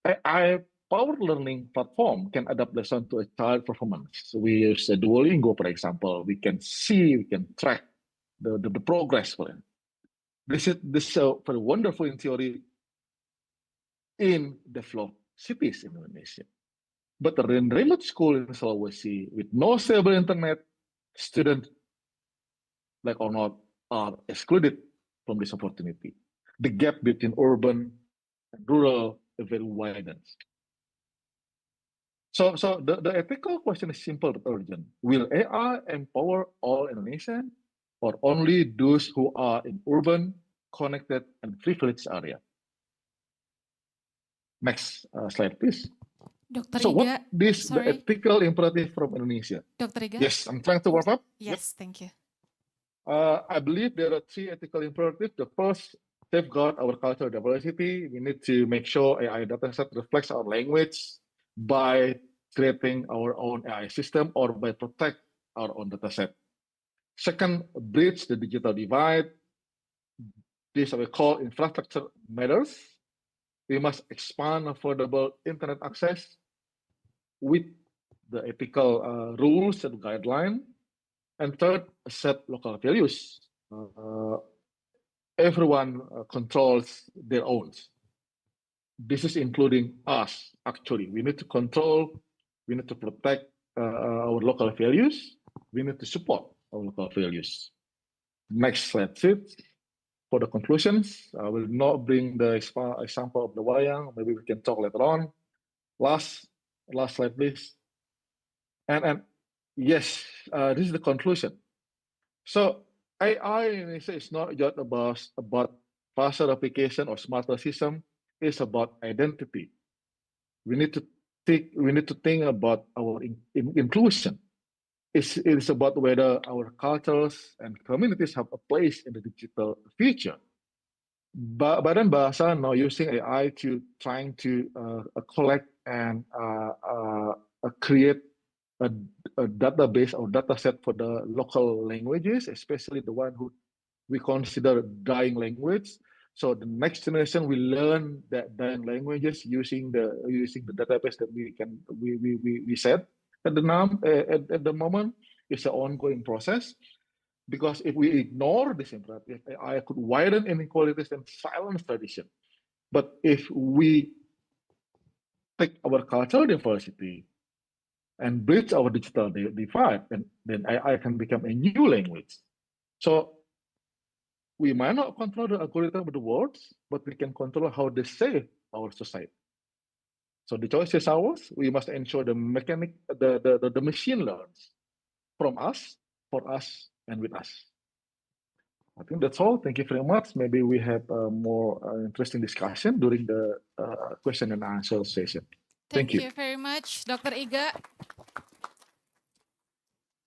Speaker 12: AI-powered learning platform can adapt lesson to a child performance. So we use Duolingo, for example. We can see, we can track the progress for them. This is very wonderful in theory in developed cities in Indonesia. But in remote school in Sulawesi with no stable internet, students, like or not, are excluded from this opportunity. The gap between urban and rural very widens. So the ethical question is simple but urgent. Will AI empower all Indonesians or only those who are in urban, connected, and privileged area? Next slide, please.
Speaker 4: Dr.
Speaker 12: So
Speaker 4: Iga,
Speaker 12: what is the
Speaker 4: sorry,
Speaker 12: ethical imperative from Indonesia?
Speaker 4: Dr. Iga?
Speaker 12: Yes, I'm trying to wrap up.
Speaker 4: Yes, thank you.
Speaker 12: I believe there are three ethical imperatives. The first, safeguard our cultural diversity. We need to make sure AI dataset reflects our language by creating our own AI system or by protect our own dataset. Second, bridge the digital divide. This we call infrastructure matters. We must expand affordable internet access with the ethical rules and guidelines. And third, set local values. Everyone controls their own. This is including us, actually. We need to control, we need to protect our local values. We need to support our local values. Next slide, please. For the conclusions, I will not bring the example of the wayang. Maybe we can talk later on. Last slide, please. And yes, this is the conclusion. So AI in Indonesia is not just about faster application or smarter system. It's about identity. We need to think about our inclusion. It's about whether our cultures and communities have a place in the digital future. Badan Bahasa now using AI to trying to collect and create a database or data set for the local languages, especially the one who we consider dying language. So the next generation will learn that dying languages using the database that we set at the moment. It's an ongoing process, because if we ignore this imperative, AI could widen inequalities and silence tradition. But if we take our cultural diversity and bridge our digital divide, and then AI can become a new language. So we might not control the algorithm of the words, but we can control how they save our society. So the choice is ours. We must ensure the machine learns from us, for us, and with us. I think that's all. Thank you very much. Maybe we have a more interesting discussion during the question and answer session.
Speaker 4: Thank you very much, Dr. Iga.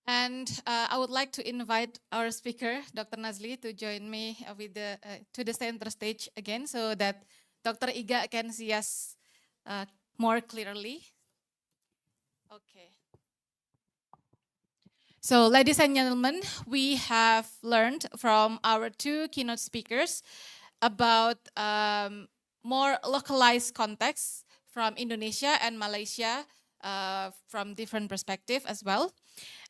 Speaker 4: And I would like to invite our speaker, Dr. Nazli, to join me with to the center stage again, so that Dr. Iga can see us more clearly. Okay. So, ladies and gentlemen, we have learned from our two keynote speakers about more localized contexts from Indonesia and Malaysia from different perspectives as well.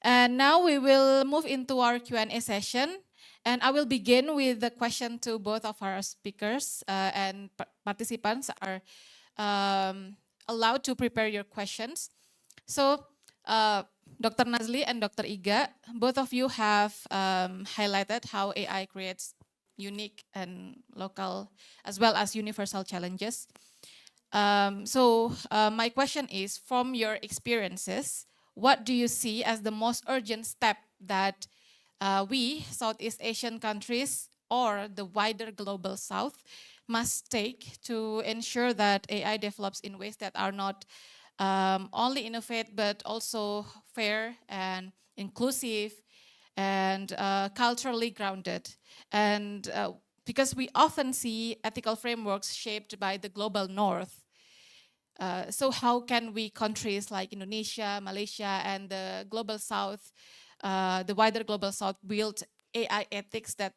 Speaker 4: And now we will move into our Q&A session. And I will begin with the question to both of our speakers, and participants are allowed to prepare your questions. So, Dr. Nazli and Dr. Iga, both of you have highlighted how AI creates unique and local as well as universal challenges. So my question is, from your experiences, what do you see as the most urgent step that we, Southeast Asian countries, or the wider global South must take to ensure that AI develops in ways that are not only innovate, but also fair and inclusive and culturally grounded? And because we often see ethical frameworks shaped by the global North, so how can we, countries like Indonesia, Malaysia, and the global South, the wider global South, build AI ethics that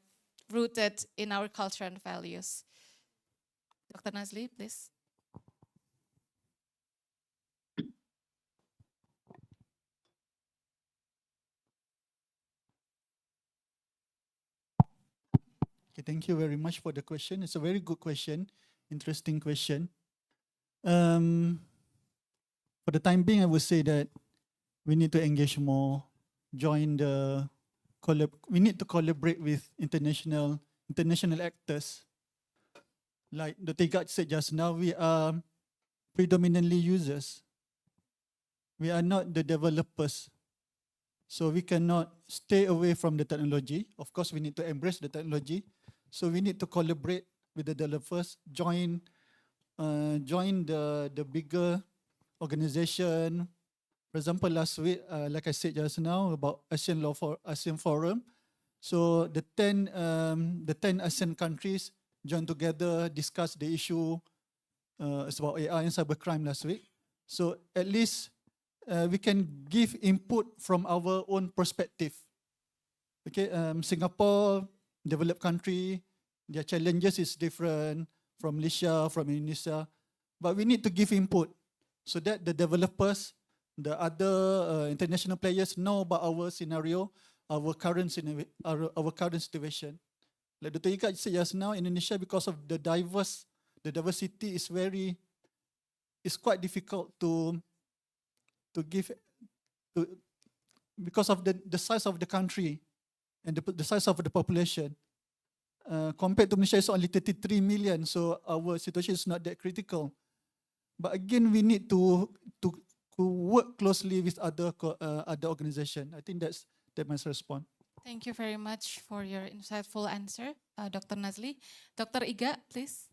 Speaker 4: rooted in our culture and values? Dr. Nazli, please.
Speaker 11: Okay, thank you very much for the question. It's a very good question, interesting question. For the time being, I would say that we need to engage more, join the we need to collaborate with international actors. Like Dr. Igat said just now, we are predominantly users. We are not the developers. So we cannot stay away from the technology. Of course, we need to embrace the technology. So we need to collaborate with the developers, join the bigger organization. For example, last week, like I said just now about ASEAN Forum. So the 10 ASEAN countries joined together, discussed the issue. It's about AI and cybercrime last week. So at least we can give input from our own perspective. Okay, Singapore, developed country, their challenges is different from Malaysia, from Indonesia, but we need to give input so that the developers, the other international players know about our scenario, our current situation. Like Dr. Ika said just now, Indonesia, because of the diversity is quite difficult to give, because of the size of the country and the size of the population. Compared to Malaysia, it's only 33 million, so our situation is not that critical. But again, we need to work closely with other organizations. I think that my response.
Speaker 4: Thank you very much for your insightful answer, Dr. Nazli. Dr. Iga, please.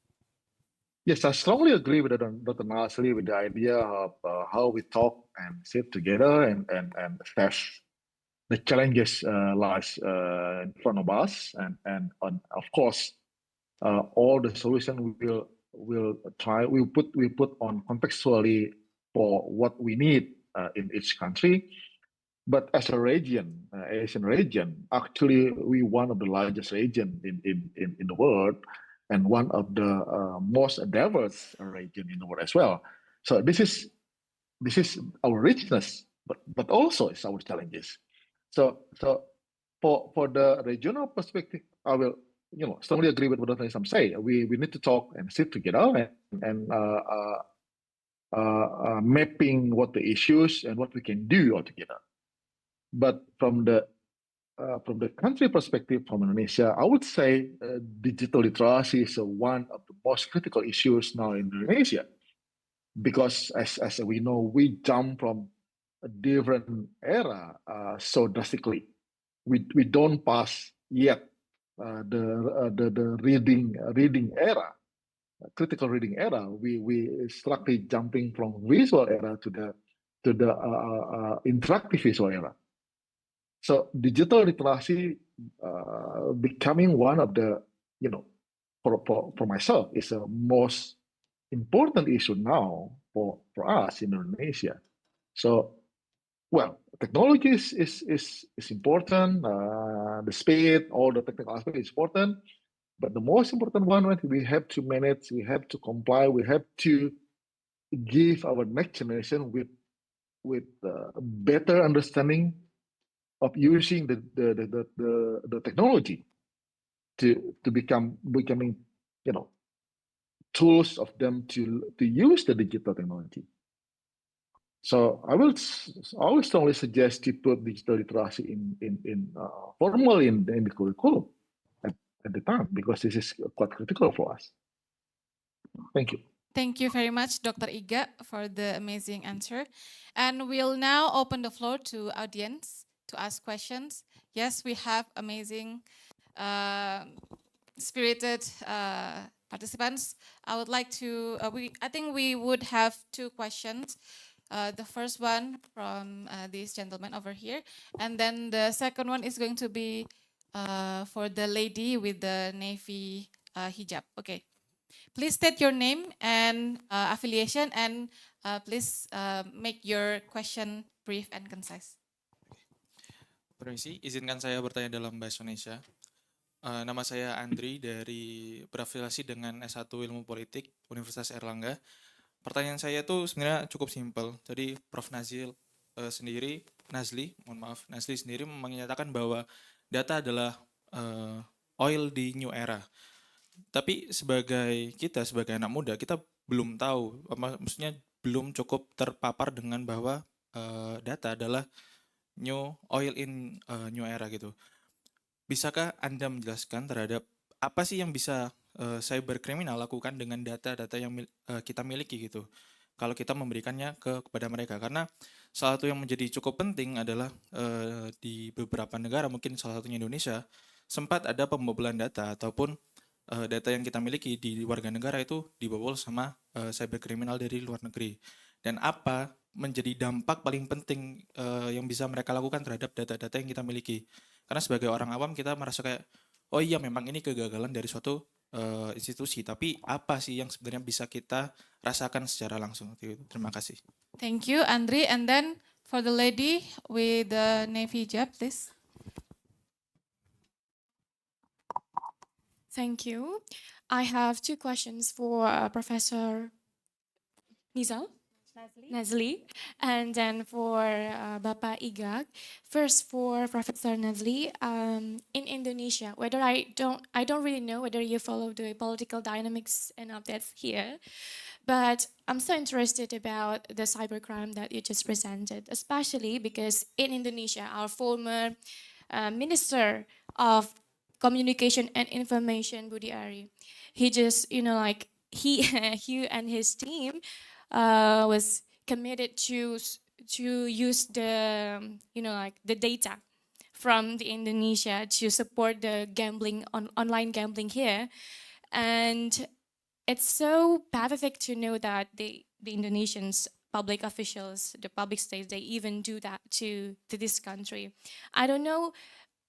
Speaker 12: Yes, I strongly agree with Dr. Nasri with the idea of how we talk and sit together and assess the challenges lies in front of us, and of course, all the solution we'll put on contextually for what we need in each country. But as a region, Asian region, actually we one of the largest region in the world, and one of the most diverse region in the world as well. So this is our richness, but also it's our challenges. So for the regional perspective, I will strongly agree with what Dr. Nisam say. We need to talk and sit together and mapping what the issues and what we can do all together. But from the country perspective, from Indonesia, I would say digital literacy is one of the most critical issues now in Indonesia, because as we know, we jump from a different era so drastically. We don't pass yet the reading era, critical reading era. We slightly jumping from visual era to the interactive visual era. So digital literacy becoming one of the, for myself, is the most important issue now for us in Indonesia. So, well, technology is important. The speed, all the technical aspect is important, but the most important one, we have to manage, we have to comply, we have to give our next generation with better understanding of using the technology to becoming tools of them to use the digital technology. So I will strongly suggest to put digital literacy in formally in the curriculum at the time, because this is quite critical for us. Thank you.
Speaker 4: Thank you very much, Dr. Iga, for the amazing answer. And we'll now open the floor to audience to ask questions. Yes, we have amazing, spirited participants. I would like to, I think we would have two questions. The first one from this gentleman over here, and then the second one is going to be for the lady with the navy hijab. Okay. Please state your name and affiliation, and please make your question brief and concise.
Speaker 13: Permisi, izinkan saya bertanya dalam bahasa Indonesia. Nama saya Andri, berafiliasi dengan S1 Ilmu Politik Universitas Airlangga. Pertanyaan saya tuh sebenarnya cukup simpel. Jadi Prof. Nazli sendiri menyatakan bahwa data adalah oil di new era. Tapi sebagai anak muda, kita belum tahu, maksudnya belum cukup terpapar dengan bahwa data adalah new oil in new era gitu. bisakah Anda menjelaskan terhadap apa sih yang bisa cyberkriminal lakukan dengan data-data yang kita miliki gitu? Kalau kita memberikannya kepada mereka, karena salah satu yang menjadi cukup penting adalah di beberapa negara, mungkin salah satunya Indonesia, sempat ada pembobolan data ataupun data yang kita miliki di warga negara itu dibobol sama cyberkriminal dari luar negeri. Dan apa menjadi dampak paling penting yang bisa mereka lakukan terhadap data-data yang kita miliki? Karena sebagai orang awam kita merasa kayak, oh iya memang ini kegagalan dari suatu institusi, tapi apa sih yang sebenarnya bisa kita rasakan secara langsung? Terima kasih.
Speaker 4: Thank you, Andri. And then for the lady with the navy hijab, please.
Speaker 14: Thank you. I have two questions for Professor Nizal. Nazli, and then for Bapak Igag. First for Professor Nazli, in Indonesia, I don't really know whether you follow the political dynamics and updates here, but I'm so interested about the cybercrime that you just presented, especially because in Indonesia, our former Minister of Communication and Information, Budi Ari, he just, he and his team was committed to use the the data from the Indonesia to support the gambling online gambling here, and it's so pathetic to know that the Indonesians public officials, the public states, they even do that to this country. I don't know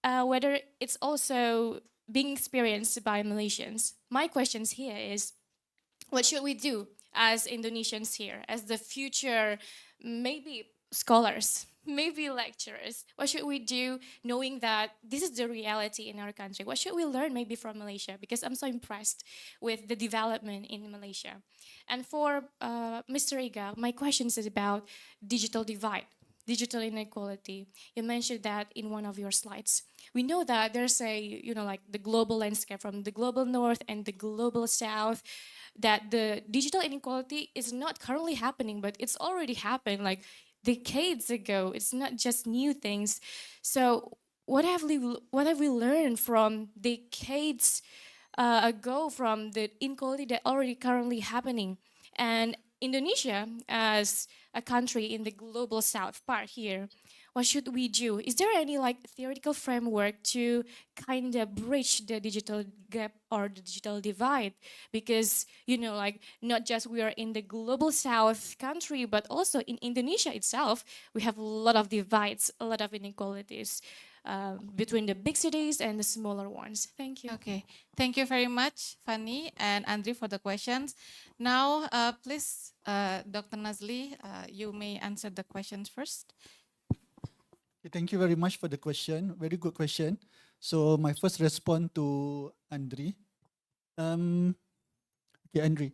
Speaker 14: whether it's also being experienced by Malaysians. My questions here is, what should we do as Indonesians here, as the future, maybe scholars, maybe lecturers? What should we do knowing that this is the reality in our country? What should we learn maybe from Malaysia? Because I'm so impressed with the development in Malaysia. And for Mr. Iga, my question is about digital divide, digital inequality. You mentioned that in one of your slides. We know that there's a, the global landscape from the global north and the global south, that the digital inequality is not currently happening, but it's already happened like decades ago. It's not just new things. So what have we learned from decades ago from the inequality that already currently happening? And Indonesia, as a country in the global south part here, what should we do? Is there any theoretical framework to kind of bridge the digital gap or the digital divide? Because, not just we are in the global south country, but also in Indonesia itself, we have a lot of divides, a lot of inequalities between the big cities and the smaller ones. Thank you.
Speaker 4: Okay, thank you very much, Fanny and Andri, for the questions. Now, please, Dr. Nazli, you may answer the questions first.
Speaker 11: Thank you very much for the question. Very good question. So my first response to Andri. Okay, Andri.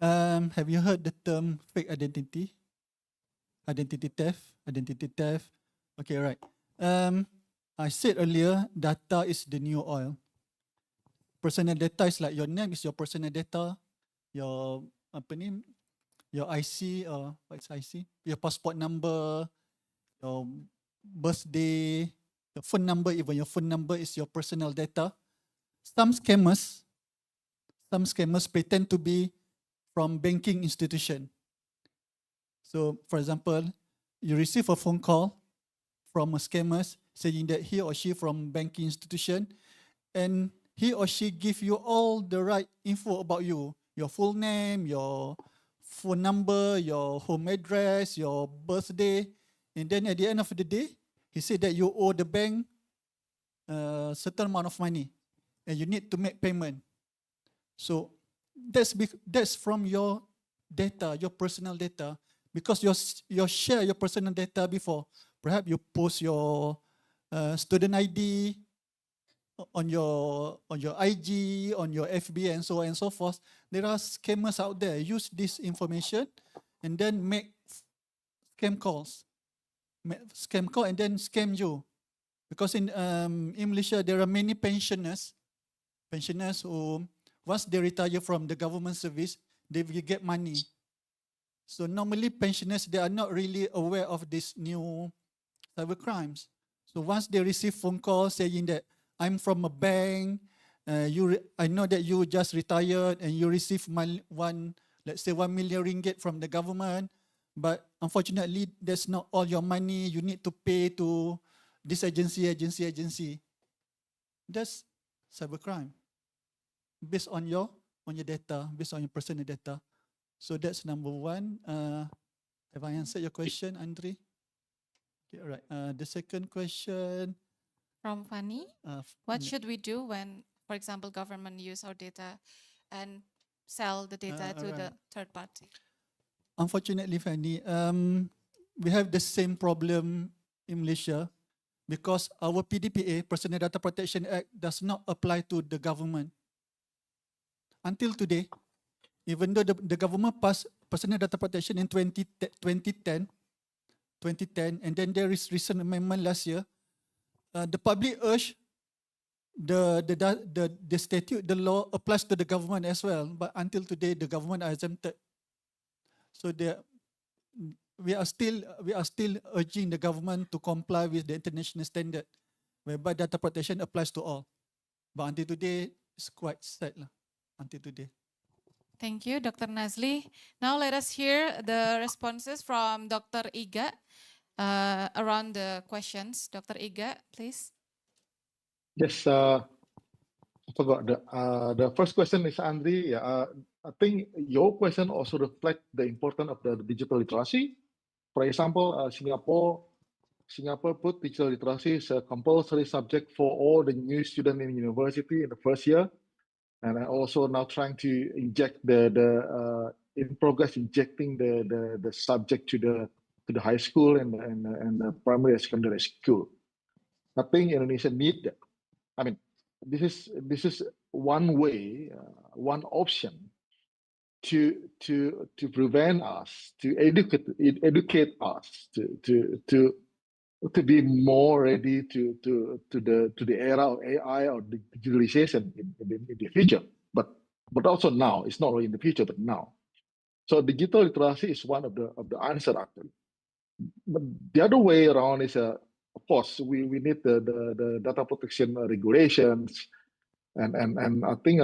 Speaker 11: Have you heard the term fake identity? Identity theft? Identity theft? Okay, right. I said earlier, data is the new oil. Personal data is like your name is your personal data. Your your IC or what's IC? Your passport number, your birthday, your phone number, even your phone number is your personal data. Some scammers pretend to be from banking institution. So, for example, you receive a phone call from a scammer saying that he or she from banking institution, and he or she give you all the right info about you, your full name, your phone number, your home address, your birthday. And then at the end of the day, he said that you owe the bank a certain amount of money and you need to make payment. So that's from your data, your personal data, because you share your personal data before. Perhaps you post your student ID on your IG, on your FB, and so on and so forth. There are scammers out there use this information and then make scam calls. Scam call and then scam you, because in Malaysia there are many pensioners who once they retire from the government service, they will get money. So normally pensioners, they are not really aware of this new cyber crimes. So once they receive phone calls saying that I'm from a bank. I know that you just retired and you receive let's say 1 million ringgit from the government, but unfortunately, that's not all your money. You need to pay to this agency. That's cybercrime based on your data, based on your personal data. So that's number one. Have I answered your question, Andre? Okay, all right. The second question.
Speaker 4: From Fanny, what should we do when, for example, government use our data and sell the data to the third party?
Speaker 11: Unfortunately, Fanny, we have the same problem in Malaysia because our PDPA, Personal Data Protection Act, does not apply to the government. Until today, even though the government passed Personal Data Protection in 2010, and then there is recent amendment last year, the public urged the statute, the law applies to the government as well, but until today, the government are exempted. So we are still urging the government to comply with the international standard, whereby data protection applies to all. But until today, it's quite sad lah. Until today.
Speaker 4: Thank you, Dr. Nazli. Now let us hear the responses from Dr. Iga around the questions. Dr. Iga, please.
Speaker 12: Yes, I forgot the first question is Andri. I think your question also reflects the importance of the digital literacy. For example, Singapore put digital literacy as a compulsory subject for all the new students in university in the first year, and also now trying to inject in progress injecting the subject to the high school and the primary and secondary school. I think Indonesia need that. I mean, this is one way, one option to prevent us, to educate us, to be more ready to the era of AI or digitalization in the future. But also now, it's not only in the future, but now. So digital literacy is one of the answer actually. But the other way around is of course we need the data protection regulations, and I think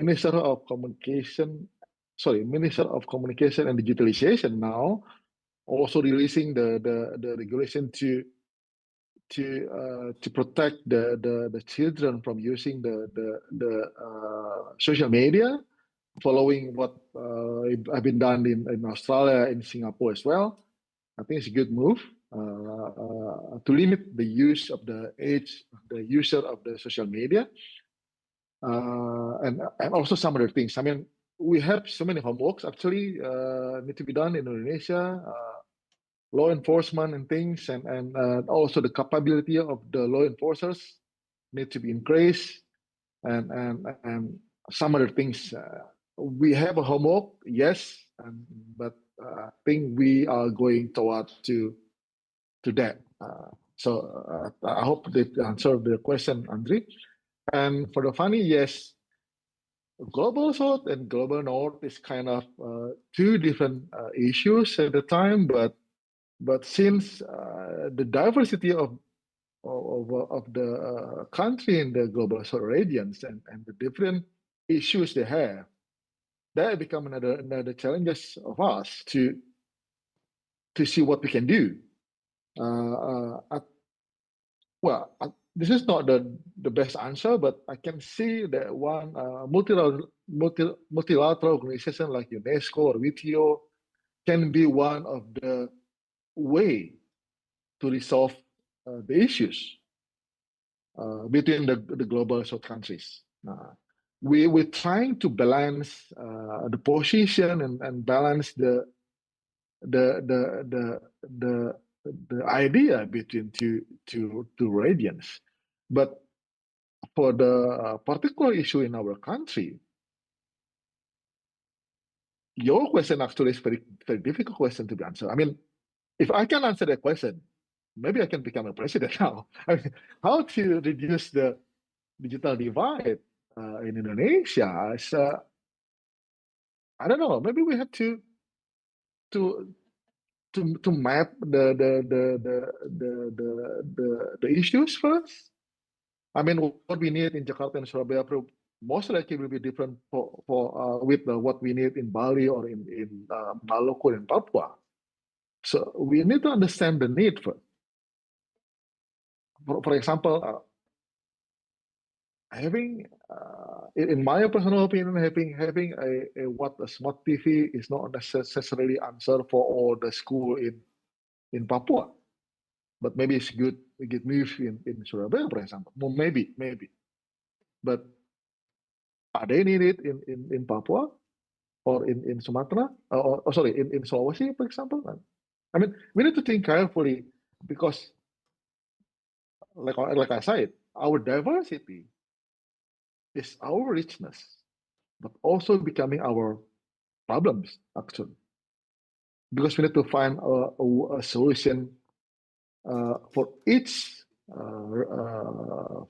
Speaker 12: Minister of Communication and Digitalization now also releasing the regulation to protect the children from using the social media, following what have been done in Australia, in Singapore as well. I think it's a good move to limit the use of the user of the social media, and also some other things. I mean, we have so many homeworks actually need to be done in Indonesia, law enforcement and things, and also the capability of the law enforcers need to be increased, and some other things. We have a homework, yes, but I think we are going toward to that. So I hope that answered the question, Andri. And for the Fanny, yes, Global South and Global North is kind of two different issues at the time, but since the diversity of the country in the Global South regions and the different issues they have, that become another challenges of us to see what we can do. This is not the best answer, but I can see that one multilateral organization like UNESCO or WTO can be one of the way to resolve the issues between the global South countries. We're trying to balance the position and balance the idea between two regions. But for the particular issue in our country, your question actually is very, very difficult question to be answered. I mean, if I can answer that question, maybe I can become a president now. I mean, how to reduce the digital divide in Indonesia? I don't know. Maybe we have to map the issues first. I mean, what we need in Jakarta and Surabaya most likely will be different with what we need in Bali or in Maluku and Papua. So we need to understand the need first. For example, in my personal opinion, having a smart TV is not necessarily answer for all the school in Papua, but maybe it's good to get move in Surabaya, for example. Well, maybe, but are they needed in Papua or in Sumatra or sorry in Sulawesi, for example? I mean, we need to think carefully because, like I said, our diversity is our richness, but also becoming our problems actually, because we need to find a solution for each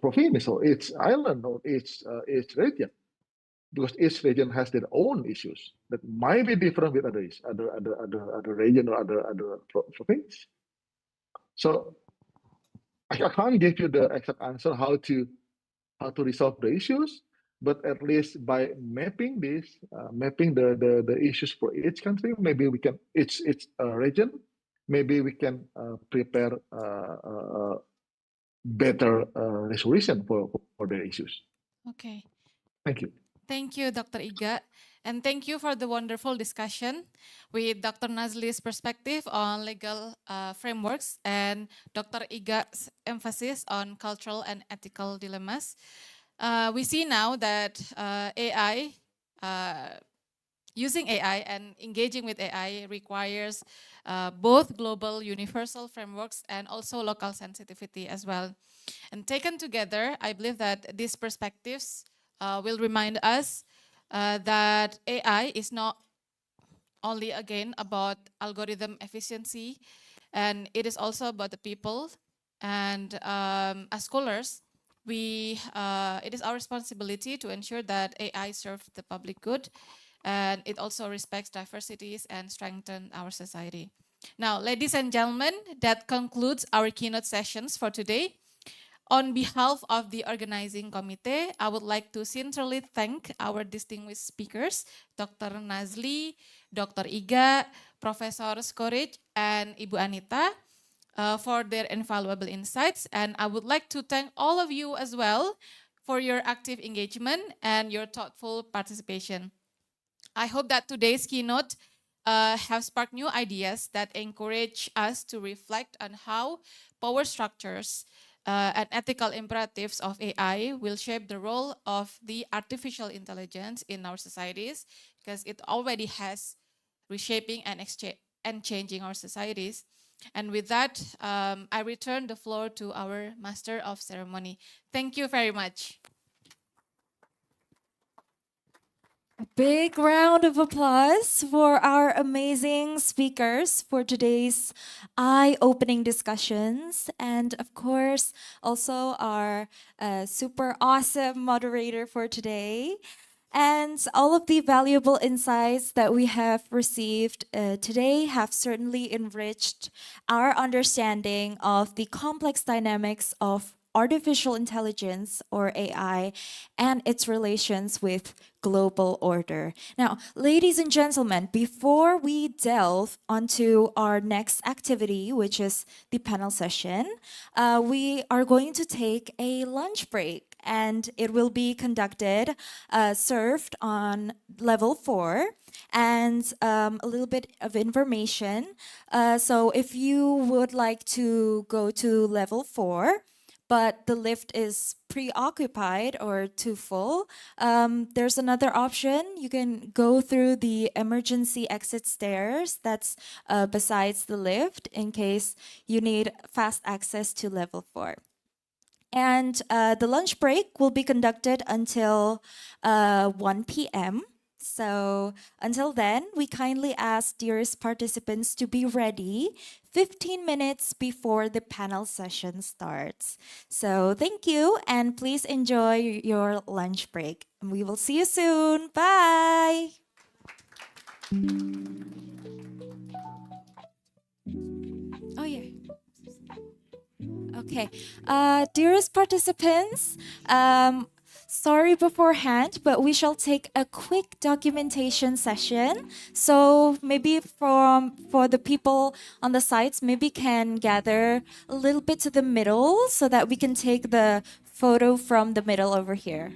Speaker 12: province or each island or each region, because each region has their own issues that might be different with other region or other province. So I can't give you the exact answer how to resolve the issues, but at least by mapping the issues for each country, maybe we can each region, maybe we can prepare better resolution for their issues.
Speaker 4: Okay.
Speaker 12: Thank you.
Speaker 4: Thank you, Dr. Iga. And thank you for the wonderful discussion with Dr. Nazli's perspective on legal frameworks and Dr. Iga's emphasis on cultural and ethical dilemmas. We see now that using AI and engaging with AI requires both global universal frameworks and also local sensitivity as well. And taken together, I believe that these perspectives will remind us that AI is not only again about algorithm efficiency, and it is also about the people. And as scholars, it is our responsibility to ensure that AI serves the public good, and it also respects diversities and strengthens our society. Now, ladies and gentlemen, that concludes our keynote sessions for today. On behalf of the organizing committee, I would like to sincerely thank our distinguished speakers, Dr. Nazli, Dr. Iga, Professor Skoric, and Ibu Anita for their invaluable insights. And I would like to thank all of you as well for your active engagement and your thoughtful participation. I hope that today's keynote have sparked new ideas that encourage us to reflect on how power structures and ethical imperatives of AI will shape the role of the artificial intelligence in our societies, because it already has reshaping and changing our societies. And with that, I return the floor to our Master of Ceremony. Thank you very much.
Speaker 1: Big round of applause for our amazing speakers for today's eye-opening discussions. And of course, also our super awesome moderator for today. And all of the valuable insights that we have received today have certainly enriched our understanding of the complex dynamics of artificial intelligence, or AI, and its relations with global order. Now, ladies and gentlemen, before we delve onto our next activity, which is the panel session, we are going to take a lunch break, and it will be served on level 4. And a little bit of information. So if you would like to go to level 4, but the lift is preoccupied or too full, there's another option. You can go through the emergency exit stairs that's besides the lift in case you need fast access to level 4. And the lunch break will be conducted until 1 p.m. So until then, we kindly ask dearest participants to be ready 15 minutes before the panel session starts. So thank you, and please enjoy your lunch break. And we will see you soon. Bye. Oh yeah. Okay. Okay. Dearest participants, sorry beforehand, but we shall take a quick documentation session. So maybe for the people on the sides, maybe can gather a little bit to the middle so that we can take the photo from the middle over here.